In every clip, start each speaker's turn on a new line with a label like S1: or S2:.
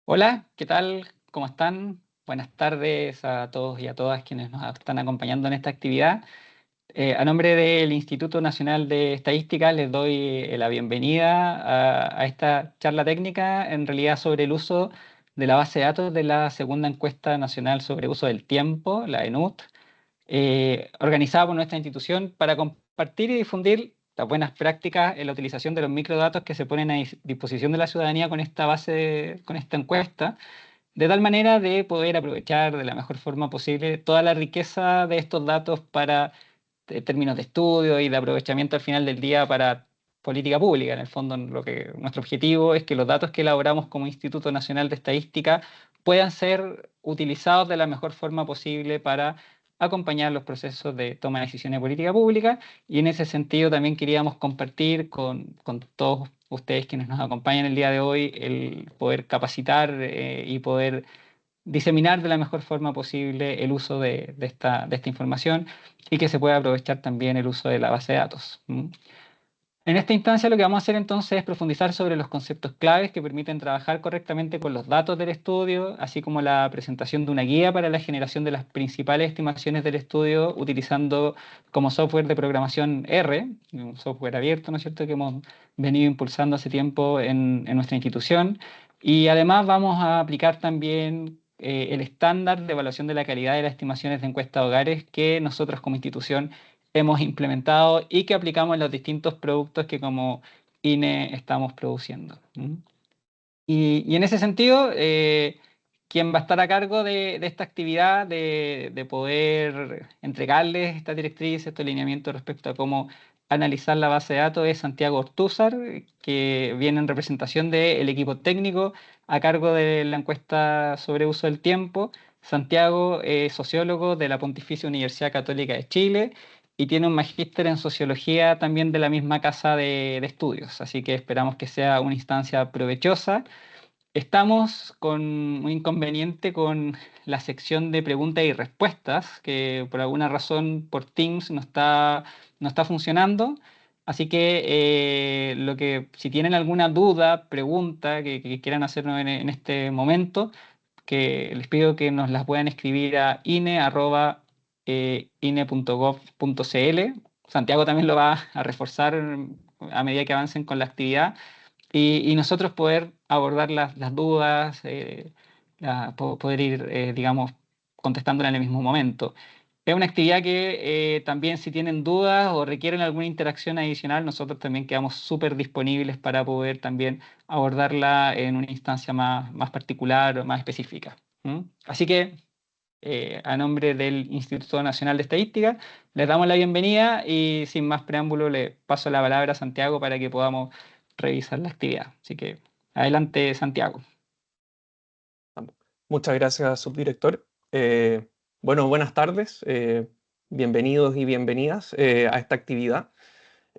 S1: Hola, ¿qué tal? ¿Cómo están? Buenas tardes a todos y a todas quienes nos están acompañando en esta actividad. A nombre del Instituto Nacional de Estadística les doy la bienvenida a esta charla técnica, en realidad sobre el uso de la base de datos de la segunda encuesta nacional sobre uso del tiempo, la ENUT, organizada por nuestra institución para compartir y difundir las buenas prácticas en la utilización de los microdatos que se ponen a disposición de la ciudadanía con esta con esta encuesta, de tal manera de poder aprovechar de la mejor forma posible toda la riqueza de estos datos para términos de estudio y de aprovechamiento al final del día para política pública. En el fondo, nuestro objetivo es que los datos que elaboramos como Instituto Nacional de Estadística puedan ser utilizados de la mejor forma posible para acompañar los procesos de toma de decisiones de política pública, y en ese sentido también queríamos compartir con todos ustedes quienes nos acompañan el día de hoy el poder capacitar y poder diseminar de la mejor forma posible el uso de esta información, y que se pueda aprovechar también el uso de la base de datos. En esta instancia lo que vamos a hacer entonces es profundizar sobre los conceptos claves que permiten trabajar correctamente con los datos del estudio, así como la presentación de una guía para la generación de las principales estimaciones del estudio utilizando como software de programación R, un software abierto, ¿no es cierto?, que hemos venido impulsando hace tiempo en nuestra institución. Y además vamos a aplicar también el estándar de evaluación de la calidad de las estimaciones de encuesta de hogares que nosotros como institución hemos implementado y que aplicamos en los distintos productos que como INE estamos produciendo. Y en ese sentido, quien va a estar a cargo de esta actividad, de poder entregarles estas directrices, estos lineamientos respecto a cómo analizar la base de datos, es Santiago Ortúzar, que viene en representación del equipo técnico a cargo de la encuesta sobre uso del tiempo. Santiago es sociólogo de la Pontificia Universidad Católica de Chile y tiene un magíster en sociología también de la misma casa de estudios, así que esperamos que sea una instancia provechosa. Estamos con un inconveniente con la sección de preguntas y respuestas, que por alguna razón por Teams no está funcionando. Así que si tienen alguna duda, pregunta que quieran hacernos en este momento, que les pido que nos las puedan escribir a ine.gov.cl. Santiago también lo va a reforzar a medida que avancen con la actividad, y nosotros poder abordar las dudas, poder ir, digamos, contestándola en el mismo momento. Es una actividad que también, si tienen dudas o requieren alguna interacción adicional, nosotros también quedamos súper disponibles para poder también abordarla en una instancia más particular o más específica. Así que, a nombre del Instituto Nacional de Estadística, les damos la bienvenida y sin más preámbulo le paso la palabra a Santiago para que podamos revisar la actividad. Así que adelante, Santiago.
S2: Muchas gracias, subdirector. Bueno, buenas tardes. Bienvenidos y bienvenidas a esta actividad.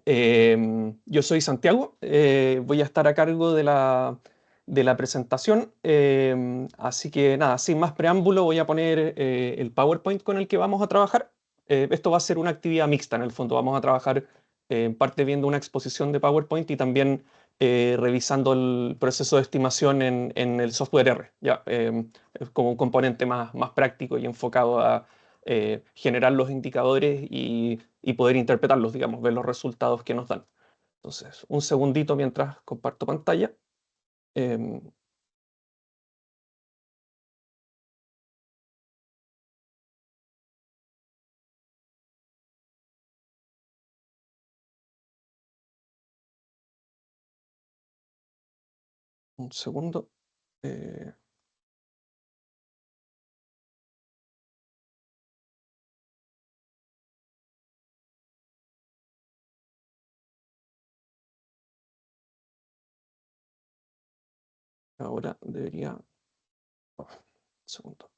S2: Yo soy Santiago. Voy a estar a cargo de la presentación. Así que nada, sin más preámbulo, voy a poner el PowerPoint con el que vamos a trabajar. Esto va a ser una actividad mixta, en el fondo. Vamos a trabajar en parte viendo una exposición de PowerPoint y también revisando el proceso de estimación en el software R, ya, es como un componente más práctico y enfocado a generar los indicadores y poder interpretarlos, digamos, ver los resultados que nos dan. Entonces, un segundito mientras comparto pantalla. Eh, un segundo. Eh, Ahora debería... oh, un segundo.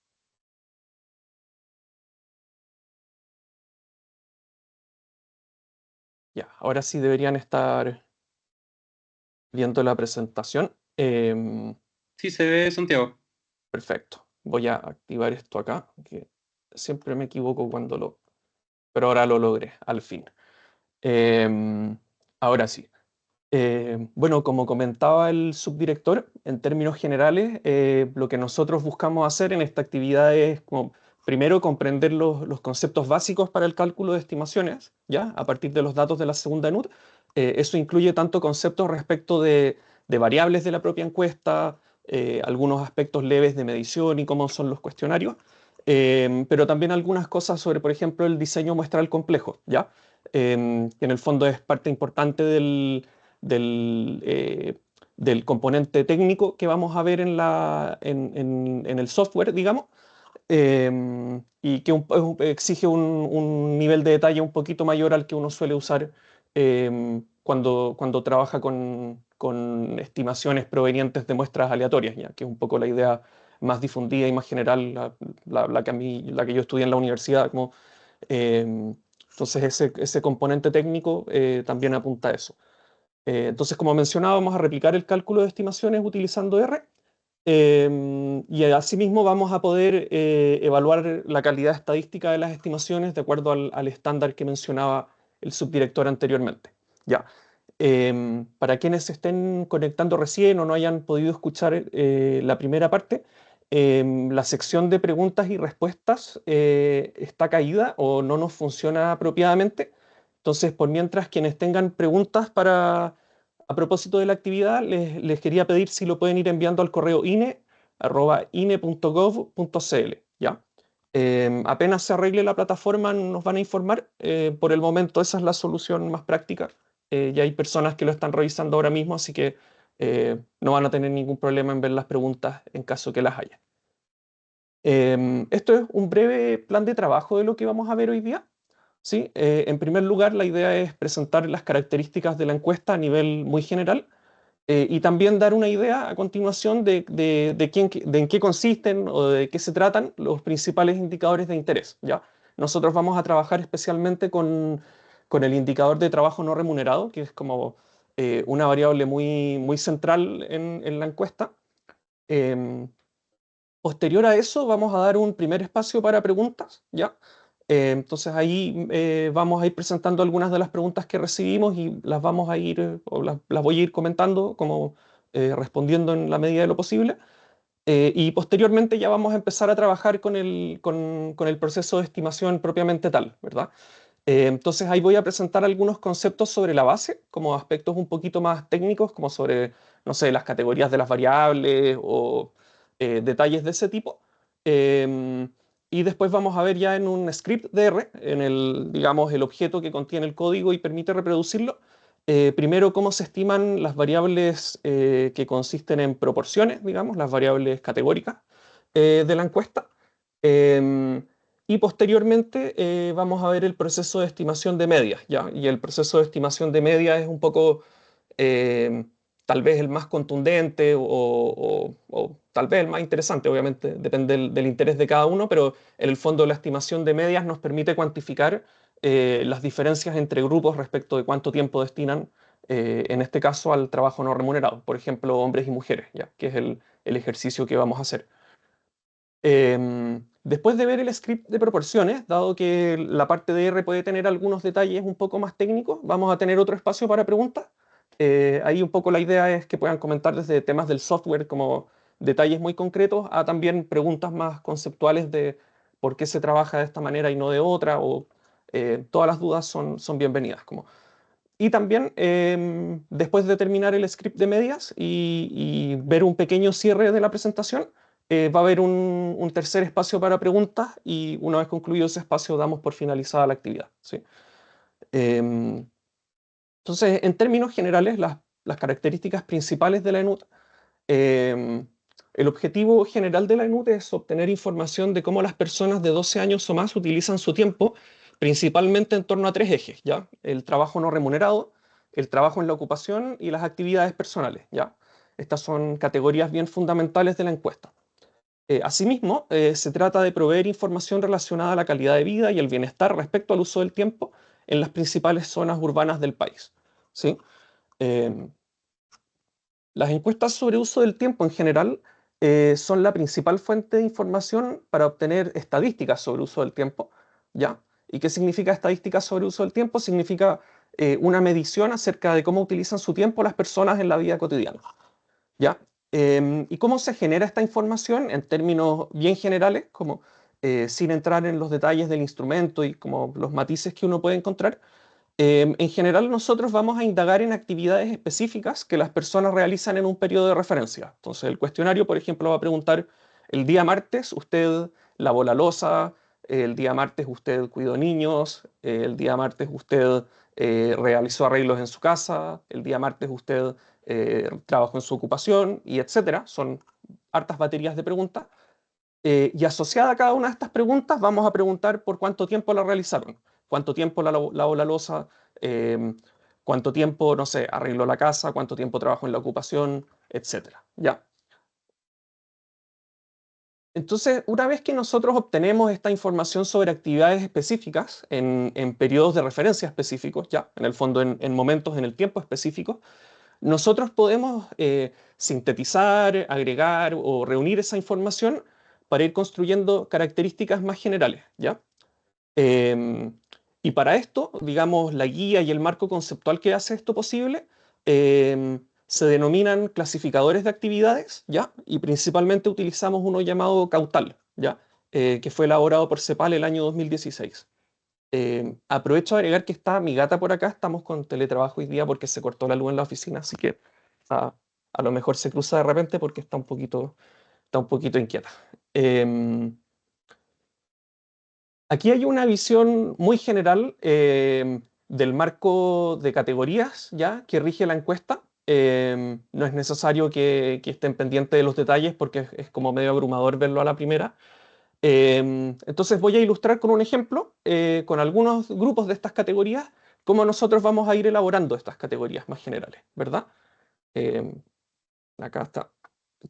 S2: Ya, ahora sí deberían estar viendo la presentación.
S3: Sí, se ve Santiago.
S2: Perfecto. Voy a activar esto acá, que siempre me equivoco cuando lo... Pero ahora lo logré, al fin. Ahora sí. Bueno, como comentaba el subdirector, en términos generales, lo que nosotros buscamos hacer en esta actividad es, como, primero, comprender los conceptos básicos para el cálculo de estimaciones, ¿ya? A partir de los datos de la segunda ENUT. Eso incluye tanto conceptos respecto de variables de la propia encuesta, algunos aspectos leves de medición y cómo son los cuestionarios, pero también algunas cosas sobre, por ejemplo, el diseño muestral complejo, ¿ya? Que en el fondo es parte importante del, eh, del componente técnico que vamos a ver en el software, digamos, y que exige un nivel de detalle un poquito mayor al que uno suele usar cuando trabaja con estimaciones provenientes de muestras aleatorias, ya, que es un poco la idea más difundida y más general, la que yo estudié en la universidad. Entonces ese componente técnico también apunta a eso. Entonces, como mencionaba, vamos a replicar el cálculo de estimaciones utilizando R. Y asimismo vamos a poder evaluar la calidad estadística de las estimaciones de acuerdo al estándar que mencionaba el subdirector anteriormente. Ya. Para quienes se estén conectando recién o no hayan podido escuchar la primera parte, la sección de preguntas y respuestas está caída o no nos funciona apropiadamente. Entonces, por mientras, quienes tengan preguntas a propósito de la actividad, les quería pedir si lo pueden ir enviando al correo ine@ine.gov.cl, ¿ya? Apenas se arregle la plataforma, nos van a informar. Por el momento, esa es la solución más práctica. Ya hay personas que lo están revisando ahora mismo, así que no van a tener ningún problema en ver las preguntas en caso que las haya. Esto es un breve plan de trabajo de lo que vamos a ver hoy día. ¿Sí? En primer lugar, la idea es presentar las características de la encuesta a nivel muy general y también dar una idea a continuación de en qué consisten o de qué se tratan los principales indicadores de interés, ¿ya? Nosotros vamos a trabajar especialmente con el indicador de trabajo no remunerado, que es como una variable muy central en la encuesta. Em, Posterior a eso, vamos a dar un primer espacio para preguntas, ¿ya? Entonces ahí vamos a ir presentando algunas de las preguntas que recibimos y las vamos a ir, o las voy a ir comentando, como respondiendo en la medida de lo posible. Y posteriormente ya vamos a empezar a trabajar con el proceso de estimación propiamente tal, ¿verdad? Entonces ahí voy a presentar algunos conceptos sobre la base, como aspectos un poquito más técnicos, como sobre, no sé, las categorías de las variables o detalles de ese tipo. Em, y después vamos a ver ya en un script de R, digamos, el objeto que contiene el código y permite reproducirlo. Primero, cómo se estiman las variables que consisten en proporciones, digamos, las variables categóricas de la encuesta. Em, y posteriormente vamos a ver el proceso de estimación de medias, ¿ya? Y el proceso de estimación de medias es un poco, eh, tal vez el más contundente o tal vez el más interesante, obviamente depende del interés de cada uno, pero en el fondo la estimación de medias nos permite cuantificar las diferencias entre grupos respecto de cuánto tiempo destinan, en este caso, al trabajo no remunerado, por ejemplo, hombres y mujeres, ¿ya? Que es el ejercicio que vamos a hacer. Después de ver el script de proporciones, dado que la parte de R puede tener algunos detalles un poco más técnicos, vamos a tener otro espacio para preguntas. Ahí un poco la idea es que puedan comentar desde temas del software como detalles muy concretos a también preguntas más conceptuales de por qué se trabaja de esta manera y no de otra, o todas las dudas son bienvenidas. Y también, después de terminar el script de medias y ver un pequeño cierre de la presentación, va a haber un tercer espacio para preguntas y una vez concluido ese espacio damos por finalizada la actividad, ¿sí? Em, entonces, en términos generales, las características principales de la ENUT, em, el objetivo general de la ENUT es obtener información de cómo las personas de 12 años o más utilizan su tiempo, principalmente en torno a tres ejes, ¿ya? El trabajo no remunerado, el trabajo en la ocupación y las actividades personales, ¿ya? Estas son categorías bien fundamentales de la encuesta. Asimismo, se trata de proveer información relacionada a la calidad de vida y el bienestar respecto al uso del tiempo en las principales zonas urbanas del país, ¿sí? Em, las encuestas sobre uso del tiempo en general son la principal fuente de información para obtener estadísticas sobre uso del tiempo, ¿ya? ¿Y qué significa estadísticas sobre uso del tiempo? Significa una medición acerca de cómo utilizan su tiempo las personas en la vida cotidiana. ¿Ya? ¿Y cómo se genera esta información en términos bien generales, como sin entrar en los detalles del instrumento y como los matices que uno puede encontrar? En general nosotros vamos a indagar en actividades específicas que las personas realizan en un periodo de referencia. Entonces el cuestionario, por ejemplo, va a preguntar, el día martes usted lavó la loza, el día martes usted cuidó niños, el día martes usted realizó arreglos en su casa, el día martes usted trabajó en su ocupación, y etcétera. Son hartas baterías de preguntas. Y asociada a cada una de estas preguntas vamos a preguntar por cuánto tiempo la realizaron, cuánto tiempo lavó la loza, cuánto tiempo, no sé, arregló la casa, cuánto tiempo trabajó en la ocupación, etcétera. Ya. Entonces, una vez que nosotros obtenemos esta información sobre actividades específicas en periodos de referencia específicos, ya, en el fondo en momentos en el tiempo específicos, nosotros podemos sintetizar, agregar o reunir esa información para ir construyendo características más generales, ¿ya? Y para esto, digamos, la guía y el marco conceptual que hace esto posible se denominan clasificadores de actividades, ¿ya? Y principalmente utilizamos uno llamado Cautal, ¿ya? Que fue elaborado por CEPAL el año 2016. Aprovecho de agregar que está mi gata por acá, estamos con teletrabajo hoy día porque se cortó la luz en la oficina, así que a lo mejor se cruza de repente porque está un poquito inquieta. Aquí hay una visión muy general del marco de categorías ya que rige la encuesta. No es necesario que estén pendientes de los detalles porque es como medio abrumador verlo a la primera. Entonces voy a ilustrar con un ejemplo, con algunos grupos de estas categorías, cómo nosotros vamos a ir elaborando estas categorías más generales, ¿verdad? Acá está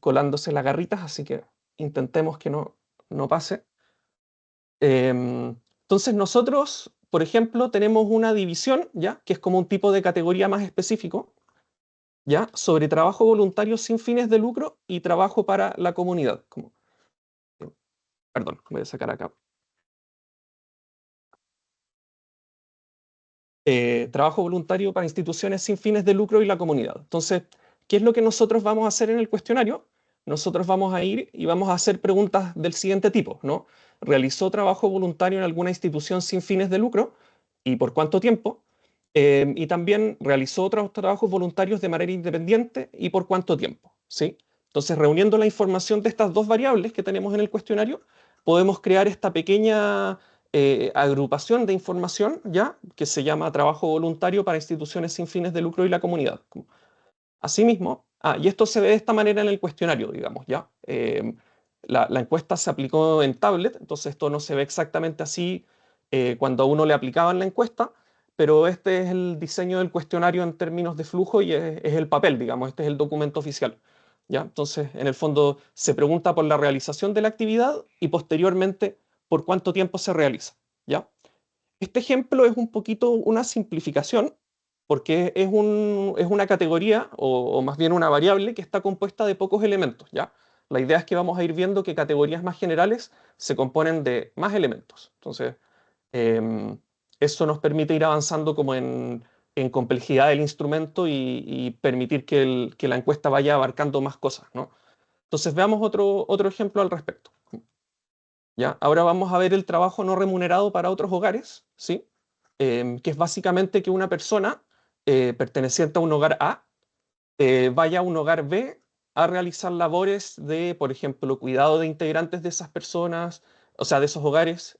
S2: colándose las garritas, así que intentemos que no pase. Entonces nosotros, por ejemplo, tenemos una división, ¿ya? Que es como un tipo de categoría más específico, ¿ya? Sobre trabajo voluntario sin fines de lucro y trabajo para la comunidad. Perdón, voy a sacar acá. Trabajo voluntario para instituciones sin fines de lucro y la comunidad. Entonces, ¿qué es lo que nosotros vamos a hacer en el cuestionario? Nosotros vamos a ir y vamos a hacer preguntas del siguiente tipo, ¿no? ¿Realizó trabajo voluntario en alguna institución sin fines de lucro? ¿Y por cuánto tiempo? Y también realizó otros trabajos voluntarios de manera independiente y por cuánto tiempo, ¿sí? Entonces, reuniendo la información de estas dos variables que tenemos en el cuestionario, podemos crear esta pequeña agrupación de información, ¿ya? Que se llama trabajo voluntario para instituciones sin fines de lucro y la comunidad. Asimismo, y esto se ve de esta manera en el cuestionario, digamos, ¿ya? La encuesta se aplicó en tablet, entonces esto no se ve exactamente así cuando a uno le aplicaban la encuesta, pero este es el diseño del cuestionario en términos de flujo y es el papel, digamos, este es el documento oficial, ¿ya? Entonces, en el fondo, se pregunta por la realización de la actividad y posteriormente por cuánto tiempo se realiza, ¿ya? Este ejemplo es un poquito una simplificación porque es una categoría o más bien una variable que está compuesta de pocos elementos, ¿ya? La idea es que vamos a ir viendo que categorías más generales se componen de más elementos. Entonces, eso nos permite ir avanzando como en complejidad del instrumento y permitir que la encuesta vaya abarcando más cosas, ¿no? Entonces, veamos otro ejemplo al respecto. ¿Ya? Ahora vamos a ver el trabajo no remunerado para otros hogares, ¿sí? Que es básicamente que una persona perteneciente a un hogar A vaya a un hogar B a realizar labores de, por ejemplo, cuidado de integrantes de esas personas, o sea, de esos hogares,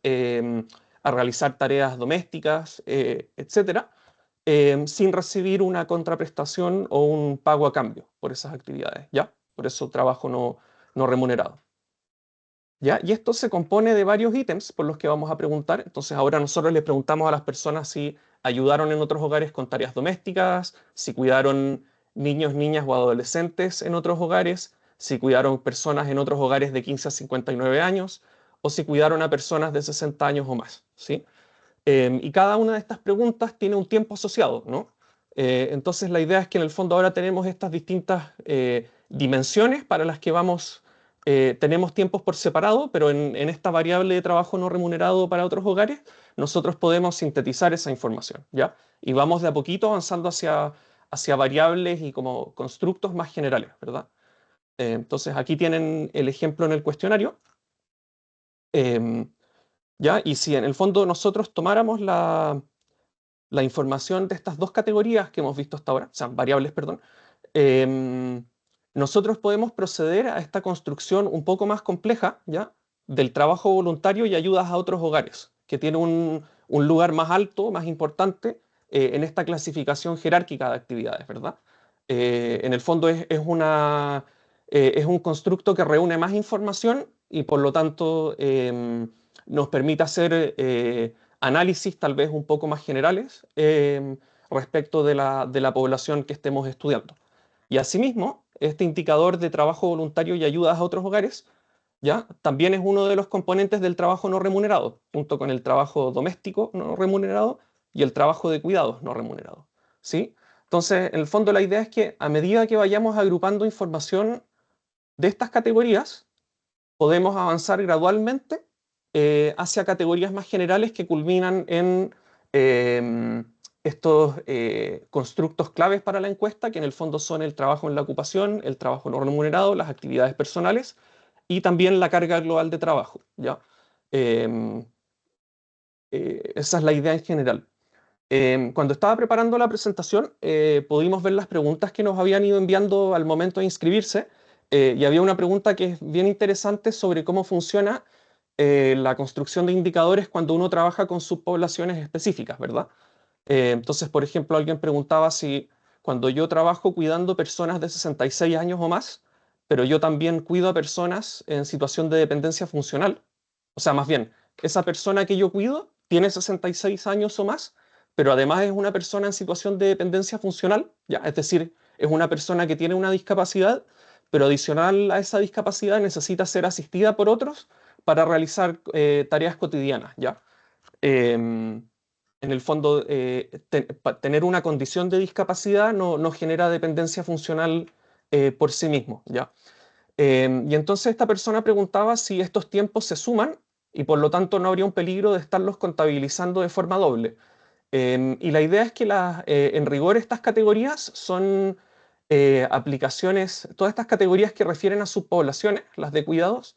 S2: a realizar tareas domésticas, etcétera, sin recibir una contraprestación o un pago a cambio por esas actividades, ¿ya? Por eso trabajo no remunerado. ¿Ya? Y esto se compone de varios ítems por los que vamos a preguntar. Entonces ahora nosotros les preguntamos a las personas si ayudaron en otros hogares con tareas domésticas, si cuidaron niños, niñas o adolescentes en otros hogares, si cuidaron personas en otros hogares de 15 a 59 años, o si cuidaron a personas de 60 años o más, ¿sí? Y cada una de estas preguntas tiene un tiempo asociado, ¿no? Entonces la idea es que en el fondo ahora tenemos estas distintas dimensiones para las que vamos tenemos tiempos por separado, pero en esta variable de trabajo no remunerado para otros hogares, nosotros podemos sintetizar esa información, ¿ya? Y vamos de a poquito avanzando hacia variables y como constructos más generales, ¿verdad? Entonces aquí tienen el ejemplo en el cuestionario. ¿Ya? Y si en el fondo nosotros tomáramos la información de estas dos categorías que hemos visto hasta ahora, o sea, variables, perdón, em, nosotros podemos proceder a esta construcción un poco más compleja, ¿ya? Del trabajo voluntario y ayudas a otros hogares, que tiene un lugar más alto, más importante en esta clasificación jerárquica de actividades, ¿verdad? En el fondo es un constructo que reúne más información y por lo tanto nos permite hacer análisis tal vez un poco más generales respecto de la población que estemos estudiando. Y asimismo, este indicador de trabajo voluntario y ayudas a otros hogares, ¿ya? También es uno de los componentes del trabajo no remunerado, junto con el trabajo doméstico no remunerado y el trabajo de cuidados no remunerado, ¿sí? Entonces, en el fondo la idea es que a medida que vayamos agrupando información de estas categorías, podemos avanzar gradualmente hacia categorías más generales que culminan en eh, estos constructos claves para la encuesta, que en el fondo son el trabajo en la ocupación, el trabajo no remunerado, las actividades personales y también la carga global de trabajo, ¿ya? Eh, Esa es la idea en general. Cuando estaba preparando la presentación, pudimos ver las preguntas que nos habían ido enviando al momento de inscribirse, y había una pregunta que es bien interesante sobre cómo funciona la construcción de indicadores cuando uno trabaja con subpoblaciones específicas, ¿verdad? Entonces, por ejemplo, alguien preguntaba si cuando yo trabajo cuidando personas de 66 años o más, pero yo también cuido a personas en situación de dependencia funcional, o sea, más bien, esa persona que yo cuido tiene 66 años o más, pero además es una persona en situación de dependencia funcional, ¿ya? Es decir, es una persona que tiene una discapacidad, pero adicional a esa discapacidad necesita ser asistida por otros para realizar tareas cotidianas, ¿ya? En el fondo, tener una condición de discapacidad no genera dependencia funcional por sí mismo, ¿ya? Y entonces esta persona preguntaba si estos tiempos se suman y por lo tanto no habría un peligro de estarlos contabilizando de forma doble. Y la idea es que en rigor estas categorías son aplicaciones, todas estas categorías que refieren a subpoblaciones, las de cuidados,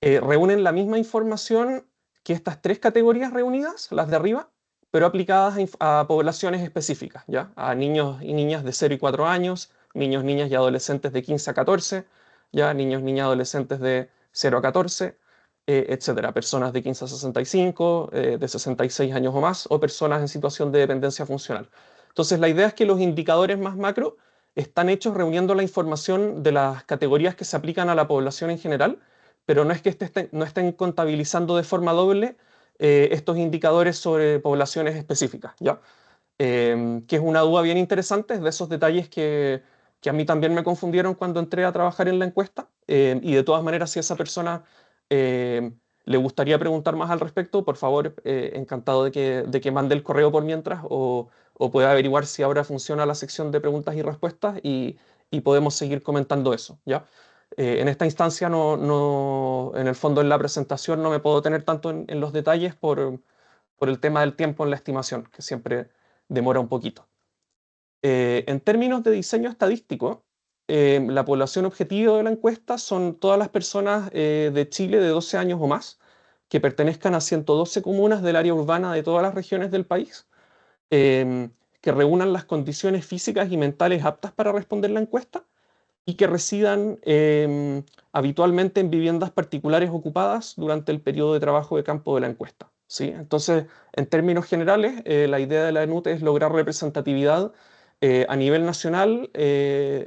S2: reúnen la misma información que estas tres categorías reunidas, las de arriba, pero aplicadas a poblaciones específicas, ¿ya? A niños y niñas de 0 y 4 años, niños, niñas y adolescentes de 15 a 14, ¿ya? Niños, niñas, adolescentes de 0 a 14, etcétera. Personas de 15 a 65, de 66 años o más, o personas en situación de dependencia funcional. Entonces, la idea es que los indicadores más macro están hechos reuniendo la información de las categorías que se aplican a la población en general, pero no es que no estén contabilizando de forma doble estos indicadores sobre poblaciones específicas, ¿ya? Que es una duda bien interesante, es de esos detalles que a mí también me confundieron cuando entré a trabajar en la encuesta, y de todas maneras, si a esa persona le gustaría preguntar más al respecto, por favor, encantado de que mande el correo por mientras o pueda averiguar si ahora funciona la sección de preguntas y respuestas y podemos seguir comentando eso, ¿ya? En esta instancia, en el fondo en la presentación no me puedo tener tanto en los detalles por el tema del tiempo en la estimación, que siempre demora un poquito. En términos de diseño estadístico, la población objetivo de la encuesta son todas las personas de Chile de 12 años o más que pertenezcan a 112 comunas del área urbana de todas las regiones del país, que reúnan las condiciones físicas y mentales aptas para responder la encuesta y que residan habitualmente en viviendas particulares ocupadas durante el periodo de trabajo de campo de la encuesta, ¿sí? Entonces, en términos generales, la idea de la ENUT es lograr representatividad a nivel nacional,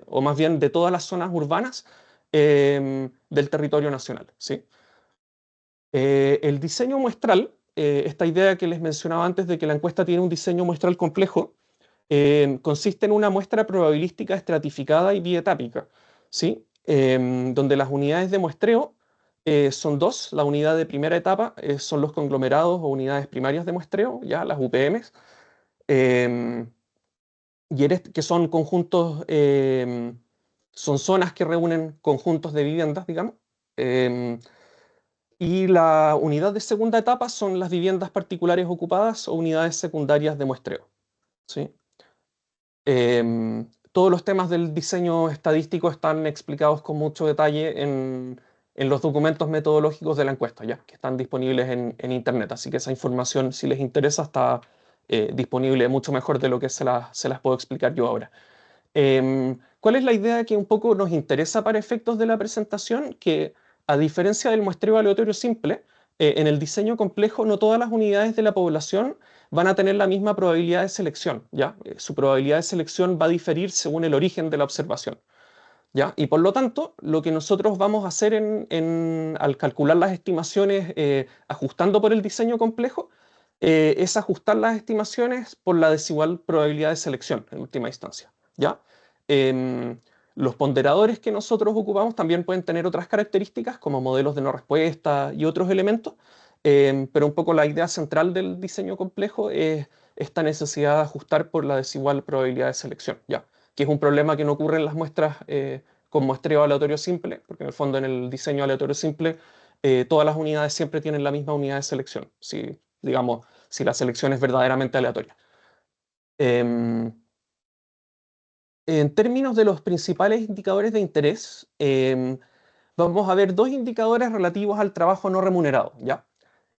S2: o más bien de todas las zonas urbanas del territorio nacional, ¿sí? El diseño muestral, esta idea que les mencionaba antes de que la encuesta tiene un diseño muestral complejo, consiste en una muestra probabilística estratificada y bietápica, ¿sí? Donde las unidades de muestreo son dos. La unidad de primera etapa son los conglomerados o unidades primarias de muestreo, ya las UPMs, que son conjuntos son zonas que reúnen conjuntos de viviendas, digamos. Y la unidad de segunda etapa son las viviendas particulares ocupadas o unidades secundarias de muestreo, ¿sí? Todos los temas del diseño estadístico están explicados con mucho detalle en los documentos metodológicos de la encuesta, ya, que están disponibles en Internet. Así que esa información, si les interesa, está disponible mucho mejor de lo que se las puedo explicar yo ahora. ¿Cuál es la idea que un poco nos interesa para efectos de la presentación? Que a diferencia del muestreo aleatorio simple, en el diseño complejo no todas las unidades de la población van a tener la misma probabilidad de selección, ¿ya? Su probabilidad de selección va a diferir según el origen de la observación, ¿ya? Y por lo tanto, lo que nosotros vamos a hacer al calcular las estimaciones ajustando por el diseño complejo es ajustar las estimaciones por la desigual probabilidad de selección en última instancia, ¿ya? Los ponderadores que nosotros ocupamos también pueden tener otras características como modelos de no respuesta y otros elementos, pero un poco la idea central del diseño complejo es esta necesidad de ajustar por la desigual probabilidad de selección, ¿ya? Que es un problema que no ocurre en las muestras con muestreo aleatorio simple, porque en el fondo en el diseño aleatorio simple todas las unidades siempre tienen la misma unidad de selección, si, digamos, si la selección es verdaderamente aleatoria. En términos de los principales indicadores de interés, vamos a ver dos indicadores relativos al trabajo no remunerado, ¿ya?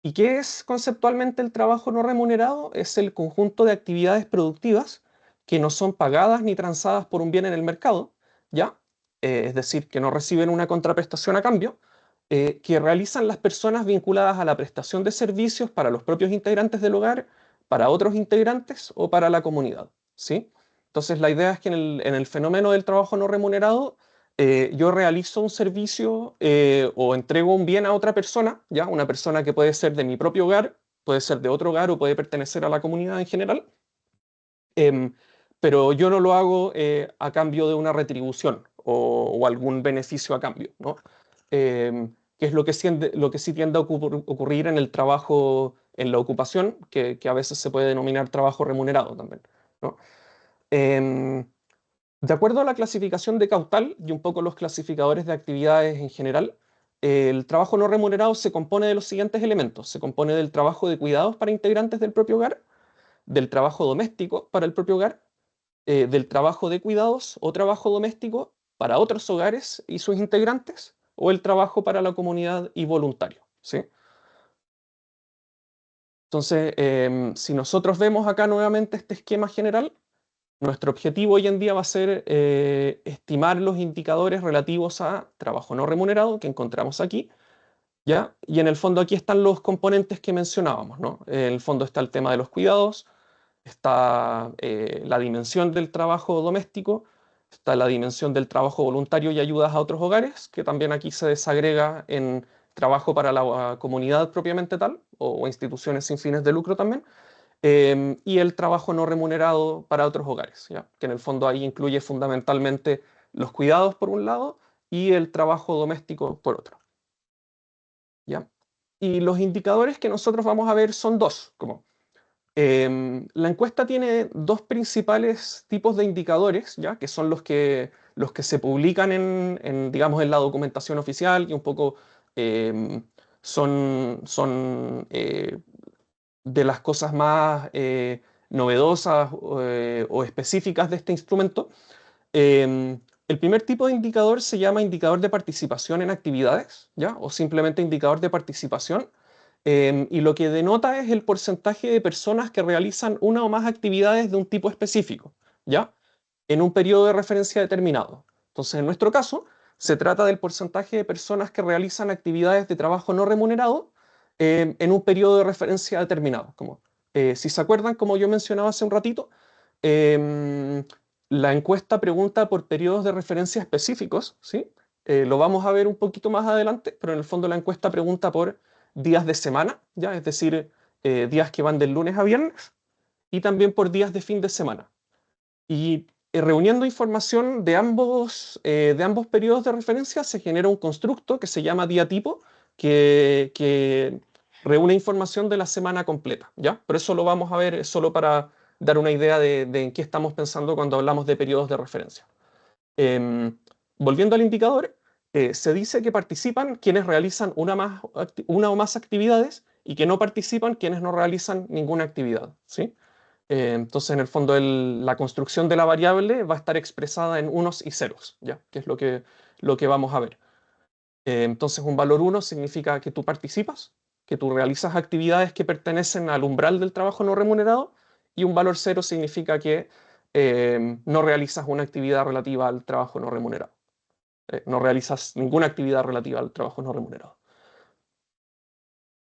S2: ¿Y qué es conceptualmente el trabajo no remunerado? Es el conjunto de actividades productivas que no son pagadas ni transadas por un bien en el mercado, ¿ya? Es decir, que no reciben una contraprestación a cambio, que realizan las personas vinculadas a la prestación de servicios para los propios integrantes del hogar, para otros integrantes o para la comunidad, ¿sí? Entonces la idea es que en el fenómeno del trabajo no remunerado, yo realizo un servicio o entrego un bien a otra persona, ¿ya? Una persona que puede ser de mi propio hogar, puede ser de otro hogar o puede pertenecer a la comunidad en general, em, pero yo no lo hago a cambio de una retribución o algún beneficio a cambio, ¿no? Que es lo que sí tiende a ocurrir en el trabajo, en la ocupación, que a veces se puede denominar trabajo remunerado también, ¿no? Em, de acuerdo a la clasificación de Cautal y un poco los clasificadores de actividades en general, el trabajo no remunerado se compone de los siguientes elementos. Se compone del trabajo de cuidados para integrantes del propio hogar, del trabajo doméstico para el propio hogar, del trabajo de cuidados o trabajo doméstico para otros hogares y sus integrantes, o el trabajo para la comunidad y voluntario, ¿sí? Entonces, si nosotros vemos acá nuevamente este esquema general, nuestro objetivo hoy en día va a ser estimar los indicadores relativos a trabajo no remunerado que encontramos aquí, ¿ya? Y en el fondo aquí están los componentes que mencionábamos, ¿no? En el fondo está el tema de los cuidados, está la dimensión del trabajo doméstico, está la dimensión del trabajo voluntario y ayudas a otros hogares, que también aquí se desagrega en trabajo para la comunidad propiamente tal, o instituciones sin fines de lucro también, y el trabajo no remunerado para otros hogares, ¿ya? Que en el fondo ahí incluye fundamentalmente los cuidados por un lado y el trabajo doméstico por otro, ¿ya? Y los indicadores que nosotros vamos a ver son dos, como la encuesta tiene dos principales tipos de indicadores, ¿ya? Que son los que se publican digamos, en la documentación oficial y un poco son de las cosas más novedosas o específicas de este instrumento. El primer tipo de indicador se llama indicador de participación en actividades, ¿ya? O simplemente indicador de participación. Y lo que denota es el porcentaje de personas que realizan una o más actividades de un tipo específico, ¿ya? En un periodo de referencia determinado. Entonces, en nuestro caso, se trata del porcentaje de personas que realizan actividades de trabajo no remunerado en un periodo de referencia determinado. Como, si se acuerdan, como yo mencionaba hace un ratito, em, la encuesta pregunta por periodos de referencia específicos, ¿sí? Lo vamos a ver un poquito más adelante, pero en el fondo la encuesta pregunta por días de semana, ¿ya? Es decir, días que van del lunes a viernes, y también por días de fin de semana. Y reuniendo información de ambos periodos de referencia se genera un constructo que se llama día tipo, que reúne información de la semana completa, ¿ya? Por eso lo vamos a ver solo para dar una idea de en qué estamos pensando cuando hablamos de periodos de referencia. Em, volviendo al indicador, se dice que participan quienes realizan una o más actividades y que no participan quienes no realizan ninguna actividad, ¿sí? Entonces, en el fondo, la construcción de la variable va a estar expresada en unos y ceros, ¿ya? Que es lo que vamos a ver. Entonces, un valor 1 significa que tú participas, que tú realizas actividades que pertenecen al umbral del trabajo no remunerado, y un valor 0 significa que no realizas una actividad relativa al trabajo no remunerado. No realizas ninguna actividad relativa al trabajo no remunerado.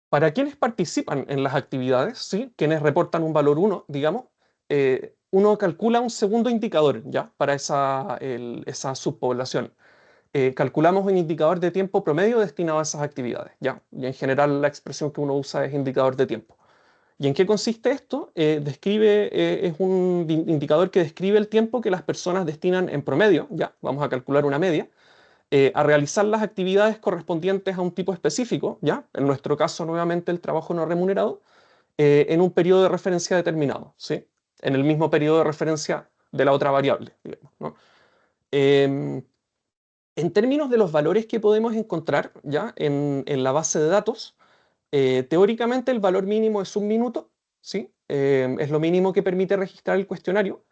S2: Para quienes participan en las actividades, ¿sí? Quienes reportan un valor 1, digamos, uno calcula un segundo indicador, ¿ya? Para esa subpoblación. Calculamos un indicador de tiempo promedio destinado a esas actividades, ¿ya? Y en general la expresión que uno usa es indicador de tiempo. ¿Y en qué consiste esto? Es un indicador que describe el tiempo que las personas destinan en promedio, ¿ya? Vamos a calcular una media, a realizar las actividades correspondientes a un tipo específico, ¿ya? En nuestro caso, nuevamente, el trabajo no remunerado, en un periodo de referencia determinado, ¿sí? En el mismo periodo de referencia de la otra variable, digamos, ¿no? En términos de los valores que podemos encontrar ya en la base de datos, teóricamente el valor mínimo es 1 minuto, ¿sí? Es lo mínimo que permite registrar el cuestionario,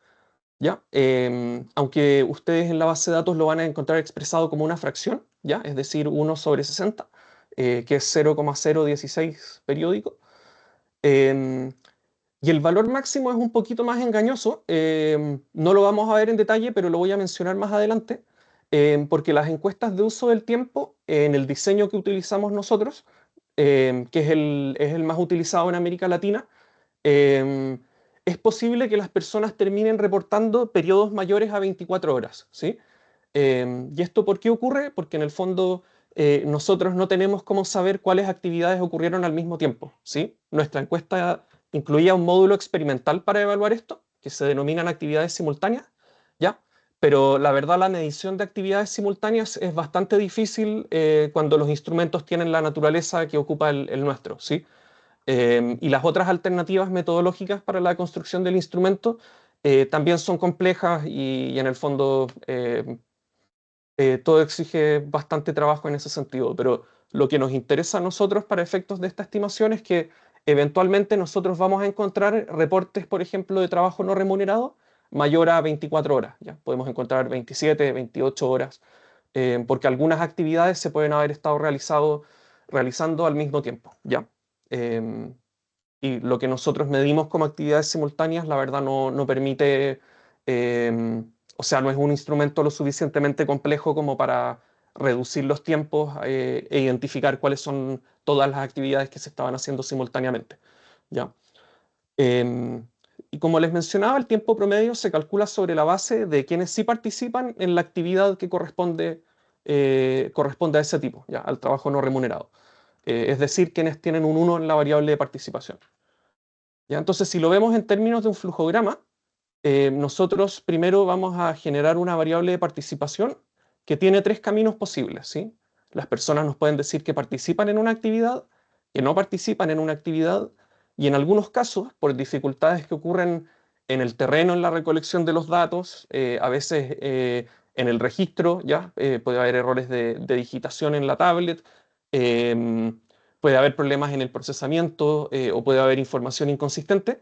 S2: ¿ya? Aunque ustedes en la base de datos lo van a encontrar expresado como una fracción, ¿ya? Es decir, 1/60, que es 0,016 periódico. Y el valor máximo es un poquito más engañoso, no lo vamos a ver en detalle, pero lo voy a mencionar más adelante, porque las encuestas de uso del tiempo, en el diseño que utilizamos nosotros, que es el más utilizado en América Latina, eh, es posible que las personas terminen reportando periodos mayores a 24 horas, ¿sí? ¿Y esto por qué ocurre? Porque en el fondo nosotros no tenemos cómo saber cuáles actividades ocurrieron al mismo tiempo, ¿sí? Nuestra encuesta incluía un módulo experimental para evaluar esto, que se denominan actividades simultáneas, ¿ya? Pero la verdad la medición de actividades simultáneas es bastante difícil cuando los instrumentos tienen la naturaleza que ocupa el nuestro, ¿sí? Y las otras alternativas metodológicas para la construcción del instrumento también son complejas y en el fondo todo exige bastante trabajo en ese sentido, pero lo que nos interesa a nosotros para efectos de esta estimación es que eventualmente nosotros vamos a encontrar reportes, por ejemplo, de trabajo no remunerado mayor a 24 horas, ¿ya? Podemos encontrar 27, 28 horas, porque algunas actividades se pueden haber estado realizando al mismo tiempo, ¿ya? Em, y lo que nosotros medimos como actividades simultáneas, la verdad no permite, o sea, no es un instrumento lo suficientemente complejo como para reducir los tiempos e identificar cuáles son todas las actividades que se estaban haciendo simultáneamente, ¿ya? Em, y como les mencionaba, el tiempo promedio se calcula sobre la base de quienes sí participan en la actividad que corresponde a ese tipo, ¿ya? Al trabajo no remunerado. Es decir, quienes tienen un 1 en la variable de participación. ¿Ya? Entonces, si lo vemos en términos de un flujograma, nosotros primero vamos a generar una variable de participación que tiene 3 caminos posibles, ¿sí? Las personas nos pueden decir que participan en una actividad, que no participan en una actividad, y en algunos casos, por dificultades que ocurren en el terreno, en la recolección de los datos, a veces en el registro, ¿ya? Puede haber errores de digitación en la tablet, puede haber problemas en el procesamiento o puede haber información inconsistente.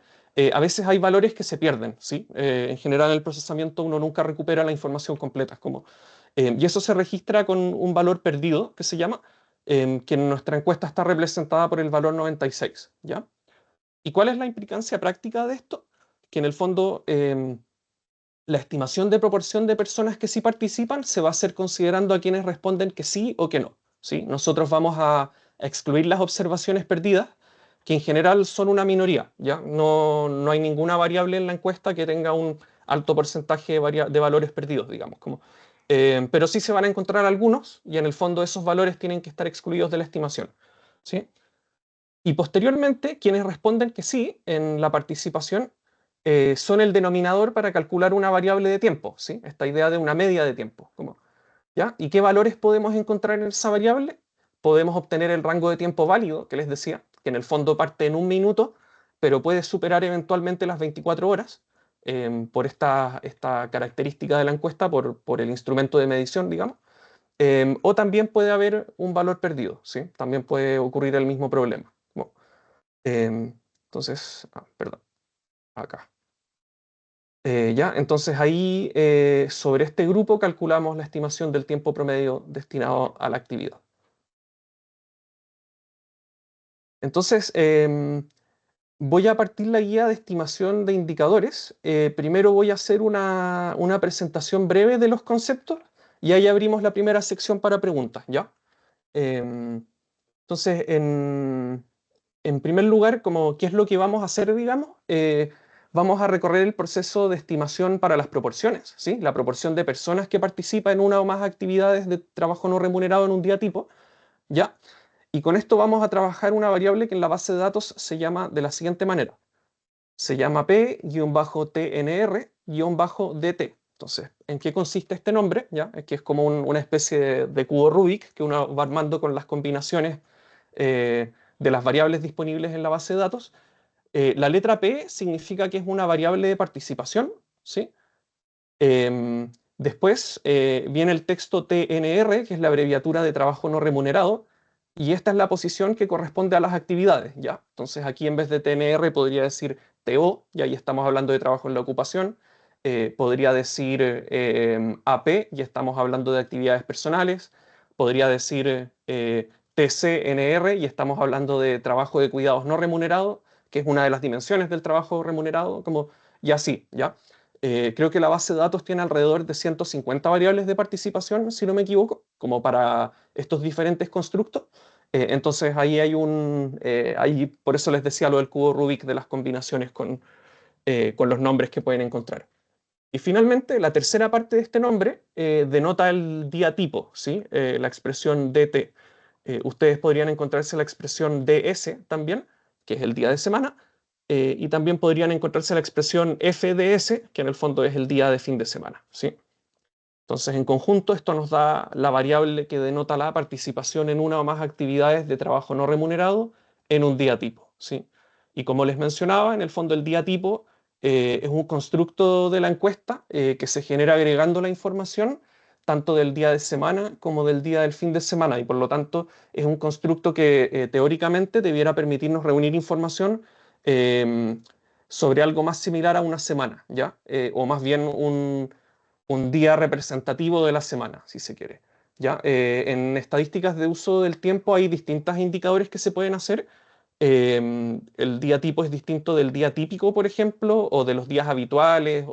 S2: A veces hay valores que se pierden, ¿sí? En general en el procesamiento uno nunca recupera la información completa. Y eso se registra con un valor perdido, que se llama, que en nuestra encuesta está representada por el valor 96, ¿ya? ¿Y cuál es la implicancia práctica de esto? Que en el fondo la estimación de proporción de personas que sí participan se va a hacer considerando a quienes responden que sí o que no, ¿sí? Nosotros vamos a excluir las observaciones perdidas, que en general son una minoría, ¿ya? No hay ninguna variable en la encuesta que tenga un alto porcentaje de valores perdidos, digamos. Pero sí se van a encontrar algunos, y en el fondo esos valores tienen que estar excluidos de la estimación, ¿sí? Y posteriormente, quienes responden que sí en la participación son el denominador para calcular una variable de tiempo, ¿sí? Esta idea de una media de tiempo. ¿Ya? ¿Y qué valores podemos encontrar en esa variable? Podemos obtener el rango de tiempo válido, que les decía, que en el fondo parte en 1 minuto, pero puede superar eventualmente las 24 horas. por esta característica de la encuesta, por el instrumento de medición, digamos. O también puede haber un valor perdido, ¿sí? También puede ocurrir el mismo problema. Bueno, entonces, perdón, acá. Ya, entonces ahí sobre este grupo calculamos la estimación del tiempo promedio destinado a la actividad. Entonces, voy a partir la guía de estimación de indicadores. Primero voy a hacer una presentación breve de los conceptos y ahí abrimos la primera sección para preguntas, ¿ya? Entonces, en primer lugar, ¿qué es lo que vamos a hacer, digamos? Vamos a recorrer el proceso de estimación para las proporciones, ¿sí? La proporción de personas que participa en una o más actividades de trabajo no remunerado en un día tipo, ¿ya? Y con esto vamos a trabajar una variable que en la base de datos se llama de la siguiente manera. Se llama P-TNR-DT. Entonces, ¿en qué consiste este nombre? ¿Ya? Es que es como una especie de cubo Rubik que uno va armando con las combinaciones de las variables disponibles en la base de datos. La letra P significa que es una variable de participación, ¿sí? Después viene el texto TNR, que es la abreviatura de trabajo no remunerado, y esta es la posición que corresponde a las actividades, ¿ya? Entonces aquí en vez de TNR podría decir TO, y ahí estamos hablando de trabajo en la ocupación. Podría decir AP, y estamos hablando de actividades personales. Podría decir TCNR, y estamos hablando de trabajo de cuidados no remunerado, que es una de las dimensiones del trabajo remunerado, y así, ¿ya? Creo que la base de datos tiene alrededor de 150 variables de participación, si no me equivoco, como para estos diferentes constructos. Entonces ahí ahí por eso les decía lo del cubo Rubik de las combinaciones con los nombres que pueden encontrar. Y finalmente, la tercera parte de este nombre denota el día tipo, ¿sí? La expresión DT. Ustedes podrían encontrarse la expresión DS también, que es el día de semana, y también podrían encontrarse la expresión FDS, que en el fondo es el día de fin de semana, ¿sí? Entonces, en conjunto, esto nos da la variable que denota la participación en una o más actividades de trabajo no remunerado en un día tipo, ¿sí? Y como les mencionaba, en el fondo el día tipo es un constructo de la encuesta que se genera agregando la información tanto del día de semana como del día del fin de semana, y por lo tanto es un constructo que teóricamente debiera permitirnos reunir información eh, sobre algo más similar a una semana, ¿ya? O más bien un día representativo de la semana, si se quiere. ¿Ya? En estadísticas de uso del tiempo hay distintos indicadores que se pueden hacer. El día tipo es distinto del día típico, por ejemplo, o de los días habituales.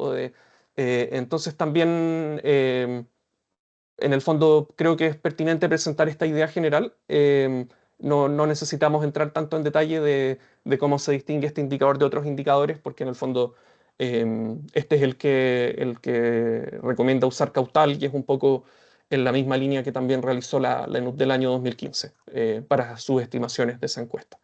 S2: Entonces también, en el fondo, creo que es pertinente presentar esta idea general. No necesitamos entrar tanto en detalle de cómo se distingue este indicador de otros indicadores, porque en el fondo este es el que recomienda usar Cautal, y es un poco en la misma línea que también realizó la ENUD del año 2015 para sus estimaciones de esa encuesta.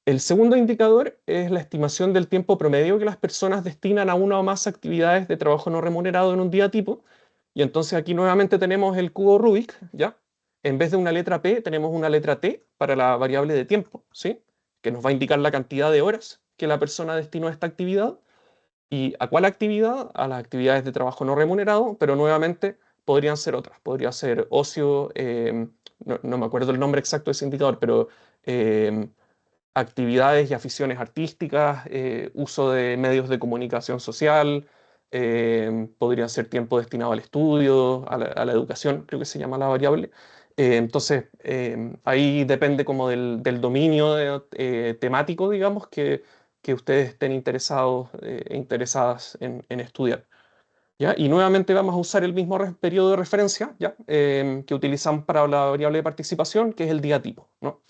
S2: El segundo indicador es la estimación del tiempo promedio que las personas destinan a una o más actividades de trabajo no remunerado en un día tipo. Y entonces aquí nuevamente tenemos el cubo Rubik, ¿ya? En vez de una letra P, tenemos una letra T para la variable de tiempo, ¿sí? Que nos va a indicar la cantidad de horas que la persona destinó a esta actividad. ¿Y a cuál actividad? A las actividades de trabajo no remunerado, pero nuevamente podrían ser otras. Podría ser ocio, no me acuerdo el nombre exacto de ese indicador, pero actividades y aficiones artísticas, uso de medios de comunicación social, podría ser tiempo destinado al estudio, a la educación, creo que se llama la variable. Entonces, ahí depende como del dominio temático, digamos, que ustedes estén interesados e interesadas en estudiar. ¿Ya? Y nuevamente vamos a usar el mismo periodo de referencia, ¿ya? Que utilizamos para la variable de participación, que es el día tipo, ¿no?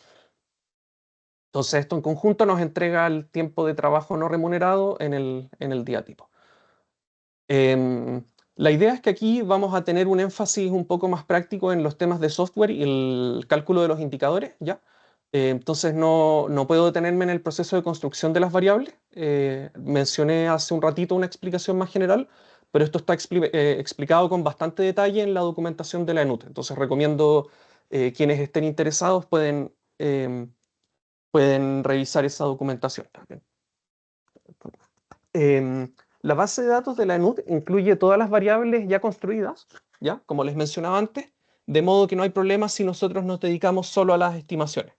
S2: Entonces esto en conjunto nos entrega el tiempo de trabajo no remunerado en el día tipo. La idea es que aquí vamos a tener un énfasis un poco más práctico en los temas de software y el cálculo de los indicadores, ¿ya? Entonces no puedo detenerme en el proceso de construcción de las variables. Mencioné hace un ratito una explicación más general, pero esto está explicado con bastante detalle en la documentación de la ENUT. Entonces recomiendo quienes estén interesados pueden revisar esa documentación también. La base de datos de la ENUD incluye todas las variables ya construidas, ¿ya? Como les mencionaba antes, de modo que no hay problema si nosotros nos dedicamos solo a las estimaciones,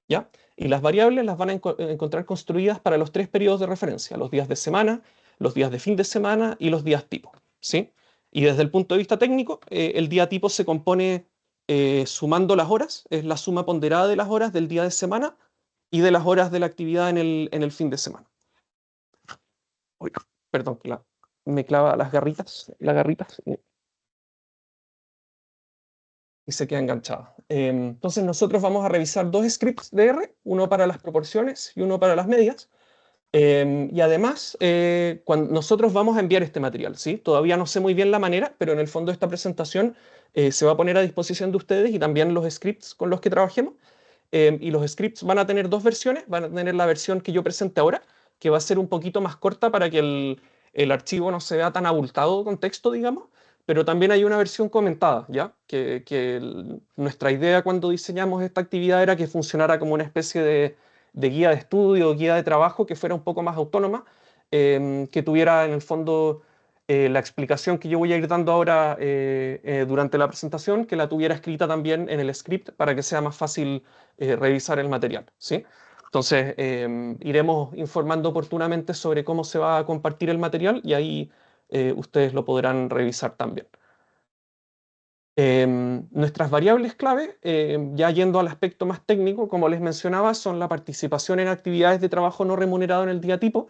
S2: ¿ya? Y las variables las van a encontrar construidas para los 3 periodos de referencia: los días de semana, los días de fin de semana y los días tipo, ¿sí? Y desde el punto de vista técnico, el día tipo se compone sumando las horas, es la suma ponderada de las horas del día de semana y de las horas de la actividad en el fin de semana. Uy, perdón, me clava las garritas y se queda enganchada. Entonces nosotros vamos a revisar 2 scripts de R, uno para las proporciones y uno para las medias. Y además, cuando nosotros vamos a enviar este material, ¿sí? Todavía no sé muy bien la manera, pero en el fondo esta presentación se va a poner a disposición de ustedes y también los scripts con los que trabajemos. Y los scripts van a tener 2 versiones. Van a tener la versión que yo presente ahora, que va a ser un poquito más corta para que el archivo no se vea tan abultado con texto, digamos. Pero también hay una versión comentada, ¿ya? Nuestra idea cuando diseñamos esta actividad era que funcionara como una especie de guía de estudio, guía de trabajo, que fuera un poco más autónoma, que tuviera en el fondo la explicación que yo voy a ir dando ahora durante la presentación, que la tuviera escrita también en el script para que sea más fácil revisar el material, ¿sí? Entonces, iremos informando oportunamente sobre cómo se va a compartir el material y ahí ustedes lo podrán revisar también. Nuestras variables clave, ya yendo al aspecto más técnico, como les mencionaba, son la participación en actividades de trabajo no remunerado en el día tipo.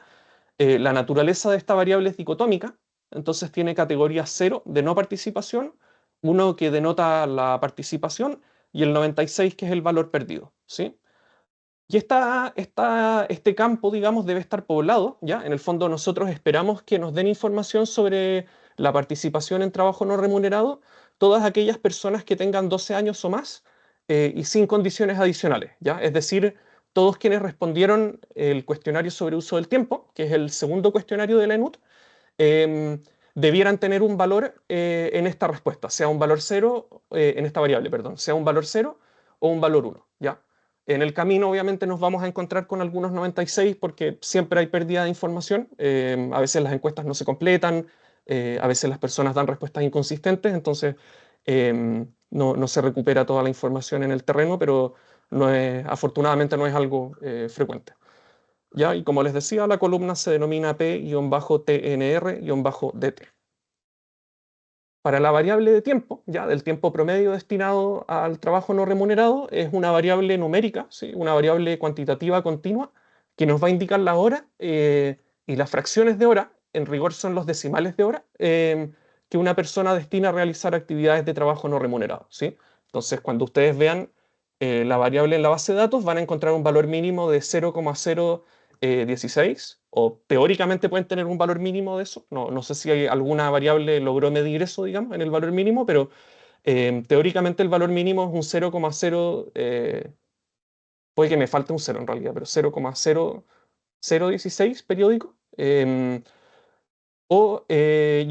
S2: La naturaleza de esta variable es dicotómica, entonces tiene categoría 0 de no participación, 1 que denota la participación y el 96 que es el valor perdido, ¿sí? Y este campo, digamos, debe estar poblado, ¿ya? En el fondo nosotros esperamos que nos den información sobre la participación en trabajo no remunerado todas aquellas personas que tengan 12 años o más y sin condiciones adicionales, ¿ya? Es decir, todos quienes respondieron el cuestionario sobre uso del tiempo, que es el segundo cuestionario de la ENUD, debieran tener un valor en esta respuesta, sea un valor 0, en esta variable, perdón, sea un valor 0 o un valor 1, ¿ya? En el camino, obviamente, nos vamos a encontrar con algunos 96 porque siempre hay pérdida de información. A veces las encuestas no se completan, a veces las personas dan respuestas inconsistentes, entonces no se recupera toda la información en el terreno, pero afortunadamente no es algo frecuente. ¿Ya? Y como les decía, la columna se denomina P-TNR-DT. Para la variable de tiempo, ya del tiempo promedio destinado al trabajo no remunerado, es una variable numérica, ¿sí? Una variable cuantitativa continua que nos va a indicar la hora y las fracciones de hora, en rigor son los decimales de hora, que una persona destina a realizar actividades de trabajo no remunerado, ¿sí? Entonces, cuando ustedes vean la variable en la base de datos, van a encontrar un valor mínimo de 0,016, o teóricamente pueden tener un valor mínimo de eso. No sé si hay alguna variable logró medir eso, digamos, en el valor mínimo, pero teóricamente el valor mínimo es un 0,0, puede que me falte un 0 en realidad, pero 0,0016 periódico. Y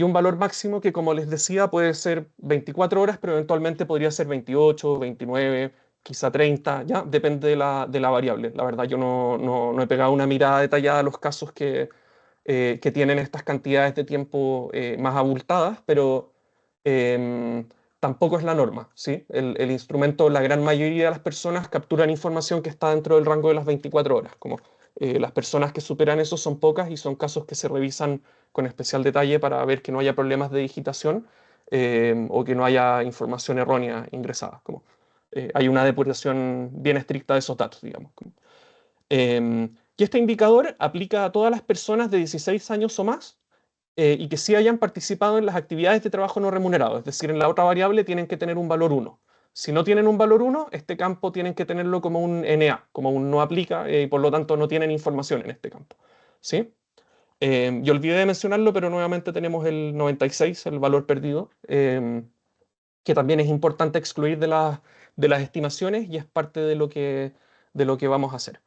S2: un valor máximo que, como les decía, puede ser 24 horas, pero eventualmente podría ser 28, 29, quizá 30, ya depende de la variable. La verdad, yo no he pegado una mirada detallada a los casos que tienen estas cantidades de tiempo más abultadas, pero tampoco es la norma, ¿sí? El instrumento, la gran mayoría de las personas capturan información que está dentro del rango de las 24 horas, como las personas que superan eso son pocas y son casos que se revisan con especial detalle para ver que no haya problemas de digitación o que no haya información errónea ingresada. Hay una depuración bien estricta de esos datos, digamos. Y este indicador aplica a todas las personas de 16 años o más y que sí hayan participado en las actividades de trabajo no remunerado. Es decir, en la otra variable tienen que tener un valor 1. Si no tienen un valor 1, este campo tienen que tenerlo como un NA, como un no aplica, y por lo tanto no tienen información en este campo, ¿sí? Yo olvidé de mencionarlo, pero nuevamente tenemos el 96, el valor perdido, que también es importante excluir de las estimaciones y es parte de lo que vamos a hacer.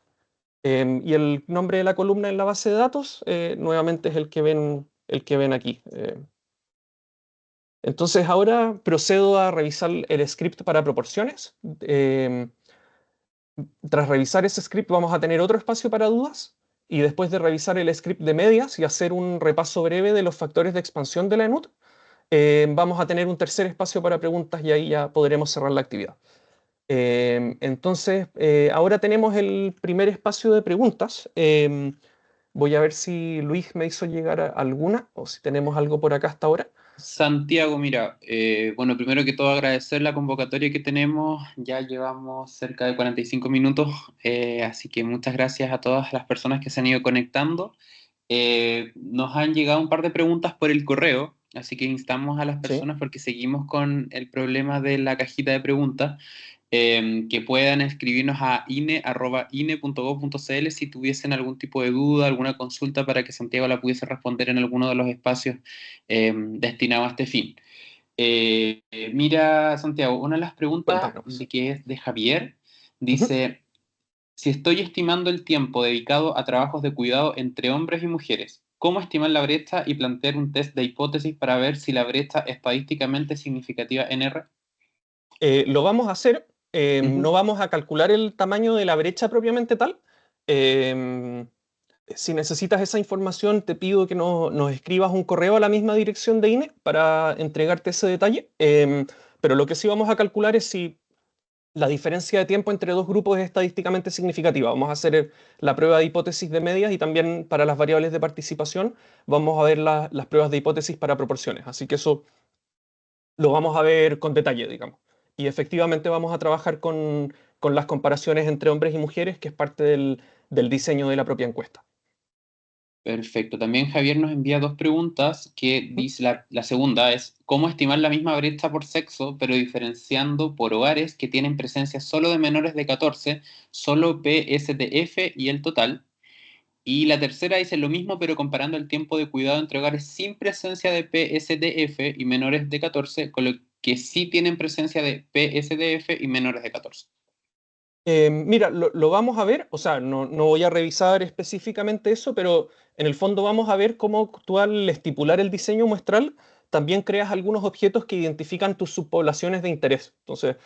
S2: Y el nombre de la columna en la base de datos, nuevamente es el que ven aquí. Entonces ahora procedo a revisar el script para proporciones. Tras revisar ese script vamos a tener otro espacio para dudas y después de revisar el script de medias y hacer un repaso breve de los factores de expansión de la ENUT, vamos a tener un tercer espacio para preguntas y ahí ya podremos cerrar la actividad. Entonces, ahora tenemos el primer espacio de preguntas. Voy a ver si Luis me hizo llegar a alguna o si tenemos algo por acá hasta ahora.
S3: Santiago, mira, bueno, primero que todo agradecer la convocatoria que tenemos, ya llevamos cerca de 45 minutos, así que muchas gracias a todas las personas que se han ido conectando. Nos han llegado un par de preguntas por el correo, así que instamos a las
S2: Sí.
S3: personas porque seguimos con el problema de la cajita de preguntas, que puedan escribirnos a ine@ine.gov.cl si tuviesen algún tipo de duda, alguna consulta para que Santiago la pudiese responder en alguno de los espacios destinados a este fin. Mira, Santiago, una de las preguntas
S2: Cuéntanos.
S3: que es de Javier
S2: Ujú.
S3: dice: si estoy estimando el tiempo dedicado a trabajos de cuidado entre hombres y mujeres, ¿cómo estimar la brecha y plantear un test de hipótesis para ver si la brecha estadísticamente significativa en R?
S2: Lo vamos a hacer, no
S3: Ujú.
S2: vamos a calcular el tamaño de la brecha propiamente tal. Eh, si necesitas esa información, te pido que nos escribas un correo a la misma dirección de INE para entregarte ese detalle. Pero lo que sí vamos a calcular es si la diferencia de tiempo entre dos grupos es estadísticamente significativa. Vamos a hacer la prueba de hipótesis de medias y también para las variables de participación vamos a ver las pruebas de hipótesis para proporciones. Así que eso lo vamos a ver con detalle, digamos. Y efectivamente vamos a trabajar con las comparaciones entre hombres y mujeres, que es parte del diseño de la propia encuesta.
S3: Perfecto. También Javier nos envía dos preguntas que
S2: ¿Mm?
S3: dice, la segunda es, ¿cómo estimar la misma brecha por sexo, pero diferenciando por hogares que tienen presencia solo de menores de 14, solo PSDF y el total? Y la tercera dice lo mismo, pero comparando el tiempo de cuidado entre hogares sin presencia de PSDF y menores de 14 con lo que sí tienen presencia de PSDF y menores de 14.
S2: Mira, lo vamos a ver, o sea, no voy a revisar específicamente eso, pero en el fondo vamos a ver cómo tú al estipular el diseño muestral también creas algunos objetos que identifican tus subpoblaciones de interés. Entonces,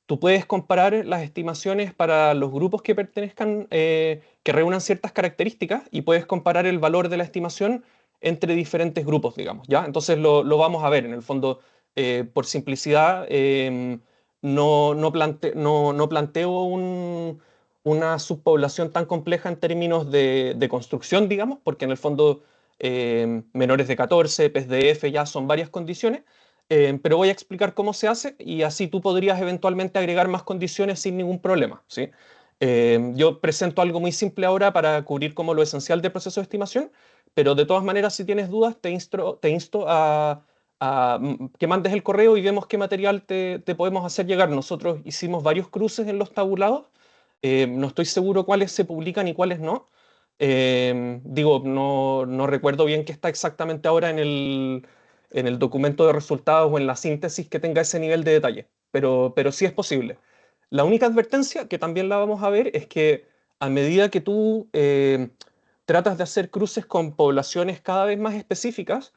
S2: tú puedes comparar las estimaciones para los grupos que pertenezcan, que reúnan ciertas características y puedes comparar el valor de la estimación entre diferentes grupos, digamos, ¿ya? Entonces lo vamos a ver, en el fondo, por simplicidad. No planteo una subpoblación tan compleja en términos de construcción, digamos, porque en el fondo menores de 14, PSDF ya son varias condiciones, pero voy a explicar cómo se hace y así tú podrías eventualmente agregar más condiciones sin ningún problema, ¿sí? Yo presento algo muy simple ahora para cubrir como lo esencial del proceso de estimación, pero de todas maneras, si tienes dudas, te insto a que mandes el correo y vemos qué material te podemos hacer llegar. Nosotros hicimos varios cruces en los tabulados, no estoy seguro cuáles se publican y cuáles no. Digo, no recuerdo bien qué está exactamente ahora en el documento de resultados o en la síntesis que tenga ese nivel de detalle, pero sí es posible. La única advertencia, que también la vamos a ver, es que a medida que tú tratas de hacer cruces con poblaciones cada vez más específicas,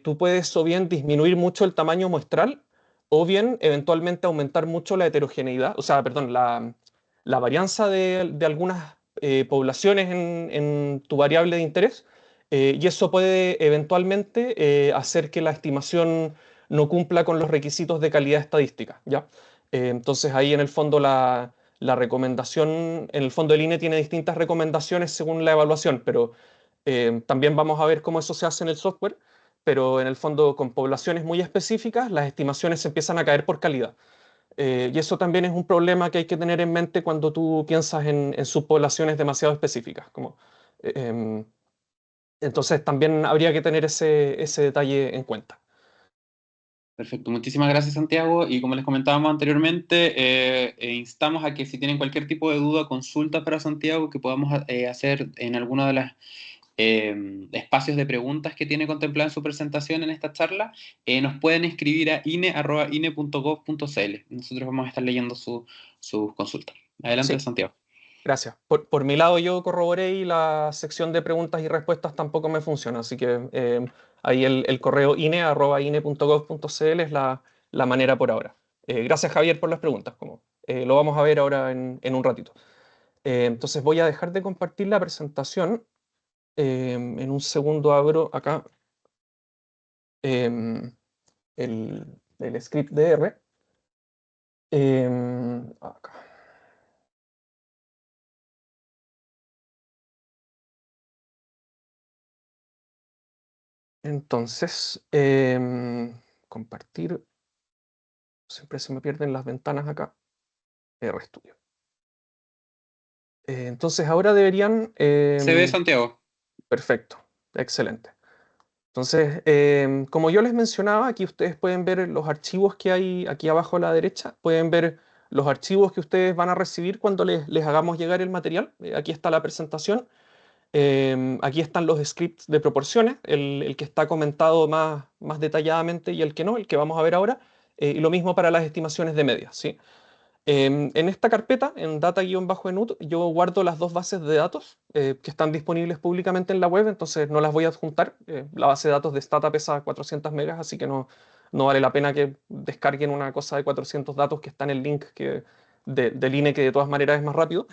S2: tú puedes o bien disminuir mucho el tamaño muestral o bien eventualmente aumentar mucho la heterogeneidad, o sea, perdón, la varianza de algunas poblaciones en tu variable de interés, y eso puede eventualmente hacer que la estimación no cumpla con los requisitos de calidad estadística, ¿ya? Entonces ahí en el fondo la recomendación, en el fondo el INE tiene distintas recomendaciones según la evaluación, pero también vamos a ver cómo eso se hace en el software, pero en el fondo con poblaciones muy específicas las estimaciones se empiezan a caer por calidad. Y eso también es un problema que hay que tener en mente cuando tú piensas en subpoblaciones demasiado específicas. Em, entonces también habría que tener ese detalle en cuenta.
S3: Perfecto, muchísimas gracias Santiago y como les comentábamos anteriormente, instamos a que si tienen cualquier tipo de duda, consulta para Santiago que podamos hacer en alguno de los espacios de preguntas que tiene contemplado en su presentación en esta charla, nos pueden escribir a ine@ine.gov.cl. Nosotros vamos a estar leyendo sus consultas. Adelante,
S2: Sí,
S3: Santiago.
S2: gracias. Por mi lado yo corroboré y la sección de preguntas y respuestas tampoco me funciona, así que ahí el correo ine@ine.gov.cl es la manera por ahora. Gracias Javier por las preguntas, lo vamos a ver ahora en un ratito. Entonces voy a dejar de compartir la presentación. En un segundo abro acá em, el script de R. Acá. Entonces, compartir. Siempre se me pierden las ventanas acá. RStudio. Entonces ahora deberían...
S3: Se ve, Santiago.
S2: Perfecto, excelente. Entonces, como yo les mencionaba, aquí ustedes pueden ver los archivos que hay aquí abajo a la derecha. Pueden ver los archivos que ustedes van a recibir cuando les hagamos llegar el material. Aquí está la presentación. Aquí están los scripts de proporciones, el que está comentado más detalladamente y el que no, el que vamos a ver ahora. Y lo mismo para las estimaciones de medias, ¿sí? En esta carpeta, en data-enut, yo guardo las dos bases de datos que están disponibles públicamente en la web, entonces no las voy a adjuntar. La base de datos de Stata pesa 400 megas, así que no vale la pena que descarguen una cosa de 400 datos que está en el link del INE, que de todas maneras es más rápido.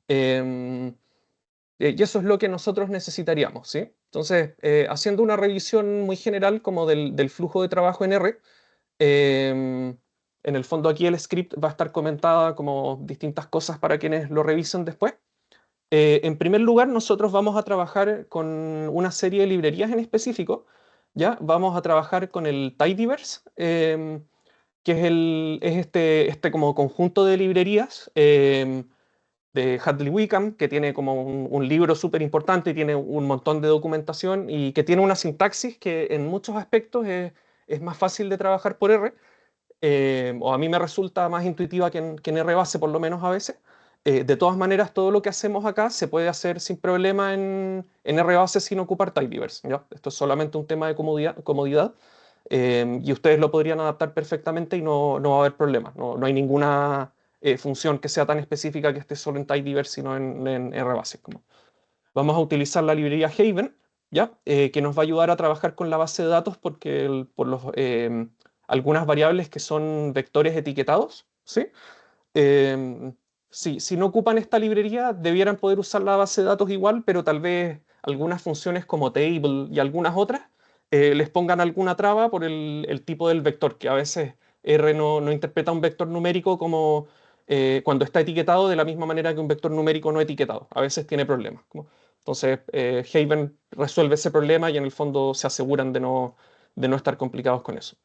S2: Y eso es lo que nosotros necesitaríamos, ¿sí? Entonces, haciendo una revisión muy general como del flujo de trabajo en R, en el fondo aquí el script va a estar comentada como distintas cosas para quienes lo revisen después. En primer lugar, nosotros vamos a trabajar con una serie de librerías en específico, ¿ya? Vamos a trabajar con el Tidyverse, que es este como conjunto de librerías de Hadley Wickham, que tiene como un libro súper importante y tiene un montón de documentación y que tiene una sintaxis que en muchos aspectos es más fácil de trabajar por R, o a mí me resulta más intuitiva que en RBase, por lo menos a veces. De todas maneras, todo lo que hacemos acá se puede hacer sin problema en RBase sin ocupar Tidyverse, ¿ya? Esto es solamente un tema de comodidad, y ustedes lo podrían adaptar perfectamente y no va a haber problemas. No hay ninguna función que sea tan específica que esté solo en Tidyverse, sino en RBase. Vamos a utilizar la librería Haven, ¿ya? Que nos va a ayudar a trabajar con la base de datos porque algunas variables que son vectores etiquetados, ¿sí? Si no ocupan esta librería, debieran poder usar la base de datos igual, pero tal vez algunas funciones como table y algunas otras les pongan alguna traba por el tipo del vector, que a veces R no interpreta un vector numérico como cuando está etiquetado de la misma manera que un vector numérico no etiquetado. A veces tiene problemas. Entonces, Haven resuelve ese problema y en el fondo se aseguran de no estar complicados con eso.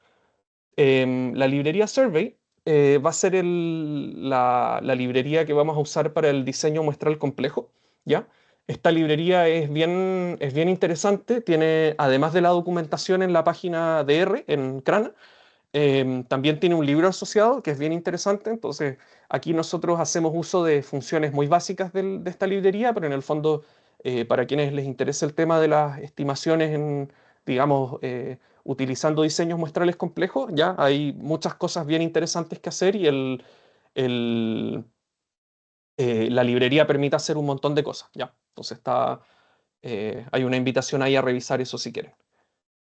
S2: La librería Survey va a ser la librería que vamos a usar para el diseño muestral complejo, ¿ya? Esta librería es bien interesante, tiene, además de la documentación en la página de R, en Crana, también tiene un libro asociado que es bien interesante. Entonces, aquí nosotros hacemos uso de funciones muy básicas de esta librería, pero en el fondo, para quienes les interese el tema de las estimaciones digamos, utilizando diseños muestrales complejos, ya hay muchas cosas bien interesantes que hacer y el, la librería permite hacer un montón de cosas, ya. Entonces hay una invitación ahí a revisar eso si quieren.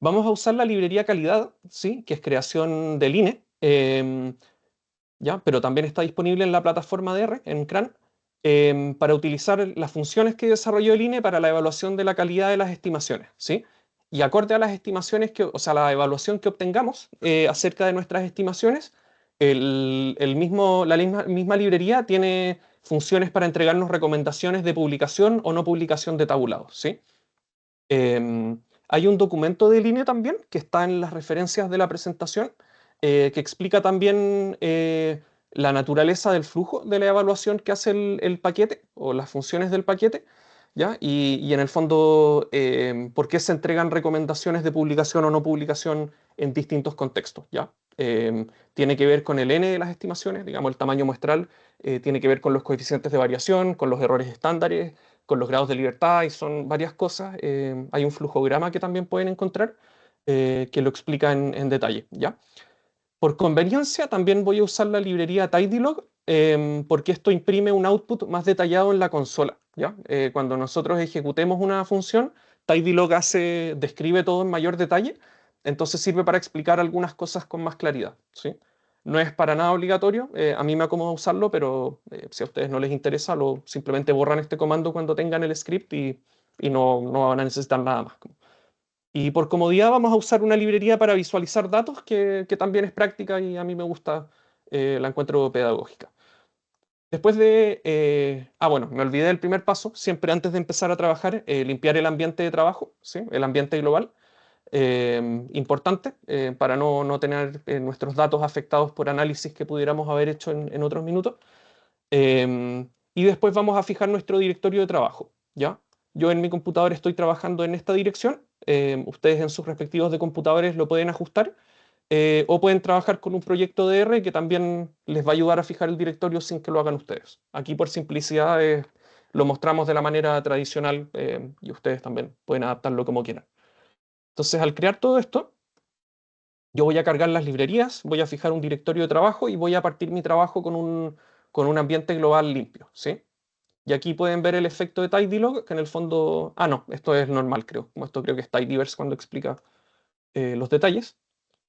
S2: Vamos a usar la librería calidad, ¿sí? Que es creación del INE, ¿ya? Pero también está disponible en la plataforma de R, en CRAN, para utilizar las funciones que desarrolló el INE para la evaluación de la calidad de las estimaciones, ¿sí? Y acorde a las estimaciones, o sea, la evaluación que obtengamos acerca de nuestras estimaciones, la misma librería tiene funciones para entregarnos recomendaciones de publicación o no publicación de tabulados, ¿sí? Hay un documento de línea también que está en las referencias de la presentación que explica también la naturaleza del flujo de la evaluación que hace el paquete o las funciones del paquete, ¿ya? Y en el fondo, por qué se entregan recomendaciones de publicación o no publicación en distintos contextos, ¿ya? Tiene que ver con el n de las estimaciones, digamos, el tamaño muestral, tiene que ver con los coeficientes de variación, con los errores estándares, con los grados de libertad, y son varias cosas. Hay un flujograma que también pueden encontrar que lo explica en detalle, ¿ya? Por conveniencia, también voy a usar la librería Tidylog porque esto imprime un output más detallado en la consola, ¿ya? Cuando nosotros ejecutemos una función, Tidylog describe todo en mayor detalle, entonces sirve para explicar algunas cosas con más claridad, ¿sí? No es para nada obligatorio, a mí me acomoda usarlo, pero si a ustedes no les interesa, simplemente borran este comando cuando tengan el script y no van a necesitar nada más. Y por comodidad vamos a usar una librería para visualizar datos que también es práctica y a mí me gusta, la encuentro pedagógica. Después de... bueno, me olvidé del primer paso. Siempre antes de empezar a trabajar, limpiar el ambiente de trabajo, ¿sí? El ambiente global. Importante para no tener nuestros datos afectados por análisis que pudiéramos haber hecho en otros minutos. Y después vamos a fijar nuestro directorio de trabajo, ¿ya? Yo en mi computador estoy trabajando en esta dirección. Ustedes en sus respectivos de computadores lo pueden ajustar. O pueden trabajar con un proyecto de R que también les va a ayudar a fijar el directorio sin que lo hagan ustedes. Aquí por simplicidad lo mostramos de la manera tradicional y ustedes también pueden adaptarlo como quieran. Entonces al crear todo esto, yo voy a cargar las librerías, voy a fijar un directorio de trabajo y voy a partir mi trabajo con un ambiente global limpio, ¿sí? Y aquí pueden ver el efecto de tidylog, que en el fondo... no, esto es normal, creo. Como esto creo que es tidyverse cuando explica los detalles.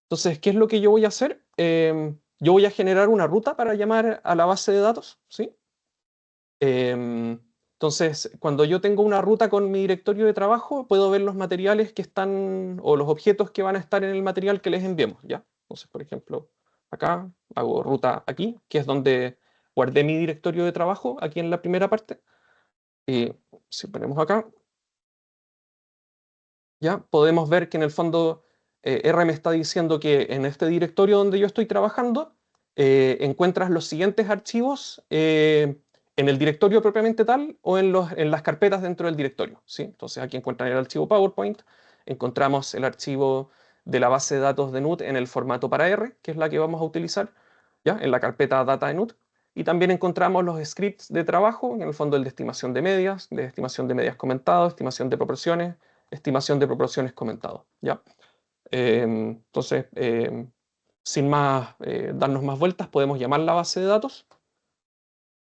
S2: Entonces, ¿qué es lo que yo voy a hacer? Yo voy a generar una ruta para llamar a la base de datos, ¿sí? Entonces, cuando yo tengo una ruta con mi directorio de trabajo, puedo ver los materiales que están, o los objetos que van a estar en el material que les enviemos, ¿ya? Entonces, por ejemplo, acá hago ruta aquí, que es donde guardé mi directorio de trabajo, aquí en la primera parte. Y si ponemos acá, ya podemos ver que en el fondo R me está diciendo que en este directorio donde yo estoy trabajando, encuentras los siguientes archivos en el directorio propiamente tal o en las carpetas dentro del directorio, ¿sí? Entonces aquí encuentran el archivo PowerPoint, encontramos el archivo de la base de datos de NUT en el formato para R, que es la que vamos a utilizar, ¿ya? En la carpeta data de NUT. Y también encontramos los scripts de trabajo, en el fondo el de estimación de medias comentado, estimación de proporciones, estimación de proporciones comentado, ¿ya? Entonces, sin más, darnos más vueltas, podemos llamar la base de datos,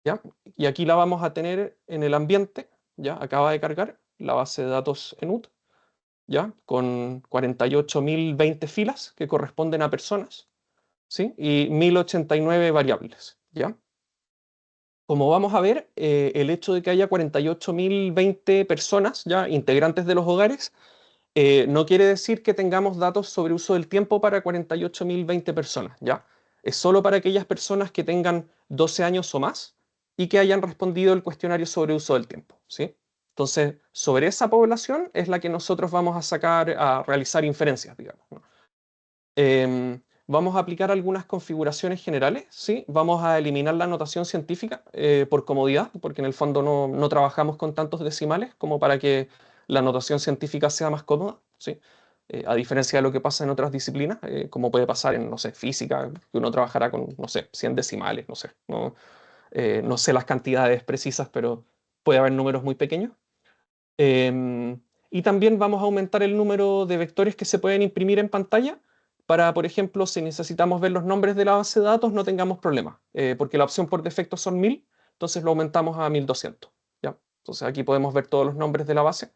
S2: ¿ya? Y aquí la vamos a tener en el ambiente, ¿ya? Acaba de cargar la base de datos enut, ¿ya? Con 48.020 filas que corresponden a personas, ¿sí? Y 1.089 variables, ¿ya? Como vamos a ver, el hecho de que haya 48.020 personas, ¿ya? Integrantes de los hogares, no quiere decir que tengamos datos sobre uso del tiempo para 48.020 personas, ¿ya? Es solo para aquellas personas que tengan 12 años o más y que hayan respondido el cuestionario sobre uso del tiempo, ¿sí? Entonces, sobre esa población es la que nosotros vamos a sacar, a realizar inferencias, digamos, ¿no? Vamos a aplicar algunas configuraciones generales, ¿sí? Vamos a eliminar la notación científica por comodidad, porque en el fondo no trabajamos con tantos decimales como para que la notación científica sea más cómoda, ¿sí? A diferencia de lo que pasa en otras disciplinas, como puede pasar en, no sé, física, que uno trabajará con, no sé, 100 decimales, no sé. No sé las cantidades precisas, pero puede haber números muy pequeños. Y también vamos a aumentar el número de vectores que se pueden imprimir en pantalla para, por ejemplo, si necesitamos ver los nombres de la base de datos, no tengamos problemas, porque la opción por defecto son 1000, entonces lo aumentamos a 1200, ¿ya? Entonces aquí podemos ver todos los nombres de la base.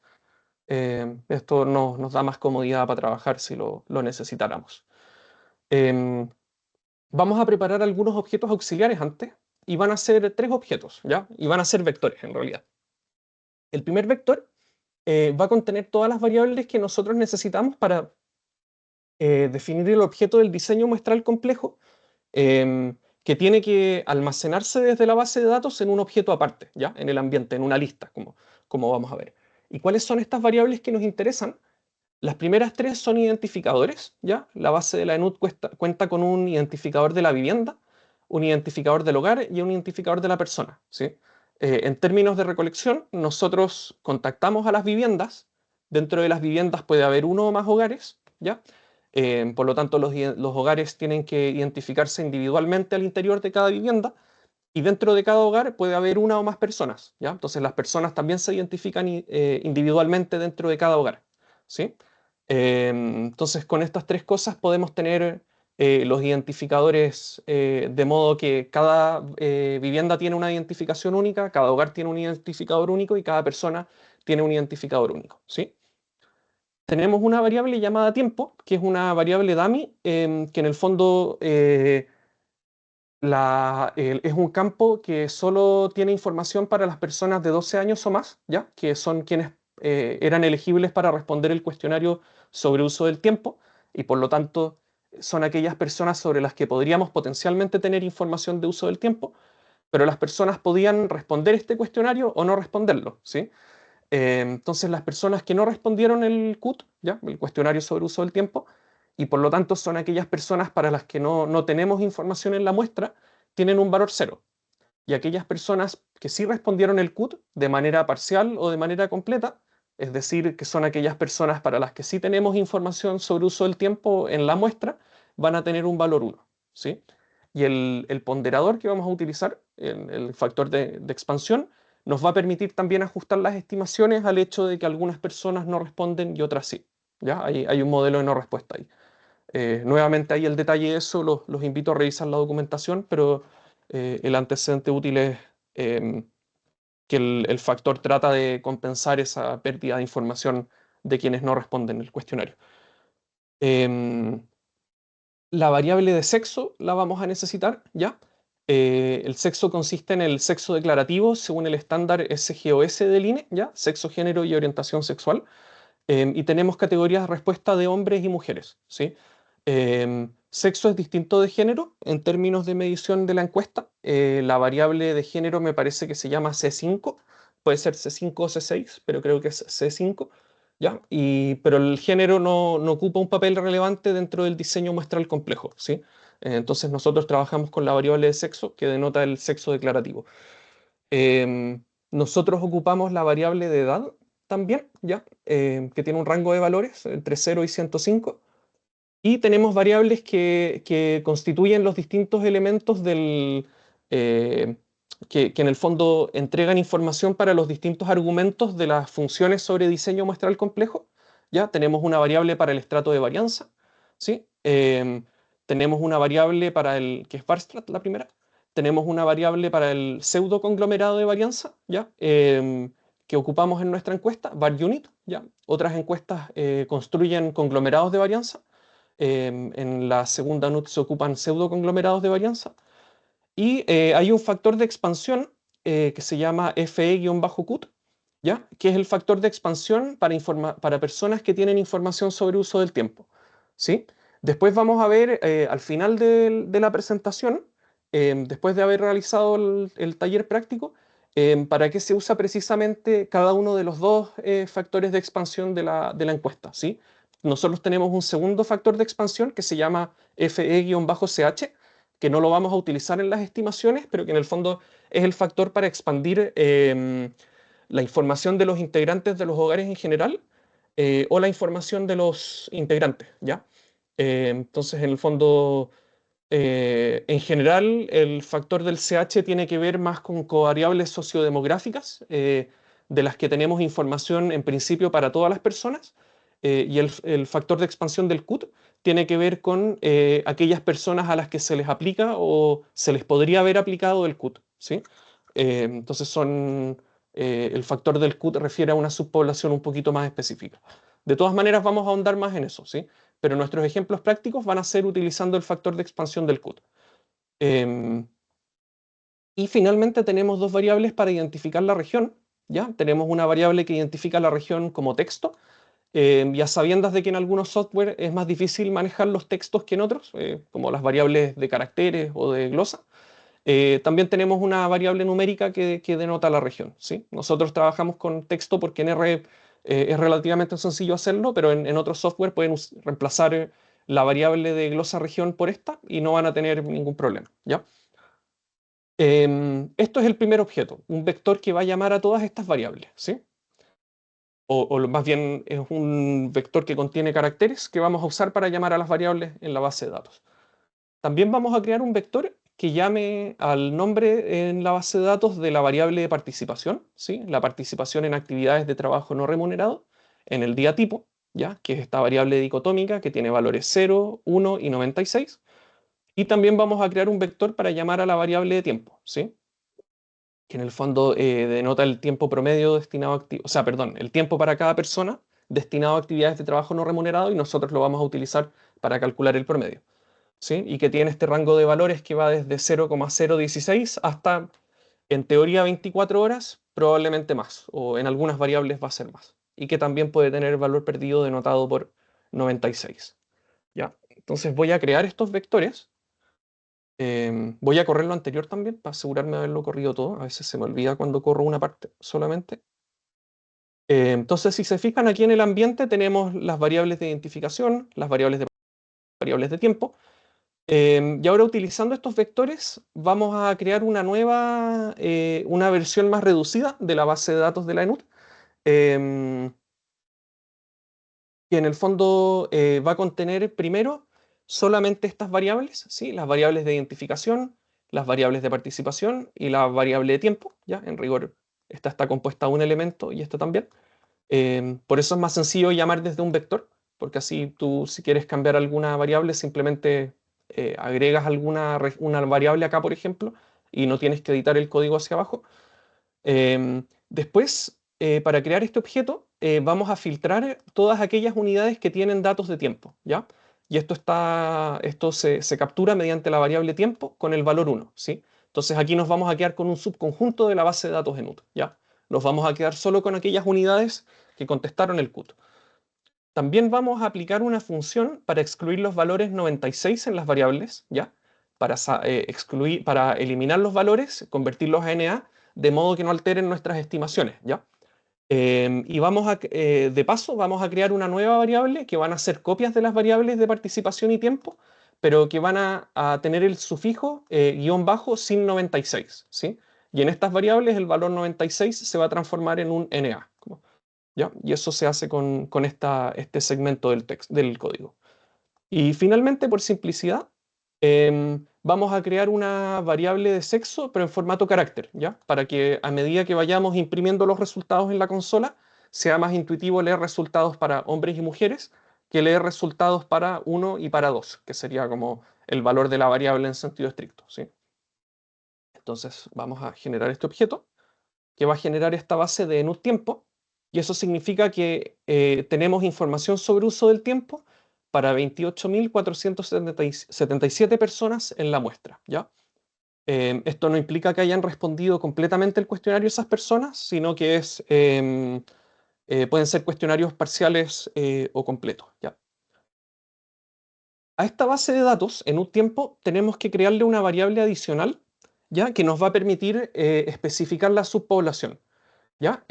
S2: Esto nos da más comodidad para trabajar si lo necesitáramos. Em, Vamos a preparar algunos objetos auxiliares antes, y van a ser 3 objetos, ¿ya? Y van a ser vectores en realidad. El primer vector va a contener todas las variables que nosotros necesitamos para definir el objeto del diseño muestral complejo, que tiene que almacenarse desde la base de datos en un objeto aparte, ¿ya? En el ambiente, en una lista, como vamos a ver. ¿Y cuáles son estas variables que nos interesan? Las primeras 3 son identificadores, ¿ya? La base de la ENUT cuenta con un identificador de la vivienda, un identificador del hogar y un identificador de la persona, ¿sí? En términos de recolección, nosotros contactamos a las viviendas. Dentro de las viviendas puede haber uno o más hogares, ¿ya? Por lo tanto, los hogares tienen que identificarse individualmente al interior de cada vivienda, y dentro de cada hogar puede haber una o más personas, ¿ya? Entonces las personas también se identifican individualmente dentro de cada hogar, ¿sí? Entonces con estas 3 cosas podemos tener los identificadores de modo que cada vivienda tiene una identificación única, cada hogar tiene un identificador único y cada persona tiene un identificador único, ¿sí? Tenemos una variable llamada tiempo, que es una variable dummy, que en el fondo Es un campo que solo tiene información para las personas de 12 años o más, ¿ya? Que son quienes eran elegibles para responder el cuestionario sobre uso del tiempo y por lo tanto son aquellas personas sobre las que podríamos potencialmente tener información de uso del tiempo, pero las personas podían responder este cuestionario o no responderlo, ¿sí? Entonces las personas que no respondieron el CUT, ¿ya? El cuestionario sobre uso del tiempo, y por lo tanto son aquellas personas para las que no tenemos información en la muestra, tienen un valor cero. Y aquellas personas que sí respondieron el CUT de manera parcial o de manera completa, es decir, que son aquellas personas para las que sí tenemos información sobre uso del tiempo en la muestra, van a tener un valor 1, ¿sí? Y el ponderador que vamos a utilizar, el factor de expansión, nos va a permitir también ajustar las estimaciones al hecho de que algunas personas no responden y otras sí. ¿Ya? Hay un modelo de no respuesta ahí. Nuevamente ahí el detalle de eso, los invito a revisar la documentación, pero el antecedente útil es que el factor trata de compensar esa pérdida de información de quienes no responden el cuestionario. La variable de sexo la vamos a necesitar, ¿ya? El sexo consiste en el sexo declarativo según el estándar SGOS del INE, ¿ya? Sexo, género y orientación sexual. Y tenemos categorías de respuesta de hombres y mujeres, ¿sí? Sexo es distinto de género en términos de medición de la encuesta. La variable de género me parece que se llama C5, puede ser C5 o C6, pero creo que es C5, ¿ya? Pero el género no ocupa un papel relevante dentro del diseño muestral complejo, ¿sí? Entonces nosotros trabajamos con la variable de sexo que denota el sexo declarativo. Nosotros ocupamos la variable de edad también, ¿ya? Que tiene un rango de valores entre 0 y 105. Y tenemos variables que constituyen los distintos elementos eh, que en el fondo entregan información para los distintos argumentos de las funciones sobre diseño muestral complejo. ¿Ya? Tenemos una variable para el estrato de varianza, ¿sí? Tenemos una variable para que es varstrat, la primera. Tenemos una variable para el pseudo conglomerado de varianza, ¿ya? Que ocupamos en nuestra encuesta, VarUnit, ¿ya? Otras encuestas construyen conglomerados de varianza. En la segunda NUT se ocupan pseudoconglomerados de varianza. Y hay un factor de expansión que se llama FE-CUT, ¿ya? Que es el factor de expansión para personas que tienen información sobre uso del tiempo, ¿sí? Después vamos a ver al final de la presentación, después de haber realizado el taller práctico, para qué se usa precisamente cada uno de los dos factores de expansión de la encuesta, ¿sí? Nosotros tenemos un segundo factor de expansión que se llama FE-CH, que no lo vamos a utilizar en las estimaciones, pero que en el fondo es el factor para expandir la información de los integrantes de los hogares en general o la información de los integrantes, ¿ya? Entonces, en el fondo, en general, el factor del CH tiene que ver más con covariables sociodemográficas, de las que tenemos información en principio para todas las personas, y el factor de expansión del CUT tiene que ver con aquellas personas a las que se les aplica o se les podría haber aplicado el CUT, ¿sí? Entonces el factor del CUT refiere a una subpoblación un poquito más específica. De todas maneras, vamos a ahondar más en eso, ¿sí? Pero nuestros ejemplos prácticos van a ser utilizando el factor de expansión del CUT. Y finalmente tenemos dos variables para identificar la región, ¿ya? Tenemos una variable que identifica la región como texto, y a sabiendas de que en algunos software es más difícil manejar los textos que en otros, como las variables de caracteres o de glosa. También tenemos una variable numérica que denota la región, ¿sí? Nosotros trabajamos con texto porque en R es relativamente sencillo hacerlo, pero en otros software pueden reemplazar la variable de glosa región por esta y no van a tener ningún problema, ¿ya? Esto es el primer objeto, un vector que va a llamar a todas estas variables, ¿sí? Más bien es un vector que contiene caracteres que vamos a usar para llamar a las variables en la base de datos. También vamos a crear un vector que llame al nombre en la base de datos de la variable de participación, ¿sí? La participación en actividades de trabajo no remunerado, en el día tipo, ¿ya? Que es esta variable dicotómica que tiene valores 0, 1 y 96. Y también vamos a crear un vector para llamar a la variable de tiempo, ¿sí? Que en el fondo denota el tiempo promedio destinado a o sea, perdón, el tiempo para cada persona destinado a actividades de trabajo no remunerado y nosotros lo vamos a utilizar para calcular el promedio. ¿sí? Y que tiene este rango de valores que va desde 0,016 hasta, en teoría, 24 horas, probablemente más, o en algunas variables va a ser más. Y que también puede tener valor perdido denotado por 96. ¿Ya? Entonces voy a crear estos vectores. Voy a correr lo anterior también para asegurarme de haberlo corrido todo. A veces se me olvida cuando corro una parte solamente. Entonces, si se fijan aquí en el ambiente, tenemos las variables de identificación, las variables de tiempo. Y ahora, utilizando estos vectores, vamos a crear una nueva, una versión más reducida de la base de datos de la ENUT, que en el fondo va a contener primero solamente estas variables, ¿sí? Las variables de identificación, las variables de participación y la variable de tiempo. ¿Ya? En rigor, esta está compuesta de un elemento y esta también. Por eso es más sencillo llamar desde un vector, porque así tú, si quieres cambiar alguna variable, simplemente agregas una variable acá, por ejemplo, y no tienes que editar el código hacia abajo. Después, para crear este objeto, vamos a filtrar todas aquellas unidades que tienen datos de tiempo, ¿ya? Y esto se captura mediante la variable tiempo con el valor 1, ¿sí? Entonces aquí nos vamos a quedar con un subconjunto de la base de datos ENUT, ¿ya? Nos vamos a quedar solo con aquellas unidades que contestaron el CUT. También vamos a aplicar una función para excluir los valores 96 en las variables, ¿ya? Para eliminar los valores, convertirlos a NA, de modo que no alteren nuestras estimaciones, ¿ya? Y de paso, vamos a crear una nueva variable que van a ser copias de las variables de participación y tiempo, pero que van a tener el sufijo guión bajo sin 96, ¿sí? Y en estas variables el valor 96 se va a transformar en un NA, ¿ya? Y eso se hace con este segmento del código. Y finalmente, por simplicidad, vamos a crear una variable de sexo, pero en formato carácter, ¿ya? Para que a medida que vayamos imprimiendo los resultados en la consola, sea más intuitivo leer resultados para hombres y mujeres que leer resultados para 1 y para 2, que sería como el valor de la variable en sentido estricto, ¿sí? Entonces vamos a generar este objeto que va a generar esta base de enut tiempo, y eso significa que tenemos información sobre uso del tiempo para 28.477 personas en la muestra, ¿ya? Esto no implica que hayan respondido completamente el cuestionario esas personas, sino que pueden ser cuestionarios parciales o completos, ¿ya? A esta base de datos, en un tiempo, tenemos que crearle una variable adicional, ¿ya? Que nos va a permitir especificar la subpoblación. ¿Ya?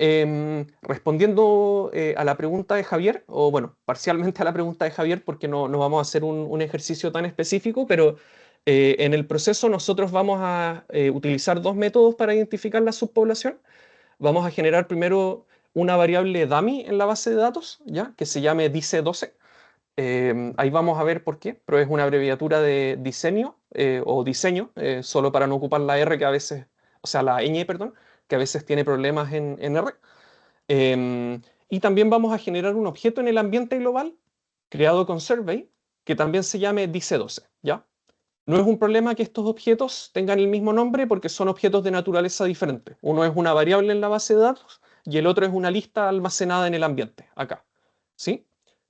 S2: Respondiendo a la pregunta de Javier, o bueno, parcialmente a la pregunta de Javier, porque no vamos a hacer un ejercicio tan específico, pero en el proceso nosotros vamos a utilizar dos métodos para identificar la subpoblación. Vamos a generar primero una variable dummy en la base de datos, ¿ya? Que se llame dice12. Ahí vamos a ver por qué, pero es una abreviatura de diseño o diseño, solo para no ocupar la R que a veces, o sea, la ñ, perdón, que a veces tiene problemas en R. Y también vamos a generar un objeto en el ambiente global creado con Survey que también se llame dice12, ¿ya? No es un problema que estos objetos tengan el mismo nombre porque son objetos de naturaleza diferente. Uno es una variable en la base de datos y el otro es una lista almacenada en el ambiente, acá, ¿sí?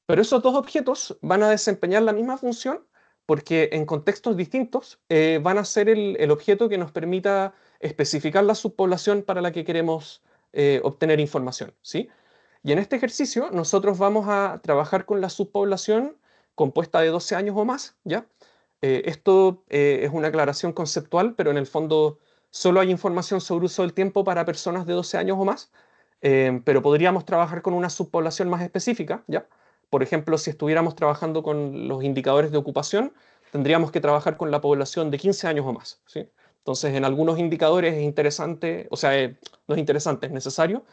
S2: Pero esos dos objetos van a desempeñar la misma función porque en contextos distintos van a ser el objeto que nos permita especificar la subpoblación para la que queremos obtener información, ¿sí? Y en este ejercicio nosotros vamos a trabajar con la subpoblación compuesta de 12 años o más, ¿ya? Esto es una aclaración conceptual, pero en el fondo solo hay información sobre uso del tiempo para personas de 12 años o más, pero podríamos trabajar con una subpoblación más específica, ¿ya? Por ejemplo, si estuviéramos trabajando con los indicadores de ocupación, tendríamos que trabajar con la población de 15 años o más, ¿sí? Entonces, en algunos indicadores es interesante, o sea, no es interesante, es necesario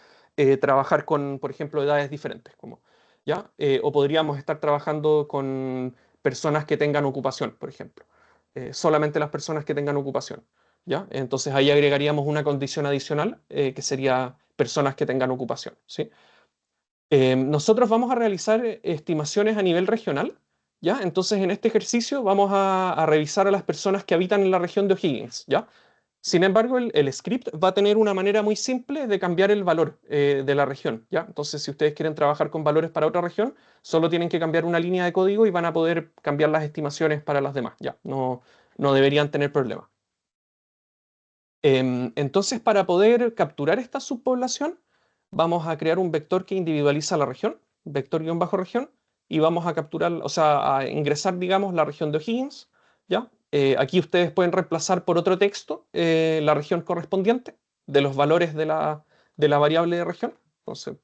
S2: trabajar con, por ejemplo, edades diferentes, como, ¿ya? O podríamos estar trabajando con personas que tengan ocupación, por ejemplo. Solamente las personas que tengan ocupación, ¿ya? Entonces ahí agregaríamos una condición adicional que sería personas que tengan ocupación, ¿sí? Nosotros vamos a realizar estimaciones a nivel regional, ¿ya? Entonces en este ejercicio vamos a revisar a las personas que habitan en la región de O'Higgins, ¿ya? Sin embargo, el script va a tener una manera muy simple de cambiar el valor de la región, ¿ya? Entonces, si ustedes quieren trabajar con valores para otra región, solo tienen que cambiar una línea de código y van a poder cambiar las estimaciones para las demás, ¿ya? No deberían tener problema. Entonces, para poder capturar esta subpoblación, vamos a crear un vector que individualiza la región, vector-región, y vamos a capturar, o sea, a ingresar, digamos, la región de O'Higgins, ¿ya? Aquí ustedes pueden reemplazar por otro texto la región correspondiente de los valores de la variable de región. Entonces,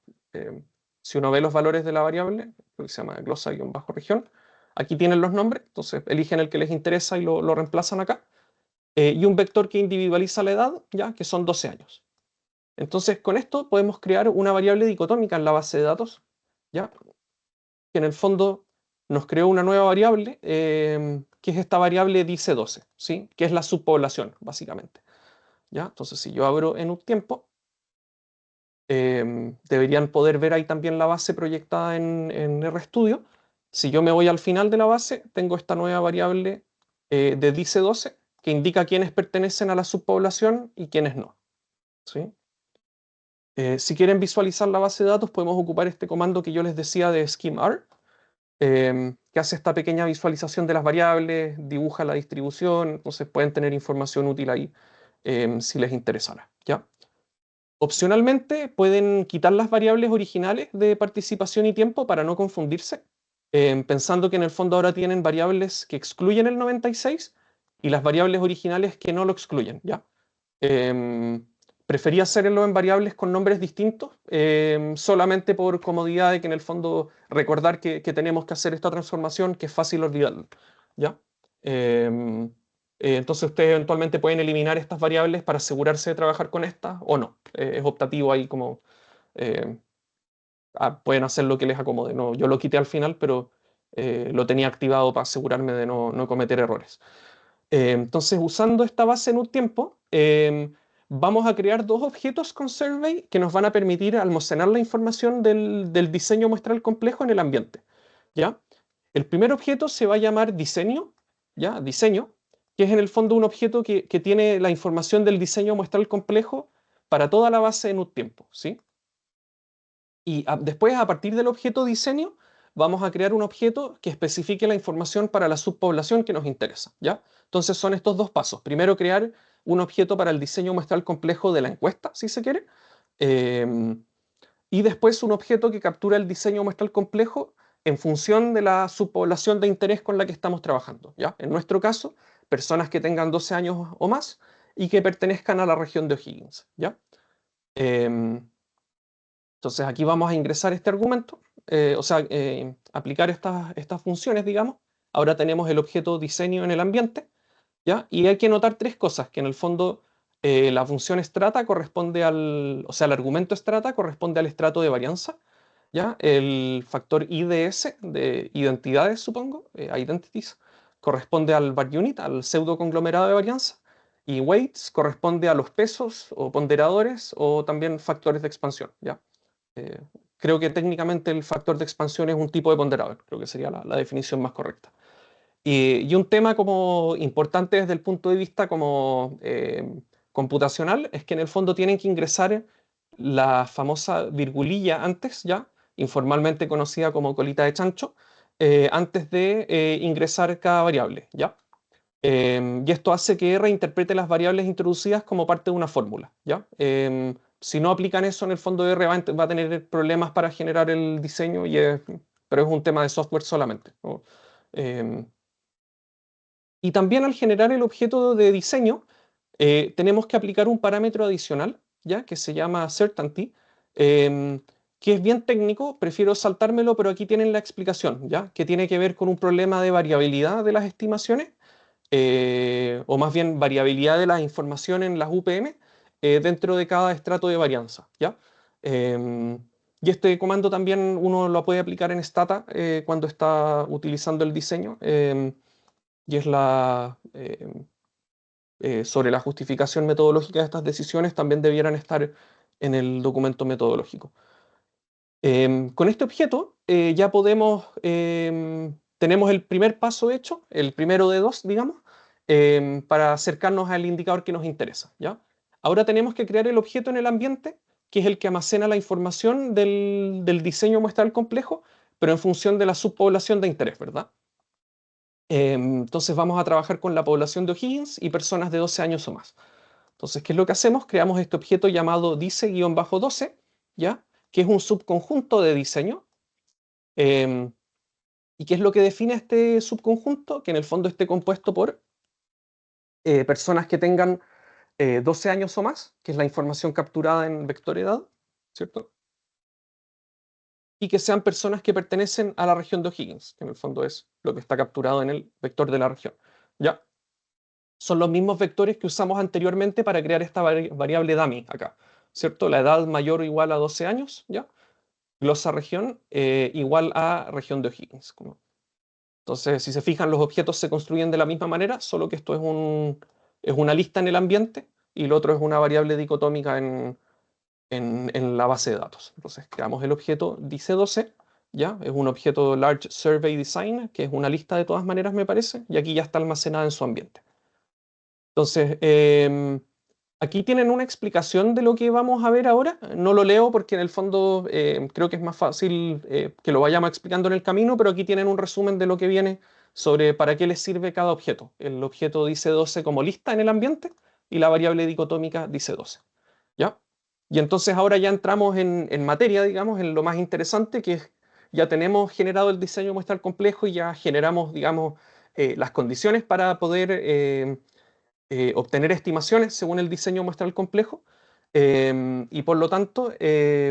S2: si uno ve los valores de la variable, que se llama glosa-región, aquí tienen los nombres, entonces eligen el que les interesa y lo reemplazan acá. Y un vector que individualiza la edad, ya que son 12 años. Entonces, con esto podemos crear una variable dicotómica en la base de datos, ¿ya? Que en el fondo nos creó una nueva variable, que es esta variable dice12, ¿sí? Que es la subpoblación, básicamente, ¿ya? Entonces, si yo abro en un tiempo, deberían poder ver ahí también la base proyectada en RStudio. Si yo me voy al final de la base, tengo esta nueva variable de dice12, que indica quiénes pertenecen a la subpoblación y quiénes no, ¿sí? Si quieren visualizar la base de datos, podemos ocupar este comando que yo les decía de schemR, que hace esta pequeña visualización de las variables, dibuja la distribución, entonces pueden tener información útil ahí si les interesara, ¿ya? Opcionalmente, pueden quitar las variables originales de participación y tiempo para no confundirse, pensando que en el fondo ahora tienen variables que excluyen el 96 y las variables originales que no lo excluyen, ¿ya? Prefería hacerlo en variables con nombres distintos, solamente por comodidad de que en el fondo recordar que tenemos que hacer esta transformación, que es fácil olvidarlo, ¿ya? Entonces ustedes eventualmente pueden eliminar estas variables para asegurarse de trabajar con estas o no. Es optativo ahí como eh, pueden hacer lo que les acomode. No, yo lo quité al final, pero lo tenía activado para asegurarme de no cometer errores. Entonces, usando esta base en un tiempo, vamos a crear dos objetos con Survey que nos van a permitir almacenar la información del diseño muestral complejo en el ambiente, ¿ya? El primer objeto se va a llamar diseño, ¿ya? Diseño, que es en el fondo un objeto que tiene la información del diseño muestral complejo para toda la base en un tiempo, ¿sí? Y después, a partir del objeto diseño, vamos a crear un objeto que especifique la información para la subpoblación que nos interesa, ¿ya? Entonces son estos dos pasos. Primero, crear un objeto para el diseño muestral complejo de la encuesta, si se quiere. Y después un objeto que captura el diseño muestral complejo en función de la subpoblación de interés con la que estamos trabajando, ¿ya? En nuestro caso, personas que tengan 12 años o más y que pertenezcan a la región de O'Higgins, ¿ya? Entonces aquí vamos a ingresar este argumento, o sea, aplicar estas funciones, digamos. Ahora tenemos el objeto diseño en el ambiente, ¿ya? Y hay que notar tres cosas, que en el fondo la función strata corresponde o sea, el argumento strata corresponde al estrato de varianza, ¿ya? El factor IDS, de identidades, supongo, identities, corresponde al var unit, al pseudo conglomerado de varianza, y weights corresponde a los pesos o ponderadores o también factores de expansión, ¿ya? Eh, Creo que técnicamente el factor de expansión es un tipo de ponderador, creo que sería la definición más correcta. Y un tema como importante desde el punto de vista como computacional es que en el fondo tienen que ingresar la famosa virgulilla antes, ya, informalmente conocida como colita de chancho, antes de ingresar cada variable, ¿ya? Y esto hace que R interprete las variables introducidas como parte de una fórmula, ¿ya? Si no aplican eso, en el fondo R va a tener problemas para generar el diseño, pero es un tema de software solamente, ¿no? Em, y también al generar el objeto de diseño, tenemos que aplicar un parámetro adicional, ¿ya? Que se llama certainty, que es bien técnico, prefiero saltármelo, pero aquí tienen la explicación, ¿ya? Que tiene que ver con un problema de variabilidad de las estimaciones, o más bien variabilidad de la información en las UPM dentro de cada estrato de varianza, ¿ya? Y este comando también uno lo puede aplicar en Stata cuando está utilizando el diseño, y es sobre la justificación metodológica de estas decisiones, también debieran estar en el documento metodológico. Con este objeto ya tenemos el primer paso hecho, el primero de dos, digamos, para acercarnos al indicador que nos interesa, ¿ya? Ahora tenemos que crear el objeto en el ambiente, que es el que almacena la información del diseño muestral complejo, pero en función de la subpoblación de interés, ¿verdad? Entonces vamos a trabajar con la población de O'Higgins y personas de 12 años o más. Entonces, ¿qué es lo que hacemos? Creamos este objeto llamado dice-12, ¿ya? Que es un subconjunto de diseño. ¿Y qué es lo que define este subconjunto? Que en el fondo esté compuesto por personas que tengan 12 años o más, que es la información capturada en vector edad, ¿cierto? Y que sean personas que pertenecen a la región de O'Higgins, que en el fondo es lo que está capturado en el vector de la región. ¿Ya? Son los mismos vectores que usamos anteriormente para crear esta variable dummy acá, ¿cierto? La edad mayor o igual a 12 años, ¿ya? Glosa región igual a región de O'Higgins. Entonces, si se fijan, los objetos se construyen de la misma manera, solo que esto es una lista en el ambiente y lo otro es una variable dicotómica en la base de datos. Entonces, creamos el objeto dice12, ¿ya? Es un objeto Large Survey Design, que es una lista de todas maneras, me parece, y aquí ya está almacenada en su ambiente. Entonces, aquí tienen una explicación de lo que vamos a ver ahora. No lo leo porque en el fondo creo que es más fácil que lo vayamos explicando en el camino, pero aquí tienen un resumen de lo que viene sobre para qué les sirve cada objeto. El objeto dice12 como lista en el ambiente y la variable dicotómica dice12. ¿Ya? Y entonces ahora ya entramos en materia, digamos, en lo más interesante, que es ya tenemos generado el diseño muestral complejo y ya generamos, digamos, las condiciones para poder obtener estimaciones según el diseño muestral complejo y por lo tanto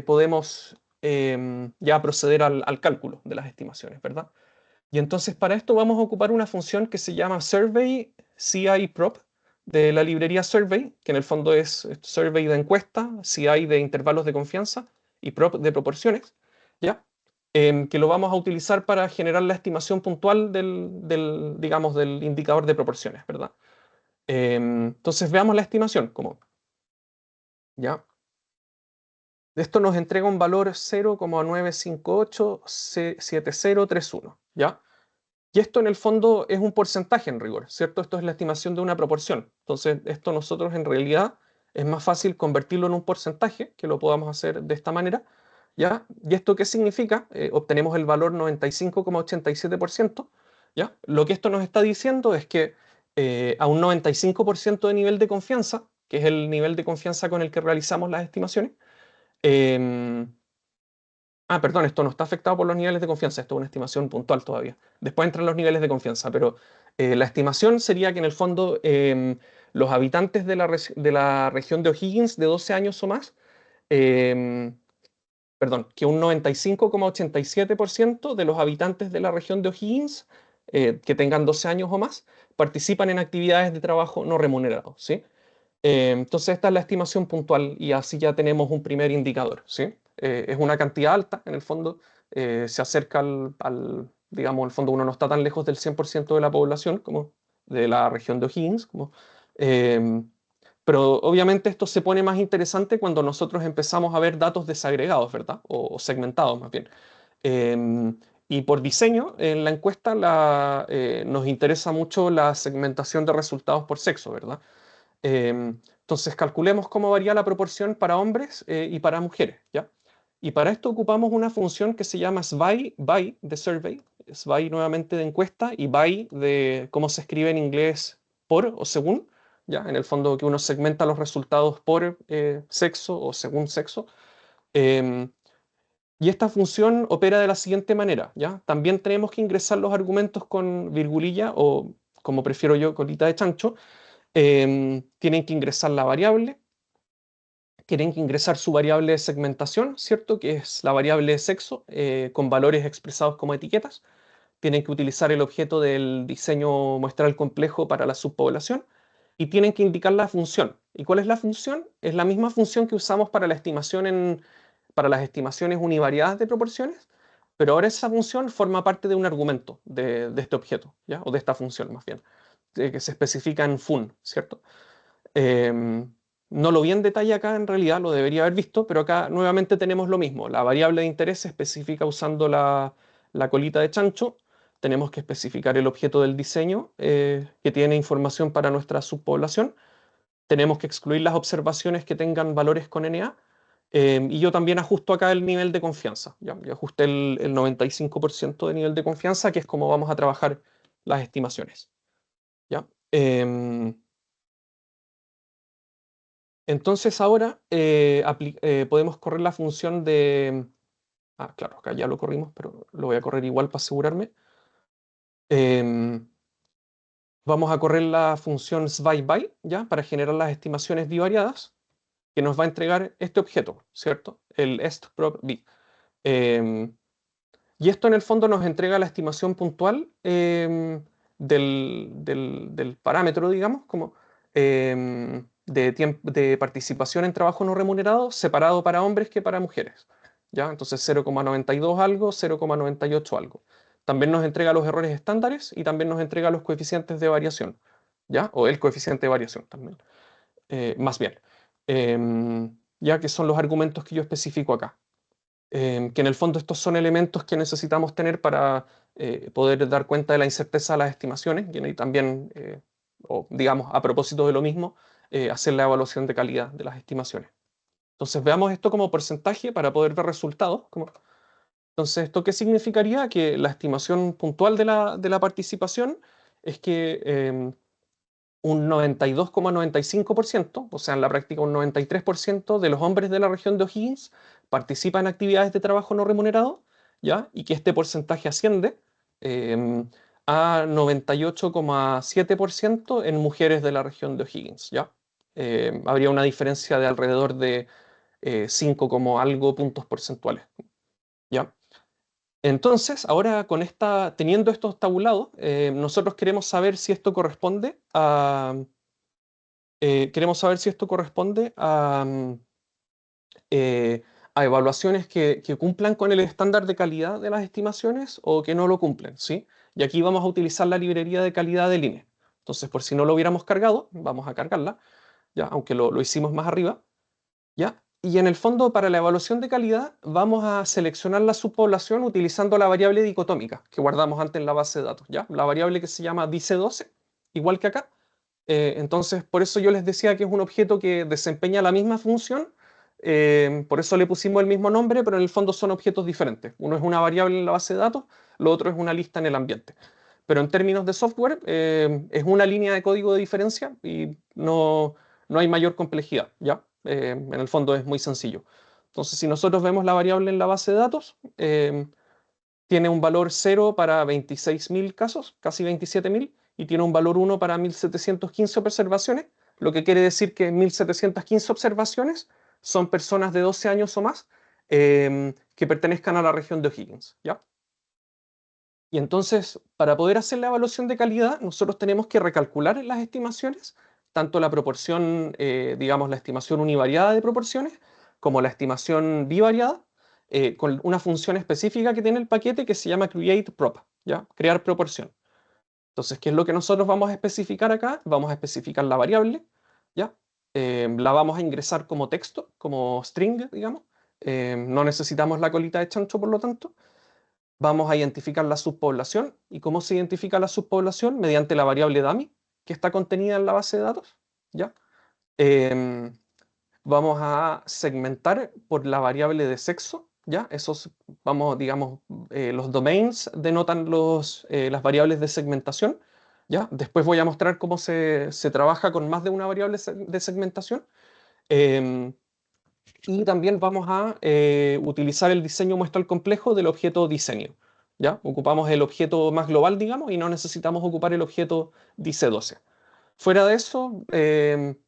S2: podemos ya proceder al cálculo de las estimaciones, ¿verdad? Y entonces para esto vamos a ocupar una función que se llama survey CI prop de la librería survey, que en el fondo es survey de encuesta, CI de intervalos de confianza y prop de proporciones, ¿ya? Que lo vamos a utilizar para generar la estimación puntual digamos, del indicador de proporciones, ¿verdad? Entonces veamos la estimación, como, ¿ya? Esto nos entrega un valor 0,9587031, ¿ya? Y esto en el fondo es un porcentaje en rigor, ¿cierto? Esto es la estimación de una proporción. Entonces, esto nosotros en realidad es más fácil convertirlo en un porcentaje, que lo podamos hacer de esta manera, ¿ya? ¿Y esto qué significa? Obtenemos el valor 95,87%, ¿ya? Lo que esto nos está diciendo es que a un 95% de nivel de confianza, que es el nivel de confianza con el que realizamos las estimaciones, perdón, esto no está afectado por los niveles de confianza, esto es una estimación puntual todavía. Después entran los niveles de confianza, pero la estimación sería que en el fondo los habitantes de la región de O'Higgins de 12 años o más, perdón, que un 95,87% de los habitantes de la región de O'Higgins que tengan 12 años o más participan en actividades de trabajo no remunerados, ¿sí? Entonces esta es la estimación puntual y así ya tenemos un primer indicador, ¿sí? Es una cantidad alta, en el fondo se acerca digamos, en el fondo uno no está tan lejos del 100% de la población como de la región de O'Higgins, eh, pero obviamente esto se pone más interesante cuando nosotros empezamos a ver datos desagregados, ¿verdad? O segmentados más bien. Y por diseño, en la encuesta nos interesa mucho la segmentación de resultados por sexo, ¿verdad? Entonces calculemos cómo varía la proporción para hombres y para mujeres, ¿ya? Y para esto ocupamos una función que se llama SVAI, by de survey, SVAI nuevamente de encuesta y by de cómo se escribe en inglés por o según, ¿ya? En el fondo que uno segmenta los resultados por sexo o según sexo. Em, y esta función opera de la siguiente manera, ¿ya? También tenemos que ingresar los argumentos con virgulilla o, como prefiero yo, colita de chancho. Tienen que ingresar la variable, tienen que ingresar su variable de segmentación, ¿cierto? Que es la variable de sexo, con valores expresados como etiquetas. Tienen que utilizar el objeto del diseño muestral complejo para la subpoblación y tienen que indicar la función. ¿Y cuál es la función? Es la misma función que usamos para la estimación para las estimaciones univariadas de proporciones, pero ahora esa función forma parte de un argumento de este objeto, ¿ya? O de esta función más bien, que se especifica en fun, ¿cierto? No lo vi en detalle acá, en realidad lo debería haber visto, pero acá nuevamente tenemos lo mismo. La variable de interés se especifica usando la colita de chancho tenemos que especificar el objeto del diseño que tiene información para nuestra subpoblación. Tenemos que excluir las observaciones que tengan valores con NA. Y yo también ajusto acá el nivel de confianza. ¿Ya? Yo ajusté el 95% de nivel de confianza, que es como vamos a trabajar las estimaciones. ¿Ya? Entonces ahora podemos correr la función de... Ah, claro, acá ya lo corrimos, pero lo voy a correr igual para asegurarme. Vamos a correr la función SVIBY, ¿ya? Para generar las estimaciones bivariadas, que nos va a entregar este objeto, ¿cierto? El est_prop_b. Y esto en el fondo nos entrega la estimación puntual del parámetro, digamos, como de participación en trabajo no remunerado, separado para hombres que para mujeres. ¿Ya? Entonces 0,92 algo, 0,98 algo. También nos entrega los errores estándares y también nos entrega los coeficientes de variación. ¿Ya? O el coeficiente de variación también. Más bien. Ya que son los argumentos que yo especifico acá. Que en el fondo estos son elementos que necesitamos tener para poder dar cuenta de la incerteza de las estimaciones y también, o digamos, a propósito de lo mismo, hacer la evaluación de calidad de las estimaciones. Entonces veamos esto como porcentaje para poder ver resultados. Entonces, ¿esto qué significaría? Que la estimación puntual de la participación es que un 92,95%, o sea, en la práctica un 93% de los hombres de la región de O'Higgins participan en actividades de trabajo no remunerado, ¿ya? Y que este porcentaje asciende a 98,7% en mujeres de la región de O'Higgins, ¿ya? Habría una diferencia de alrededor de 5 como algo puntos porcentuales, ¿ya? Entonces, ahora teniendo estos tabulados, nosotros queremos saber si esto corresponde a evaluaciones que cumplan con el estándar de calidad de las estimaciones o que no lo cumplen, ¿sí? Y aquí vamos a utilizar la librería de calidad del INE. Entonces, por si no lo hubiéramos cargado, vamos a cargarla, ¿ya? Aunque lo hicimos más arriba, ¿ya? Y en el fondo, para la evaluación de calidad, vamos a seleccionar la subpoblación utilizando la variable dicotómica que guardamos antes en la base de datos, ¿ya? La variable que se llama dice12, igual que acá. Entonces, por eso yo les decía que es un objeto que desempeña la misma función, por eso le pusimos el mismo nombre, pero en el fondo son objetos diferentes. Uno es una variable en la base de datos, lo otro es una lista en el ambiente. Pero en términos de software, es una línea de código de diferencia y no hay mayor complejidad, ¿ya? En el fondo es muy sencillo. Entonces, si nosotros vemos la variable en la base de datos, tiene un valor 0 para 26.000 casos, casi 27.000, y tiene un valor 1 para 1.715 observaciones, lo que quiere decir que 1.715 observaciones son personas de 12 años o más que pertenezcan a la región de O'Higgins, ¿ya? Y entonces, para poder hacer la evaluación de calidad, nosotros tenemos que recalcular las estimaciones, tanto la proporción, digamos, la estimación univariada de proporciones, como la estimación bivariada, con una función específica que tiene el paquete que se llama createProp, ¿ya? Crear proporción. Entonces, ¿qué es lo que nosotros vamos a especificar acá? Vamos a especificar la variable, ¿ya? La vamos a ingresar como texto, como string, digamos. No necesitamos la colita de chancho, por lo tanto. Vamos a identificar la subpoblación. ¿Y cómo se identifica la subpoblación? Mediante la variable dummy, que está contenida en la base de datos, ¿ya? Vamos a segmentar por la variable de sexo, ¿ya? Digamos, los domains denotan las variables de segmentación, ¿ya? Después voy a mostrar cómo se trabaja con más de una variable de segmentación. Y también vamos a utilizar el diseño muestral complejo del objeto diseño, ¿ya? Ocupamos el objeto más global, digamos, y no necesitamos ocupar el objeto dice12. Fuera de eso,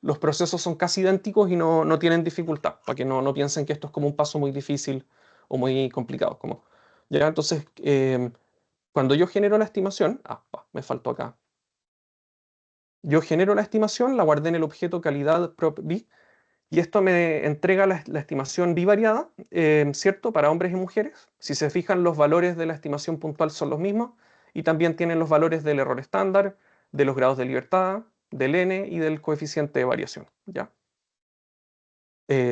S2: los procesos son casi idénticos y no tienen dificultad, para que no piensen que esto es como un paso muy difícil o muy complicado. ¿Ya? Entonces, cuando yo genero la estimación, me faltó acá. Yo genero la estimación, la guardé en el objeto calidad prop_b, y esto me entrega la estimación bivariada, ¿cierto? Para hombres y mujeres. Si se fijan, los valores de la estimación puntual son los mismos, y también tienen los valores del error estándar, de los grados de libertad, del n y del coeficiente de variación, ¿ya?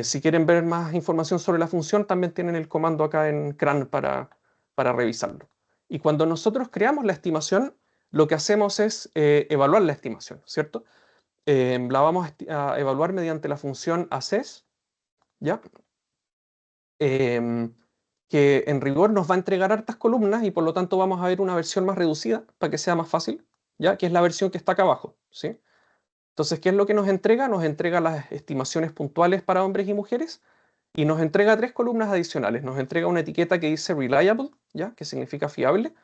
S2: Si quieren ver más información sobre la función, también tienen el comando acá en CRAN para revisarlo. Y cuando nosotros creamos la estimación, lo que hacemos es evaluar la estimación, ¿cierto? La vamos a evaluar mediante la función assess, ¿ya? Que en rigor nos va a entregar hartas columnas y por lo tanto vamos a ver una versión más reducida para que sea más fácil, ¿ya? Que es la versión que está acá abajo, ¿sí? Entonces, ¿qué es lo que nos entrega? Nos entrega las estimaciones puntuales para hombres y mujeres y nos entrega 3 columnas adicionales. Nos entrega una etiqueta que dice reliable, ¿ya? Que significa fiable.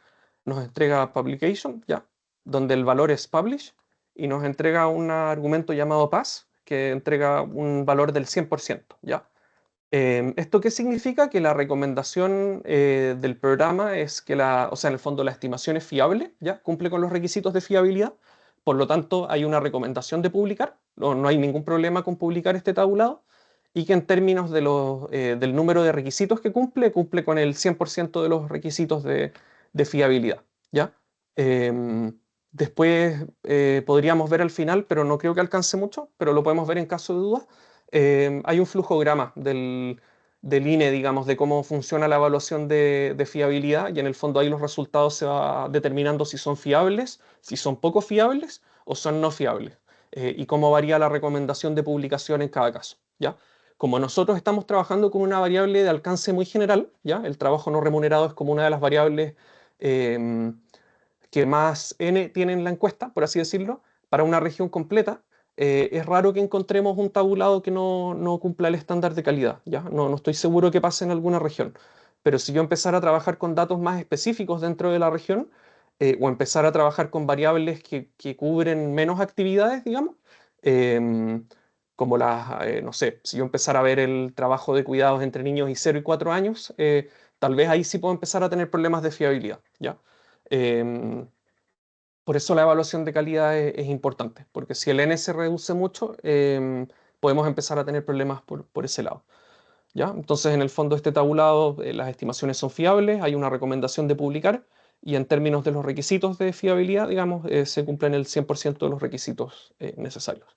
S2: Nos entrega publication, ¿ya? Donde el valor es publish. Y nos entrega un argumento llamado pass, que entrega un valor del 100%, ¿ya? ¿Esto qué significa? Que la recomendación del programa es que o sea, en el fondo la estimación es fiable, ¿ya? Cumple con los requisitos de fiabilidad. Por lo tanto, hay una recomendación de publicar. No hay ningún problema con publicar este tabulado. Y que en términos del número de requisitos que cumple con el 100% de los requisitos de fiabilidad, ¿ya? Después podríamos ver al final, pero no creo que alcance mucho, pero lo podemos ver en caso de duda. Hay un flujograma del INE, digamos, de cómo funciona la evaluación de fiabilidad y en el fondo ahí los resultados se va determinando si son fiables, si son poco fiables o son no fiables y cómo varía la recomendación de publicación en cada caso, ¿ya? Como nosotros estamos trabajando con una variable de alcance muy general, ¿ya? El trabajo no remunerado es como una de las variables eh, que más N tiene en la encuesta, por así decirlo, para una región completa. Es raro que encontremos un tabulado que no cumpla el estándar de calidad, ¿ya? No estoy seguro que pase en alguna región. Pero si yo empezara a trabajar con datos más específicos dentro de la región, o empezar a trabajar con variables que cubren menos actividades, digamos, como no sé, si yo empezara a ver el trabajo de cuidados entre niños y 0 y 4 años, tal vez ahí sí puedo empezar a tener problemas de fiabilidad, ¿ya? Em, por eso la evaluación de calidad es importante, porque si el N se reduce mucho, podemos empezar a tener problemas por ese lado, ¿ya? Entonces, en el fondo, este tabulado, las estimaciones son fiables, hay una recomendación de publicar, y en términos de los requisitos de fiabilidad, digamos, se cumplen el 100% de los requisitos necesarios.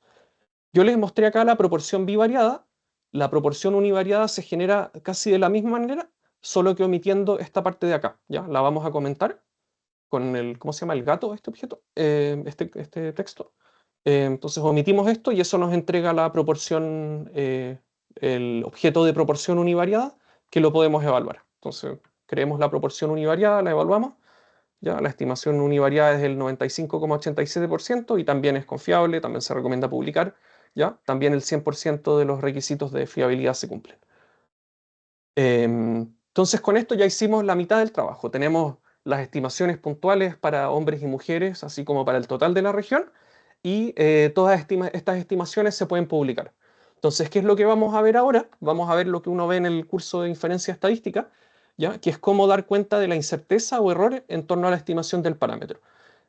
S2: Yo les mostré acá la proporción bivariada. La proporción univariada se genera casi de la misma manera, solo que omitiendo esta parte de acá, ¿ya? La vamos a comentar con ¿cómo se llama? El gato, este objeto, este texto. Entonces omitimos esto y eso nos entrega la proporción, el objeto de proporción univariada que lo podemos evaluar. Entonces creemos la proporción univariada, la evaluamos. Ya, la estimación univariada es del 95,87% y también es confiable, también se recomienda publicar. ¿Ya? También el 100% de los requisitos de fiabilidad se cumplen. Entonces con esto ya hicimos la mitad del trabajo. Tenemos las estimaciones puntuales para hombres y mujeres, así como para el total de la región, y todas estas estimaciones se pueden publicar. Entonces, ¿qué es lo que vamos a ver ahora? Vamos a ver lo que uno ve en el curso de inferencia estadística, ¿ya? Que es cómo dar cuenta de la incerteza o errores en torno a la estimación del parámetro.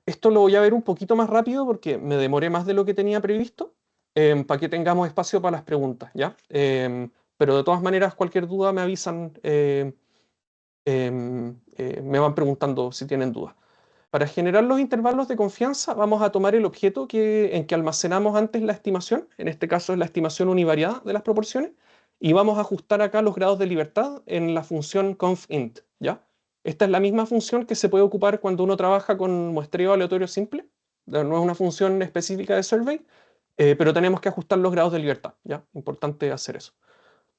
S2: Esto lo voy a ver un poquito más rápido porque me demoré más de lo que tenía previsto, para que tengamos espacio para las preguntas, ¿ya? Pero de todas maneras, cualquier duda me avisan, me van preguntando si tienen dudas. Para generar los intervalos de confianza, vamos a tomar el objeto en que almacenamos antes la estimación, en este caso es la estimación univariada de las proporciones, y vamos a ajustar acá los grados de libertad en la función confint, ¿ya? Esta es la misma función que se puede ocupar cuando uno trabaja con muestreo aleatorio simple, no es una función específica de survey, pero tenemos que ajustar los grados de libertad, ¿ya? Importante hacer eso.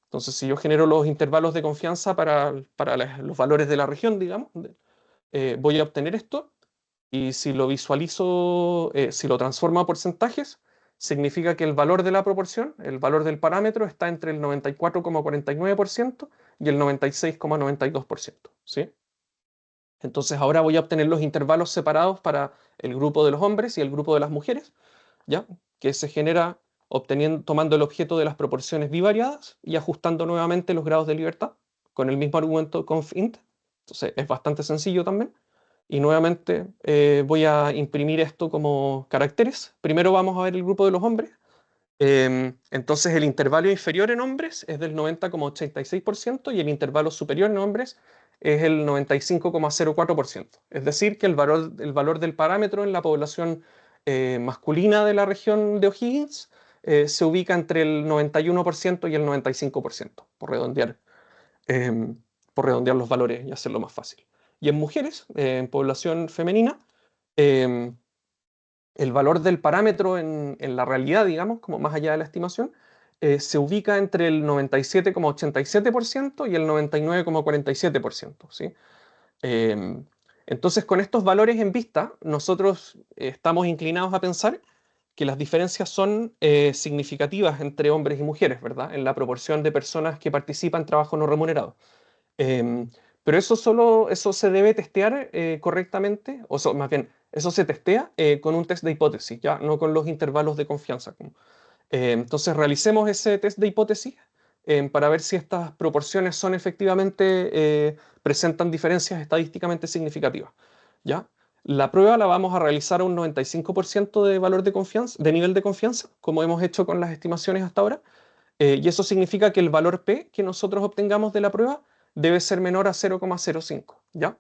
S2: Entonces, si yo genero los intervalos de confianza para los valores de la región, digamos, voy a obtener esto, y si lo visualizo, si lo transformo a porcentajes, significa que el valor de la proporción, el valor del parámetro, está entre el 94,49% y el 96,92%, ¿sí? Entonces ahora voy a obtener los intervalos separados para el grupo de los hombres y el grupo de las mujeres, ¿ya? Que se genera tomando el objeto de las proporciones bivariadas y ajustando nuevamente los grados de libertad con el mismo argumento confint. Entonces es bastante sencillo también. Y nuevamente voy a imprimir esto como caracteres. Primero vamos a ver el grupo de los hombres. Entonces el intervalo inferior en hombres es del 90,86% y el intervalo superior en hombres es el 95,04%. Es decir, que el valor del parámetro en la población masculina de la región de O'Higgins se ubica entre el 91% y el 95%, por redondear los valores y hacerlo más fácil. Y en mujeres, en población femenina, em, el valor del parámetro en la realidad, digamos, como más allá de la estimación, se ubica entre el 97,87% y el 99,47%, ¿sí? Em, entonces, con estos valores en vista, nosotros estamos inclinados a pensar que las diferencias son significativas entre hombres y mujeres, ¿verdad? En la proporción de personas que participan en trabajo no remunerado. Em, pero eso se debe testear correctamente, más bien, eso se testea con un test de hipótesis, ya no con los intervalos de confianza. Entonces, realicemos ese test de hipótesis para ver si estas proporciones son efectivamente, presentan diferencias estadísticamente significativas, ¿ya? La prueba la vamos a realizar a un 95% de valor de confianza, de nivel de confianza, como hemos hecho con las estimaciones hasta ahora. Y eso significa que el valor P que nosotros obtengamos de la prueba debe ser menor a 0,05, ¿ya?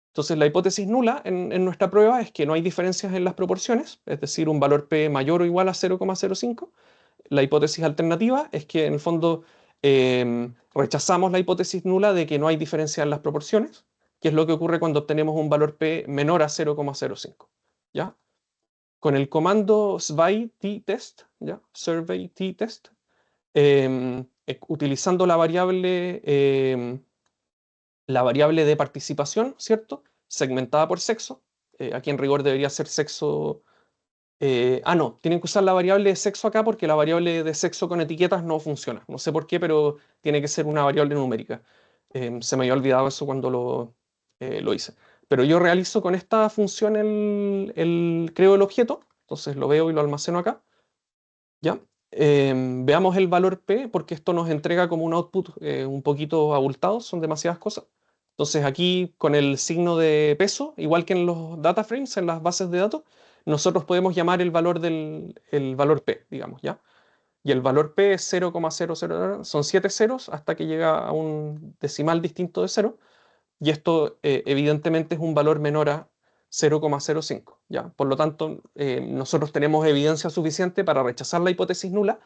S2: Entonces, la hipótesis nula en nuestra prueba es que no hay diferencias en las proporciones, es decir, un valor P mayor o igual a 0,05. La hipótesis alternativa es que, en el fondo, rechazamos la hipótesis nula de que no hay diferencia en las proporciones, que es lo que ocurre cuando obtenemos un valor P menor a 0,05, ¿ya? Con el comando svai t-test, ¿ya? Survey t-test, utilizando la variable de participación, ¿cierto? Segmentada por sexo. Aquí en rigor debería ser sexo. No, tienen que usar la variable de sexo acá porque la variable de sexo con etiquetas no funciona. No sé por qué, pero tiene que ser una variable numérica. Se me había olvidado eso cuando lo hice. Pero yo realizo con esta función creo el objeto, entonces lo veo y lo almaceno acá. ¿Ya? Veamos el valor P, porque esto nos entrega como un output un poquito abultado, son demasiadas cosas. Entonces aquí con el signo de peso, igual que en los data frames, en las bases de datos, nosotros podemos llamar el valor el valor P, digamos, ¿ya? Y el valor P es 0,00, son 7 ceros hasta que llega a un decimal distinto de 0, y esto evidentemente es un valor menor a 0,05, ¿ya? Por lo tanto, nosotros tenemos evidencia suficiente para rechazar la hipótesis nula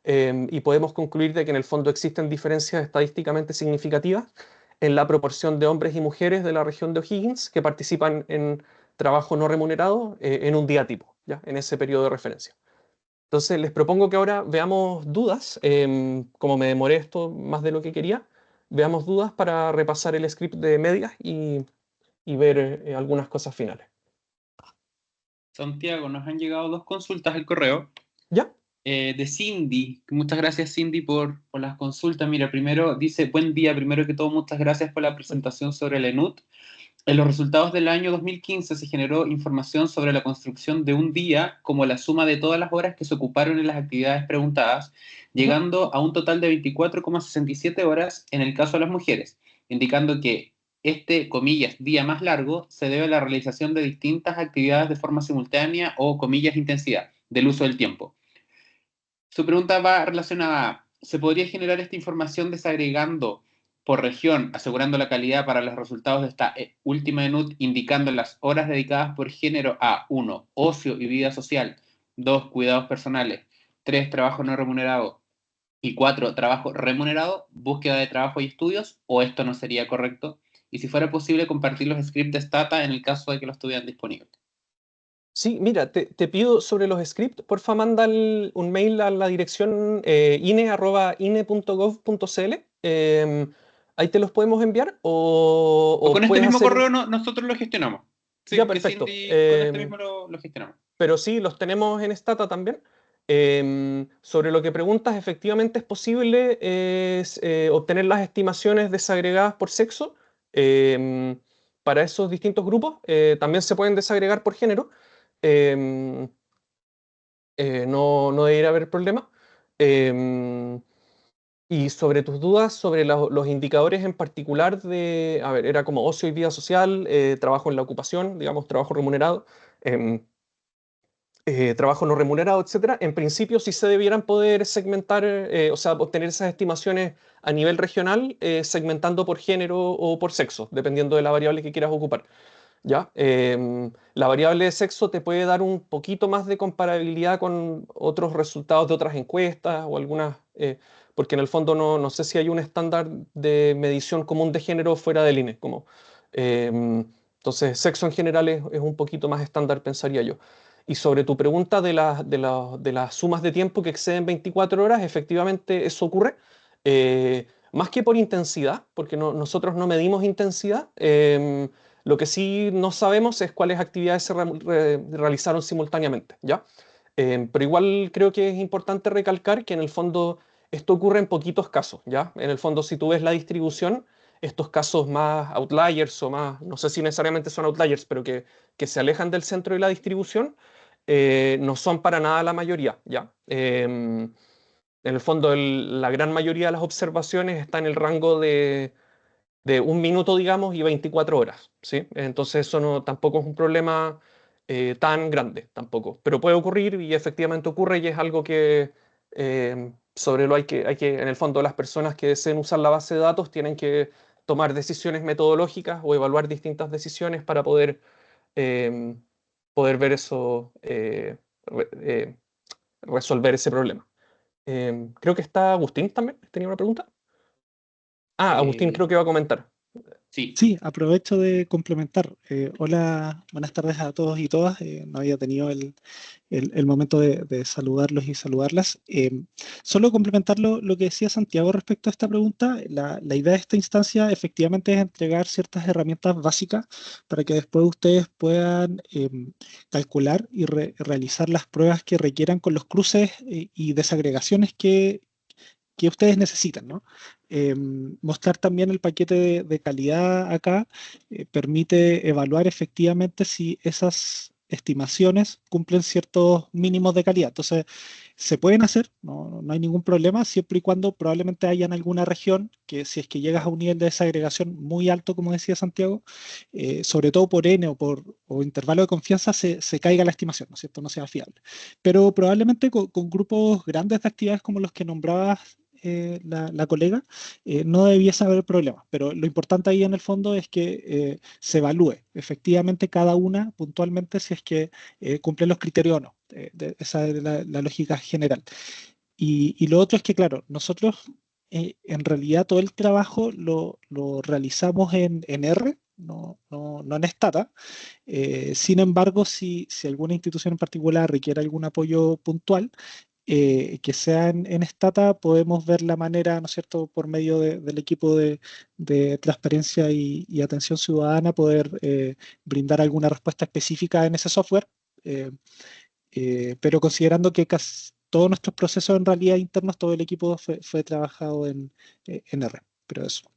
S2: y podemos concluir de que en el fondo existen diferencias estadísticamente significativas en la proporción de hombres y mujeres de la región de O'Higgins que participan en trabajo no remunerado en un día tipo, ¿ya? En ese periodo de referencia. Entonces, les propongo que ahora veamos dudas. Como me demoré esto más de lo que quería, veamos dudas para repasar el script de medias y ver algunas cosas finales.
S3: Santiago, nos han llegado dos consultas al correo.
S2: ¿Ya?
S3: De Cindy. Muchas gracias, Cindy, por las consultas. Mira, primero dice, buen día, primero que todo, muchas gracias por la presentación sobre el ENUT. En los resultados del año 2015 se generó información sobre la construcción de un día como la suma de todas las horas que se ocuparon en las actividades preguntadas, llegando a un total de 24,67 horas en el caso de las mujeres, indicando que este, comillas, día más largo se debe a la realización de distintas actividades de forma simultánea o, comillas, intensidad del uso del tiempo. Su pregunta va relacionada a, ¿se podría generar esta información desagregando por región, asegurando la calidad para los resultados de esta última ENUT, indicando las horas dedicadas por género a 1, ocio y vida social, 2, cuidados personales, 3, trabajo no remunerado y 4, trabajo remunerado, búsqueda de trabajo y estudios, o esto no sería correcto? Y si fuera posible, compartir los scripts de Stata en el caso de que los tuvieran disponibles.
S2: Sí, mira, te pido sobre los scripts, porfa, manda un mail a la dirección ine@ine.gov.cl. Ahí te los podemos enviar
S3: O
S2: o
S3: con este
S2: puedes
S3: mismo
S2: hacer
S3: correo nosotros lo gestionamos.
S2: Ya,
S3: Sí, que
S2: perfecto.
S3: Cindy con este mismo lo gestionamos.
S2: Pero sí, los tenemos en Stata también. Sobre lo que preguntas, efectivamente es posible obtener las estimaciones desagregadas por sexo para esos distintos grupos. También se pueden desagregar por género. Em, no debería haber problema. Em, y sobre tus dudas sobre los indicadores en particular a ver, era como ocio y vida social, trabajo en la ocupación, digamos, trabajo remunerado. Trabajo no remunerado, etcétera, en principio sí se debieran poder segmentar, o sea, obtener esas estimaciones a nivel regional, segmentando por género o por sexo, dependiendo de la variable que quieras ocupar. ¿Ya? La variable de sexo te puede dar un poquito más de comparabilidad con otros resultados de otras encuestas o algunas, porque en el fondo no sé si hay un estándar de medición común de género fuera del INE, como Entonces, sexo en general es un poquito más estándar, pensaría yo. Y sobre tu pregunta de las sumas de tiempo que exceden 24 horas, efectivamente eso ocurre. Más que por intensidad, porque nosotros no medimos intensidad, lo que sí no sabemos es cuáles actividades se realizaron simultáneamente, ¿ya? Pero igual creo que es importante recalcar que en el fondo esto ocurre en poquitos casos, ¿ya? En el fondo, si tú ves la distribución, estos casos más outliers o más, no sé si necesariamente son outliers, pero que se alejan del centro de la distribución, no son para nada la mayoría, ¿ya? En el fondo, la gran mayoría de las observaciones está en el rango de 1 minuto, digamos, y 24 horas, ¿sí? Entonces eso no, tampoco es un problema tan grande, tampoco. Pero puede ocurrir y efectivamente ocurre y es algo que sobre lo en el fondo, las personas que deseen usar la base de datos tienen que tomar decisiones metodológicas o evaluar distintas decisiones para eh, poder ver eso, resolver ese problema. Creo que está Agustín también, tenía una pregunta. Ah, Agustín
S3: Eh,
S2: creo que va a comentar.
S3: sí,
S4: Sí, aprovecho de complementar. Hola, buenas tardes a todos y todas. No había tenido el momento de saludarlos y saludarlas. Solo complementar lo que decía Santiago respecto a esta pregunta. La idea de esta instancia efectivamente es entregar ciertas herramientas básicas para que después ustedes puedan calcular y realizar las pruebas que requieran con los cruces y desagregaciones que ustedes necesitan, ¿no? Mostrar también el paquete de calidad acá permite evaluar efectivamente si esas estimaciones cumplen ciertos mínimos de calidad. Entonces, se pueden hacer, no hay ningún problema, siempre y cuando probablemente haya en alguna región que si es que llegas a un nivel de desagregación muy alto, como decía Santiago, sobre todo por N o intervalo de confianza, se caiga la estimación, ¿no es cierto? No sea fiable. Pero probablemente con grupos grandes de actividades como los que nombrabas la colega, no debiese haber problemas, pero lo importante ahí en el fondo es que se evalúe efectivamente cada una puntualmente si es que cumple los criterios o no. Esa es la lógica general. Y lo otro es que, claro, nosotros en realidad todo el trabajo lo realizamos en R, no en Stata. Sin embargo, si alguna institución en particular requiere algún apoyo puntual, que sea en Stata, podemos ver la manera, ¿no es cierto?, por medio del equipo de transparencia y atención ciudadana, poder brindar alguna respuesta específica en ese software, eh, pero considerando que casi todos nuestros procesos en realidad internos, todo el equipo fue trabajado en R. Pero eso.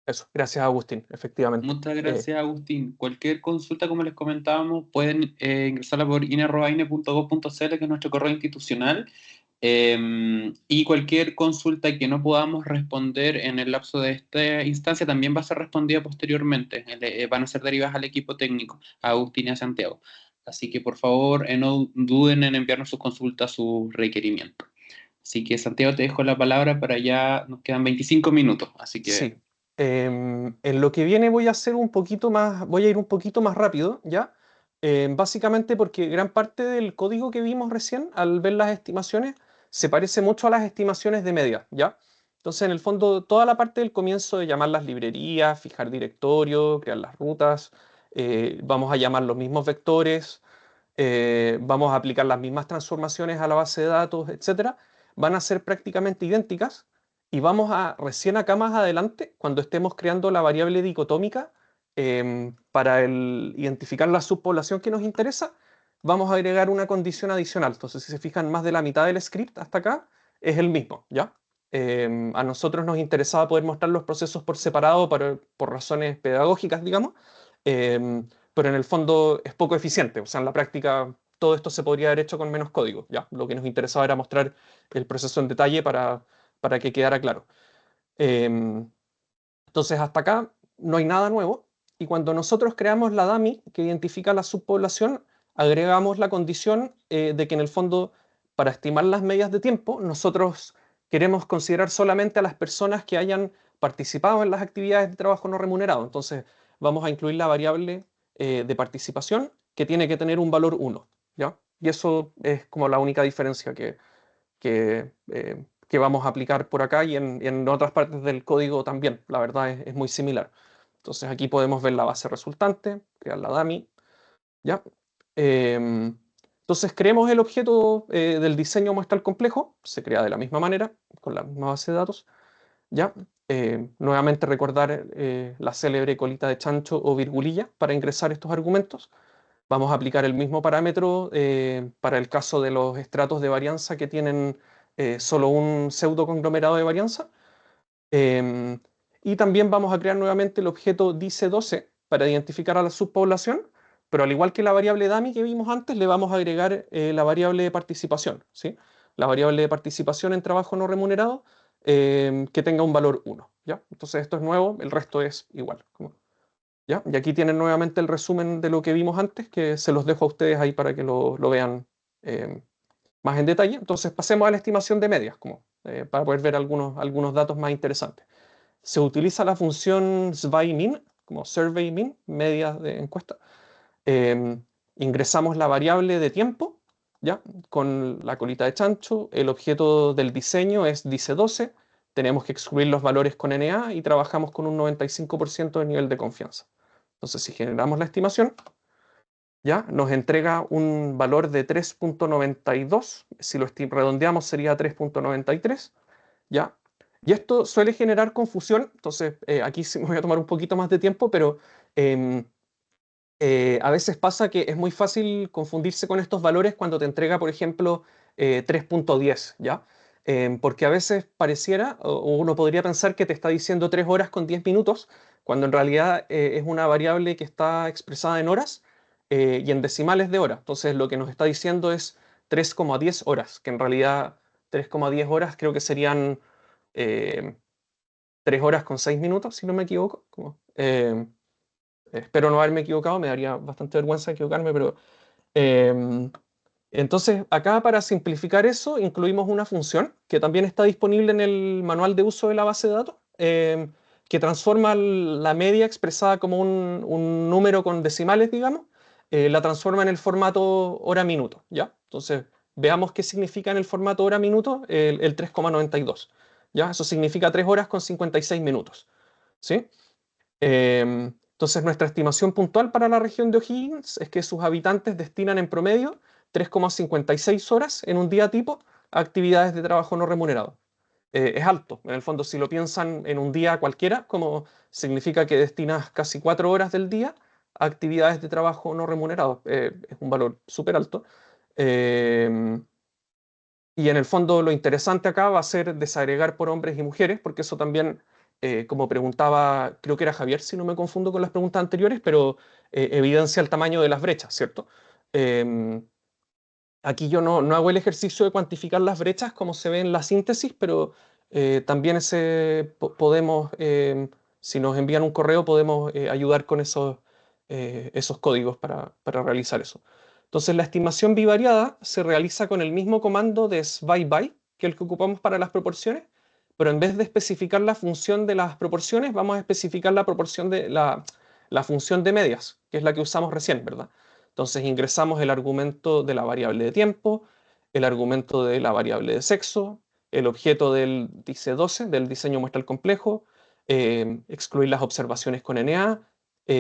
S2: Eso, gracias Agustín, efectivamente.
S3: muchas gracias, Agustín. Cualquier consulta, como les comentábamos, pueden ingresarla por ine.gov.cl, que es nuestro correo institucional. Y cualquier consulta que no podamos responder en el lapso de esta instancia también va a ser respondida posteriormente. Van a ser derivadas al equipo técnico, a Agustín y a Santiago. Así que por favor, no duden en enviarnos sus consultas, sus requerimientos. Así que Santiago, te dejo la palabra para ya, nos quedan 25 minutos. Así que
S2: Sí. En lo que viene voy a hacer un poquito más, voy a ir un poquito más rápido, ¿ya? Básicamente porque gran parte del código que vimos recién, al ver las estimaciones, se parece mucho a las estimaciones de media, ¿ya? Entonces, en el fondo, toda la parte del comienzo de llamar las librerías, fijar directorio, crear las rutas, vamos a llamar los mismos vectores, vamos a aplicar las mismas transformaciones a la base de datos, etcétera, van a ser prácticamente idénticas y vamos a, recién acá más adelante, cuando estemos creando la variable dicotómica para identificar la subpoblación que nos interesa, vamos a agregar una condición adicional. Entonces, si se fijan, más de la mitad del script hasta acá es el mismo, ¿ya? A nosotros nos interesaba poder mostrar los procesos por separado por razones pedagógicas, digamos, pero en el fondo es poco eficiente. O sea, en la práctica todo esto se podría haber hecho con menos código, ¿ya? Lo que nos interesaba era mostrar el proceso en detalle para que quedara claro. Entonces, hasta acá no hay nada nuevo. Y cuando nosotros creamos la dummy que identifica la subpoblación, agregamos la condición de que en el fondo, para estimar las medias de tiempo, nosotros queremos considerar solamente a las personas que hayan participado en las actividades de trabajo no remunerado. Entonces, vamos a incluir la variable de participación que tiene que tener un valor 1, ¿ya? Y eso es como la única diferencia que que vamos a aplicar por acá y en otras partes del código también. La verdad es muy similar. Entonces aquí podemos ver la base resultante, crear la dummy, ¿ya? Entonces creemos el objeto del diseño muestral complejo, se crea de la misma manera, con la misma base de datos, ¿ya? Nuevamente recordar la célebre colita de chancho o virgulilla para ingresar estos argumentos. Vamos a aplicar el mismo parámetro para el caso de los estratos de varianza que tienen solo un pseudo conglomerado de varianza. Y también vamos a crear nuevamente el objeto dice12 para identificar a la subpoblación, pero al igual que la variable dummy que vimos antes, le vamos a agregar la variable de participación, ¿sí? La variable de participación en trabajo no remunerado que tenga un valor 1, ¿ya? Entonces esto es nuevo, el resto es igual, ¿ya? Y aquí tienen nuevamente el resumen de lo que vimos antes, que se los dejo a ustedes ahí para que lo vean más en detalle. Entonces pasemos a la estimación de medias, para poder ver algunos datos más interesantes. Se utiliza la función SVAI-min, como survey min, media de encuesta. Ingresamos la variable de tiempo, ¿ya? Con la colita de chancho. El objeto del diseño es dice12. Tenemos que excluir los valores con NA y trabajamos con un 95% de nivel de confianza. Entonces, si generamos la estimación, ¿ya? Nos entrega un valor de 3.92. Si lo redondeamos sería 3.93, ¿ya? Y esto suele generar confusión, entonces aquí sí me voy a tomar un poquito más de tiempo, pero a veces pasa que es muy fácil confundirse con estos valores cuando te entrega, por ejemplo, 3.10, ¿ya? Porque a veces pareciera, o uno podría pensar que te está diciendo 3 horas con 10 minutos, cuando en realidad es una variable que está expresada en horas y en decimales de hora. Entonces lo que nos está diciendo es 3,10 horas, que en realidad 3,10 horas creo que serían 3 horas con 6 minutos, si no me equivoco. Espero no haberme equivocado, me daría bastante vergüenza equivocarme, pero entonces acá para simplificar eso incluimos una función que también está disponible en el manual de uso de la base de datos, que transforma la media expresada como un número con decimales, digamos, la transforma en el formato hora-minuto, ¿ya? Entonces veamos qué significa en el formato hora-minuto el 3,92, ¿ya? Eso significa 3 horas con 56 minutos, ¿sí? Entonces, nuestra estimación puntual para la región de O'Higgins es que sus habitantes destinan en promedio 3,56 horas en un día tipo a actividades de trabajo no remunerado. Es alto, en el fondo, si lo piensan en un día cualquiera, como significa que destinas casi 4 horas del día a actividades de trabajo no remunerado. Es un valor súper alto. Y en el fondo lo interesante acá va a ser desagregar por hombres y mujeres, porque eso también, como preguntaba, creo que era Javier, si no me confundo con las preguntas anteriores, pero evidencia el tamaño de las brechas, ¿cierto? Aquí yo no hago el ejercicio de cuantificar las brechas como se ve en la síntesis, pero también podemos, si nos envían un correo, podemos ayudar con esos códigos para realizar eso. Entonces la estimación bivariada se realiza con el mismo comando de SVAI-BY que el que ocupamos para las proporciones, pero en vez de especificar la función de las proporciones, vamos a especificar la función de medias, que es la que usamos recién, ¿verdad? Entonces ingresamos el argumento de la variable de tiempo, el argumento de la variable de sexo, el objeto del dice12, del diseño muestral complejo, excluir las observaciones con NA,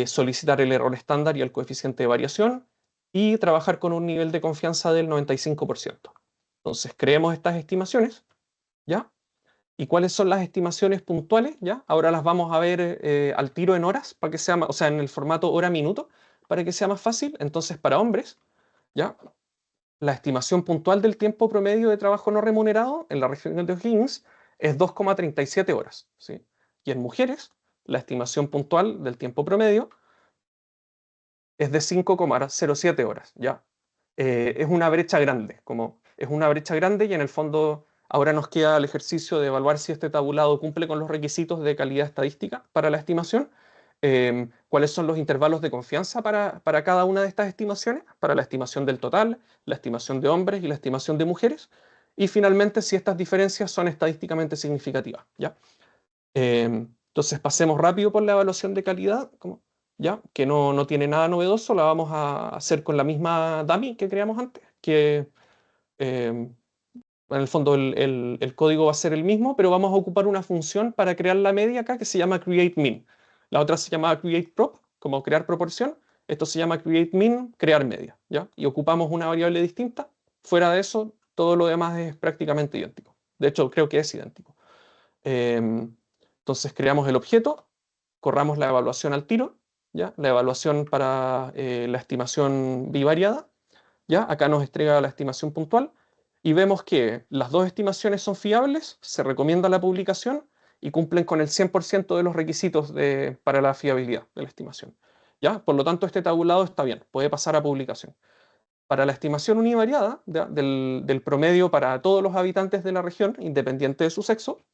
S2: solicitar el error estándar y el coeficiente de variación, y trabajar con un nivel de confianza del 95%. Entonces creemos estas estimaciones, ¿ya? ¿Y cuáles son las estimaciones puntuales? ¿Ya? Ahora las vamos a ver al tiro en horas, para que sea o sea, en el formato hora-minuto, para que sea más fácil. Entonces, para hombres, ¿ya? La estimación puntual del tiempo promedio de trabajo no remunerado en la región de O'Higgins es 2,37 horas, ¿sí? Y en mujeres, la estimación puntual del tiempo promedio es de 5,07 horas, ¿ya? Es una brecha grande, es una brecha grande y en el fondo ahora nos queda el ejercicio de evaluar si este tabulado cumple con los requisitos de calidad estadística para la estimación, cuáles son los intervalos de confianza para cada una de estas estimaciones, para la estimación del total, la estimación de hombres y la estimación de mujeres, y finalmente si estas diferencias son estadísticamente significativas, ¿ya? Entonces pasemos rápido por la evaluación de calidad, ¿ya? Que no tiene nada novedoso, la vamos a hacer con la misma dummy que creamos antes, que En el fondo el código va a ser el mismo, pero vamos a ocupar una función para crear la media acá que se llama createMin. La otra se llama createProp, como crear proporción. Esto se llama createMin, crear media, ¿ya? Y ocupamos una variable distinta. Fuera de eso, todo lo demás es prácticamente idéntico. De hecho, creo que es idéntico. Entonces creamos el objeto, corramos la evaluación al tiro, ¿ya? La evaluación para la estimación bivariada, ¿ya? Acá nos entrega la estimación puntual y vemos que las dos estimaciones son fiables, se recomienda la publicación y cumplen con el 100% de los requisitos para la fiabilidad de la estimación, ¿ya? Por lo tanto, este tabulado está bien, puede pasar a publicación. Para la estimación univariada del promedio para todos los habitantes de la región, independiente de su sexo,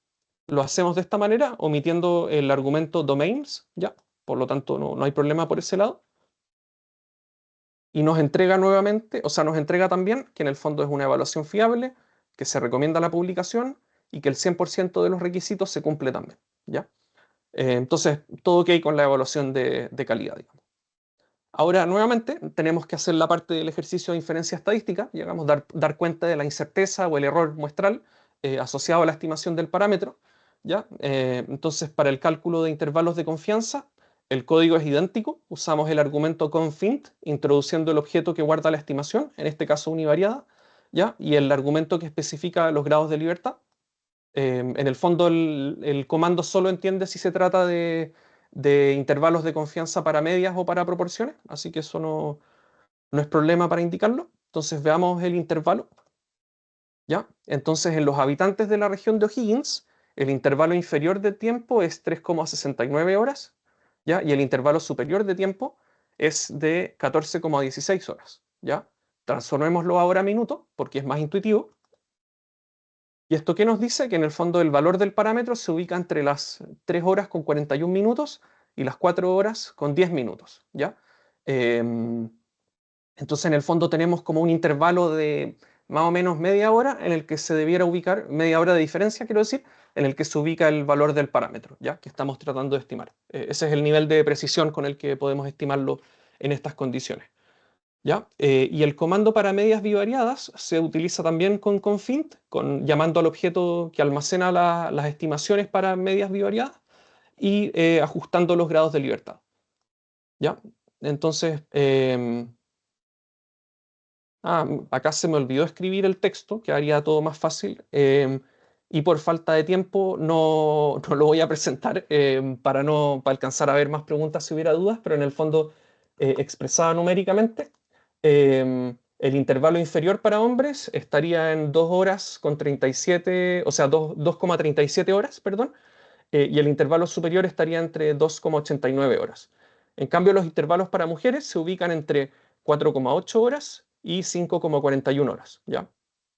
S2: lo hacemos de esta manera, omitiendo el argumento domains, ¿ya? Por lo tanto, no hay problema por ese lado. Y nos entrega nuevamente, o sea, nos entrega también que en el fondo es una evaluación fiable, que se recomienda la publicación y que el 100% de los requisitos se cumple también, ¿ya? Entonces, todo ok con la evaluación de calidad, digamos. Ahora, nuevamente, tenemos que hacer la parte del ejercicio de inferencia estadística, digamos, dar cuenta de la incerteza o el error muestral asociado a la estimación del parámetro, ¿ya? Entonces, para el cálculo de intervalos de confianza, el código es idéntico, usamos el argumento confint, introduciendo el objeto que guarda la estimación, en este caso univariada, ¿ya? Y el argumento que especifica los grados de libertad. En el fondo, el comando solo entiende si se trata de intervalos de confianza para medias o para proporciones, así que eso no es problema para indicarlo. Entonces veamos el intervalo, ¿ya? Entonces en los habitantes de la región de O'Higgins, el intervalo inferior de tiempo es 3,69 horas, ¿ya? Y el intervalo superior de tiempo es de 14,16 horas, ¿ya? Transformémoslo ahora a minuto, porque es más intuitivo. ¿Y esto qué nos dice? Que en el fondo el valor del parámetro se ubica entre las 3 horas con 41 minutos y las 4 horas con 10 minutos, ¿ya? Entonces en el fondo tenemos como un intervalo de más o menos media hora en el que se debiera ubicar, media hora de diferencia quiero decir, en el que se ubica el valor del parámetro, ¿ya? Que estamos tratando de estimar. Ese es el nivel de precisión con el que podemos estimarlo en estas condiciones. ¿Ya? Y el comando para medias bivariadas se utiliza también con confint, llamando al objeto que almacena las estimaciones para medias bivariadas y ajustando los grados de libertad. ¿Ya? Entonces, acá se me olvidó escribir el texto, que haría todo más fácil, y por falta de tiempo no lo voy a presentar para alcanzar a ver más preguntas si hubiera dudas, pero en el fondo expresada numéricamente. El intervalo inferior para hombres estaría en 2 horas con 37, o sea, 2,37 horas, perdón, y el intervalo superior estaría entre 2,89 horas. En cambio, los intervalos para mujeres se ubican entre 4,8 horas y 5,41 horas, ¿ya?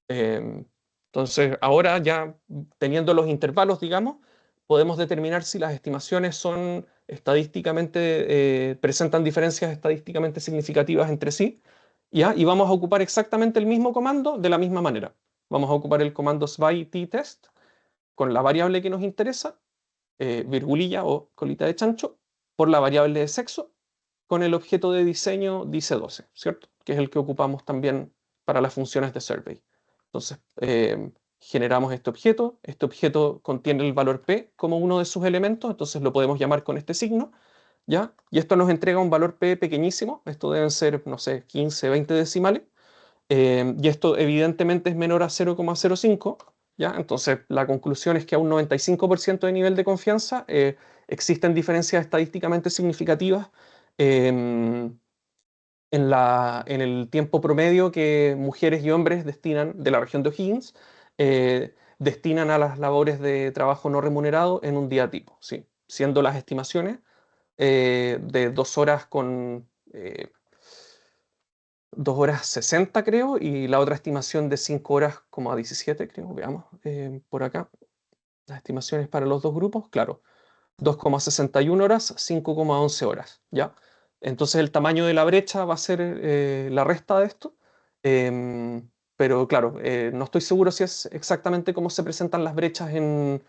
S2: Entonces, ahora ya teniendo los intervalos, digamos, podemos determinar si las estimaciones son estadísticamente, presentan diferencias estadísticamente significativas entre sí, ¿ya? Y vamos a ocupar exactamente el mismo comando de la misma manera. Vamos a ocupar el comando SVI-t-test con la variable que nos interesa, virgulilla o colita de chancho, por la variable de sexo, con el objeto de diseño dice12, ¿cierto? Que es el que ocupamos también para las funciones de survey. Entonces, generamos este objeto contiene el valor P como uno de sus elementos, entonces lo podemos llamar con este signo, ¿ya? Y esto nos entrega un valor P pequeñísimo, esto deben ser, no sé, 15, 20 decimales, y esto evidentemente es menor a 0,05, ¿ya? Entonces la conclusión es que a un 95% de nivel de confianza existen diferencias estadísticamente significativas en el tiempo promedio que mujeres y hombres destinan de la región de O'Higgins, destinan a las labores de trabajo no remunerado en un día tipo, ¿sí? Siendo las estimaciones de 2 horas con 2 horas 60 creo, y la otra estimación de 5 horas como a 17 creo, veamos por acá, las estimaciones para los dos grupos, claro, 2,61 horas, 5,11 horas, ¿ya? Entonces el tamaño de la brecha va a ser la resta de esto, pero claro, no estoy seguro si es exactamente cómo se presentan las brechas en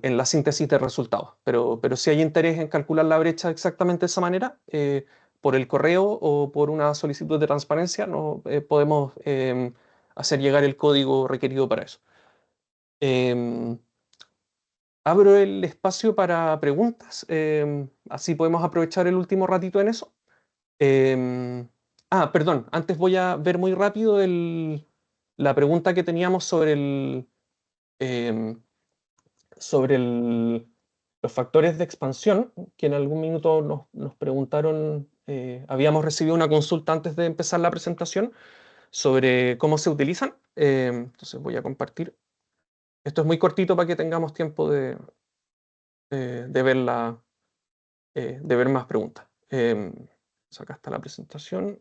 S2: la síntesis de resultados, pero si hay interés en calcular la brecha exactamente de esa manera, por el correo o por una solicitud de transparencia, podemos hacer llegar el código requerido para eso. Abro el espacio para preguntas, así podemos aprovechar el último ratito en eso. Perdón, antes voy a ver muy rápido la pregunta que teníamos sobre los factores de expansión, que en algún minuto nos preguntaron, habíamos recibido una consulta antes de empezar la presentación sobre cómo se utilizan. Entonces voy a compartir. Esto es muy cortito para que tengamos tiempo de ver más preguntas. Acá está la presentación. Hay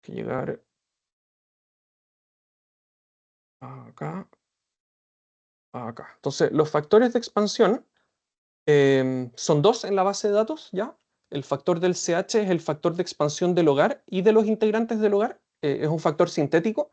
S2: que llegar acá. Entonces, los factores de expansión son dos en la base de datos, ¿ya? El factor del CH es el factor de expansión del hogar y de los integrantes del hogar. Es un factor sintético.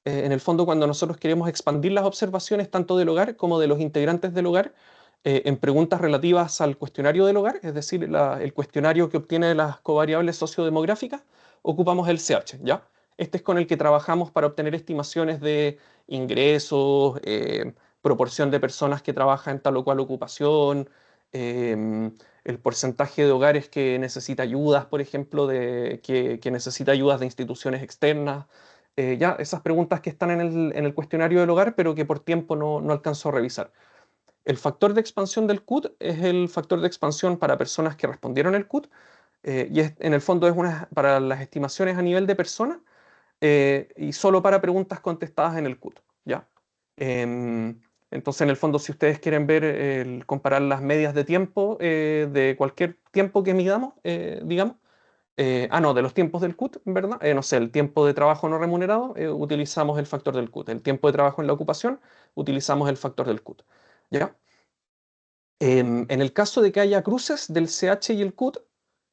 S2: En el fondo, cuando nosotros queremos expandir las observaciones tanto del hogar como de los integrantes del hogar, en preguntas relativas al cuestionario del hogar, es decir, el cuestionario que obtiene las covariables sociodemográficas, ocupamos el CH, ¿ya? Este es con el que trabajamos para obtener estimaciones de ingresos, proporción de personas que trabajan en tal o cual ocupación, el porcentaje de hogares que necesita ayudas, por ejemplo, que necesita ayudas de instituciones externas. Ya esas preguntas que están en el cuestionario del hogar, pero que por tiempo no alcanzo a revisar. El factor de expansión del CUT es el factor de expansión para personas que respondieron el CUT, y en el fondo es para las estimaciones a nivel de persona, y solo para preguntas contestadas en el CUT, ¿ya? Entonces, en el fondo, si ustedes quieren ver, comparar las medias de tiempo de cualquier tiempo que midamos, digamos, de los tiempos del CUT, ¿verdad? No sé, el tiempo de trabajo no remunerado, utilizamos el factor del CUT. El tiempo de trabajo en la ocupación, utilizamos el factor del CUT, ¿ya? En el caso de que haya cruces del CH y el CUT,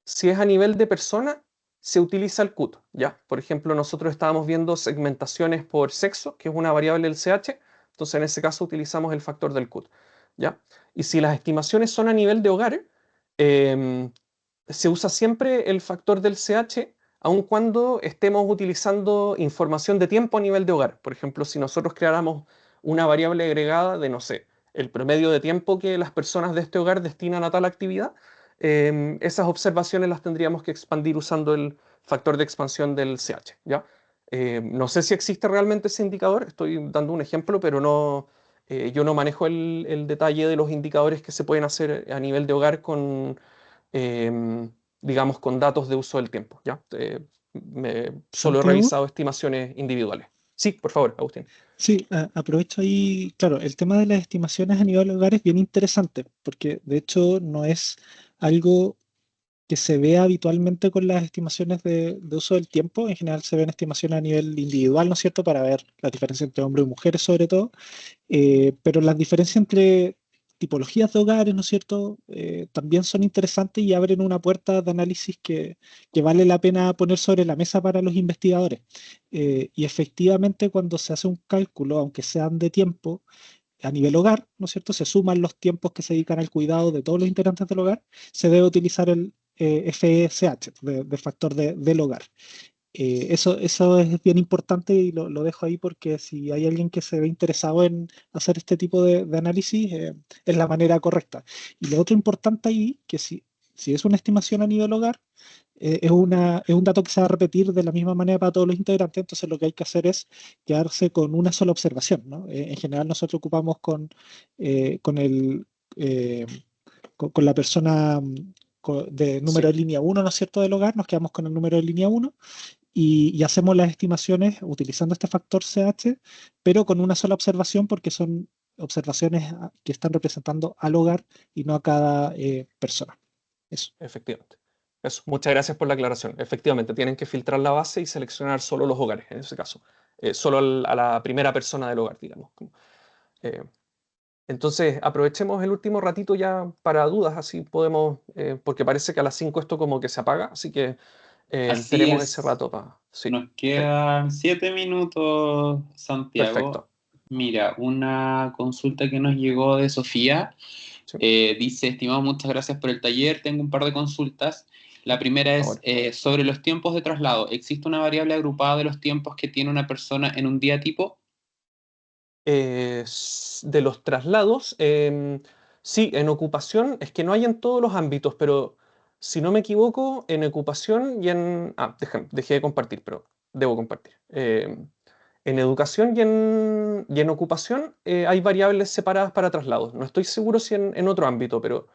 S2: si es a nivel de persona, se utiliza el CUT, ¿ya? Por ejemplo, nosotros estábamos viendo segmentaciones por sexo, que es una variable del CH, entonces en ese caso utilizamos el factor del CUT, ¿ya? Y si las estimaciones son a nivel de hogar, se usa siempre el factor del CH, aun cuando estemos utilizando información de tiempo a nivel de hogar. Por ejemplo, si nosotros creáramos una variable agregada de, no sé, el promedio de tiempo que las personas de este hogar destinan a tal actividad, esas observaciones las tendríamos que expandir usando el factor de expansión del CH, ¿ya? No sé si existe realmente ese indicador, estoy dando un ejemplo, pero yo no manejo el detalle de los indicadores que se pueden hacer a nivel de hogar digamos, con datos de uso del tiempo, ¿ya? Solo he
S4: Santiago.
S2: revisado estimaciones individuales. Sí, por favor, Agustín.
S4: Sí, aprovecho ahí, claro, el tema de las estimaciones a nivel hogar es bien interesante, porque de hecho no es algo que se ve habitualmente con las estimaciones de uso del tiempo. En general se ven estimaciones a nivel individual, ¿no es cierto?, para ver la diferencia entre hombres y mujeres sobre todo, pero las diferencias entre tipologías de hogares, ¿no es cierto?, también son interesantes y abren una puerta de análisis que vale la pena poner sobre la mesa para los investigadores. Y efectivamente cuando se hace un cálculo, aunque sean de tiempo, a nivel hogar, ¿no es cierto?, se suman los tiempos que se dedican al cuidado de todos los integrantes del hogar, se debe utilizar el FSH, de factor del hogar. Eso es bien importante y lo dejo ahí porque si hay alguien que se ve interesado en hacer este tipo de análisis, es la manera correcta. Y lo otro importante ahí, que si es una estimación a nivel hogar, es un dato que se va a repetir de la misma manera para todos los integrantes, entonces lo que hay que hacer es quedarse con una sola observación, ¿no? En general nosotros ocupamos con la persona de número de línea 1, ¿no es cierto?, del hogar, nos quedamos con el número de línea 1 y hacemos las estimaciones utilizando este factor CH, pero con una sola observación porque son observaciones que están representando al hogar y no a cada persona. Eso.
S2: Efectivamente. Eso. Muchas gracias por la aclaración. Efectivamente, tienen que filtrar la base y seleccionar solo los hogares, en ese caso. Solo a la primera persona del hogar, digamos. Entonces, aprovechemos el último ratito ya para dudas, así podemos, porque parece que a las 5 esto como que se apaga, así que tenemos ese rato para... Sí.
S3: Nos quedan 7 minutos, Santiago.
S2: Perfecto.
S3: Mira, una consulta que nos llegó de Sofía.
S2: Sí.
S3: Dice: estimado, muchas gracias por el taller, tengo un par de consultas. La primera es
S2: Ahora.
S3: sobre los tiempos de traslado. ¿Existe una variable agrupada de los tiempos que tiene una persona en un día tipo?
S2: De los traslados, sí, en ocupación, es que no hay en todos los ámbitos, pero si no me equivoco, en ocupación y en... dejé de compartir, pero debo compartir. En educación y en ocupación hay variables separadas para traslados. No estoy seguro si en otro ámbito, pero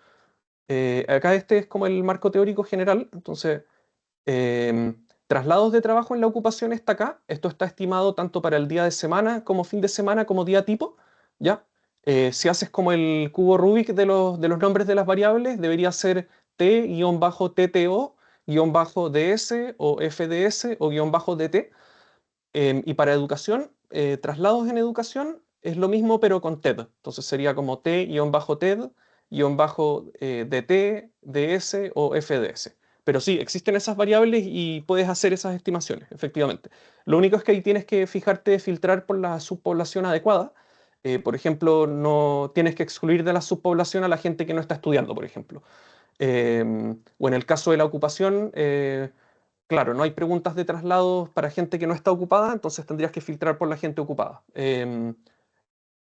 S2: acá este es como el marco teórico general, entonces... traslados de trabajo en la ocupación está acá. Esto está estimado tanto para el día de semana como fin de semana como día tipo, ¿ya? Si haces como el cubo Rubik de los nombres de las variables, debería ser T-TTO, -DS o FDS o -DT. Y para educación, traslados en educación es lo mismo pero con TED. Entonces sería como T-TED, DT, DS o FDS. Pero sí, existen esas variables y puedes hacer esas estimaciones, efectivamente. Lo único es que ahí tienes que fijarte, filtrar por la subpoblación adecuada. Por ejemplo, no tienes que excluir de la subpoblación a la gente que no está estudiando, por ejemplo. O en el caso de la ocupación, claro, no hay preguntas de traslados para gente que no está ocupada, entonces tendrías que filtrar por la gente ocupada.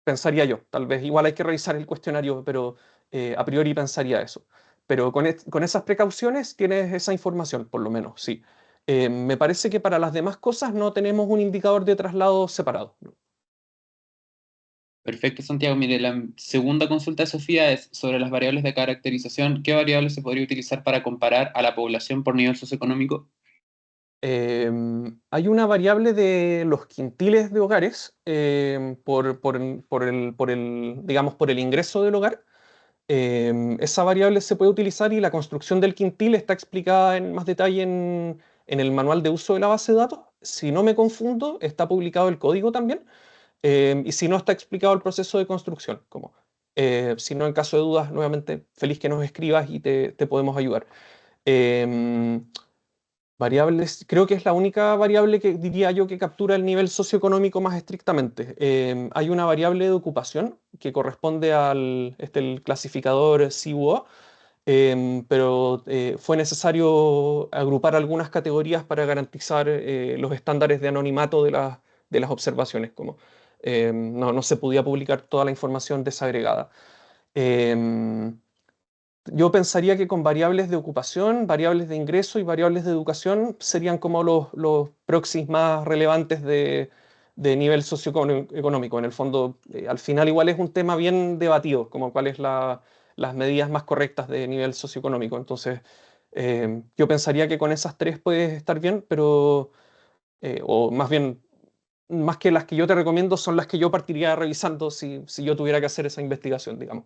S2: Pensaría yo, tal vez igual hay que revisar el cuestionario, pero a priori pensaría eso. Pero con esas precauciones tienes esa información, por lo menos, sí. Me parece que para las demás cosas no tenemos un indicador de traslado separado.
S3: Perfecto, Santiago. Mire, la segunda consulta de Sofía es sobre las variables de caracterización. ¿Qué variables se podría utilizar para comparar a la población por nivel socioeconómico?
S2: Hay una variable de los quintiles de hogares digamos, por el ingreso del hogar. Esa variable se puede utilizar y la construcción del quintil está explicada en más detalle en el manual de uso de la base de datos. Si no me confundo, está publicado el código también. Y si no, está explicado el proceso de construcción. Si no, en caso de dudas, nuevamente, feliz que nos escribas y te podemos ayudar. Em, Variables, creo que es la única variable que diría yo que captura el nivel socioeconómico más estrictamente. Hay una variable de ocupación que corresponde el clasificador CUO, pero fue necesario agrupar algunas categorías para garantizar los estándares de anonimato de las observaciones, no se podía publicar toda la información desagregada. Em, yo pensaría que con variables de ocupación, variables de ingreso y variables de educación serían como los proxies más relevantes de nivel socioeconómico. En el fondo, al final igual es un tema bien debatido, como cuáles las medidas más correctas de nivel socioeconómico. Entonces, yo pensaría que con esas tres puedes estar bien, pero, o más bien, más que las que yo te recomiendo, son las que yo partiría revisando si yo tuviera que hacer esa investigación, digamos.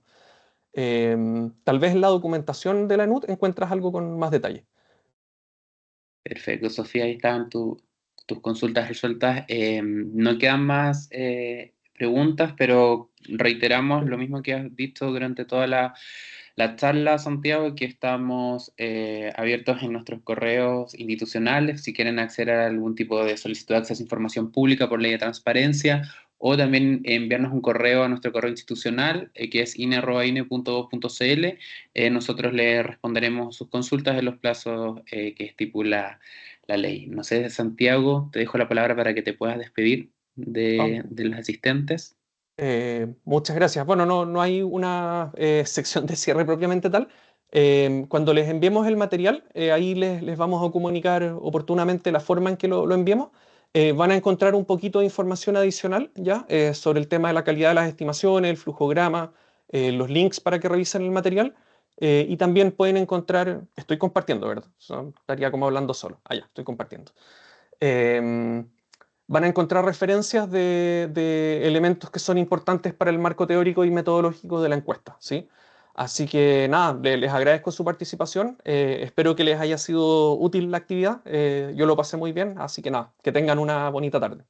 S2: Tal vez en la documentación de la ENUD encuentras algo con más detalle.
S3: Perfecto, Sofía, ahí estaban tus consultas resueltas. No quedan más preguntas, pero reiteramos lo mismo que has dicho durante toda la charla, Santiago, que estamos abiertos en nuestros correos institucionales si quieren acceder a algún tipo de solicitud de acceso a información pública por ley de transparencia, o también enviarnos un correo a nuestro correo institucional, que es ine@ine.gov.cl. Nosotros le responderemos sus consultas en los plazos que estipula la ley. No sé, Santiago, te dejo la palabra para que te puedas despedir
S2: Ah,
S3: de los asistentes.
S2: muchas gracias. Bueno, no hay una sección de cierre propiamente tal. Cuando les enviemos el material, ahí les vamos a comunicar oportunamente la forma en que lo enviemos. Van a encontrar un poquito de información adicional ya sobre el tema de la calidad de las estimaciones, el flujograma, los links para que revisen el material. Y también pueden encontrar, estoy compartiendo, ¿verdad? Estaría como hablando solo. Ah, ya, estoy compartiendo. Em, Van a encontrar referencias de elementos que son importantes para el marco teórico y metodológico de la encuesta, ¿sí? Así que nada, les agradezco su participación, espero que les haya sido útil la actividad, yo lo pasé muy bien, así que nada, que tengan una bonita tarde.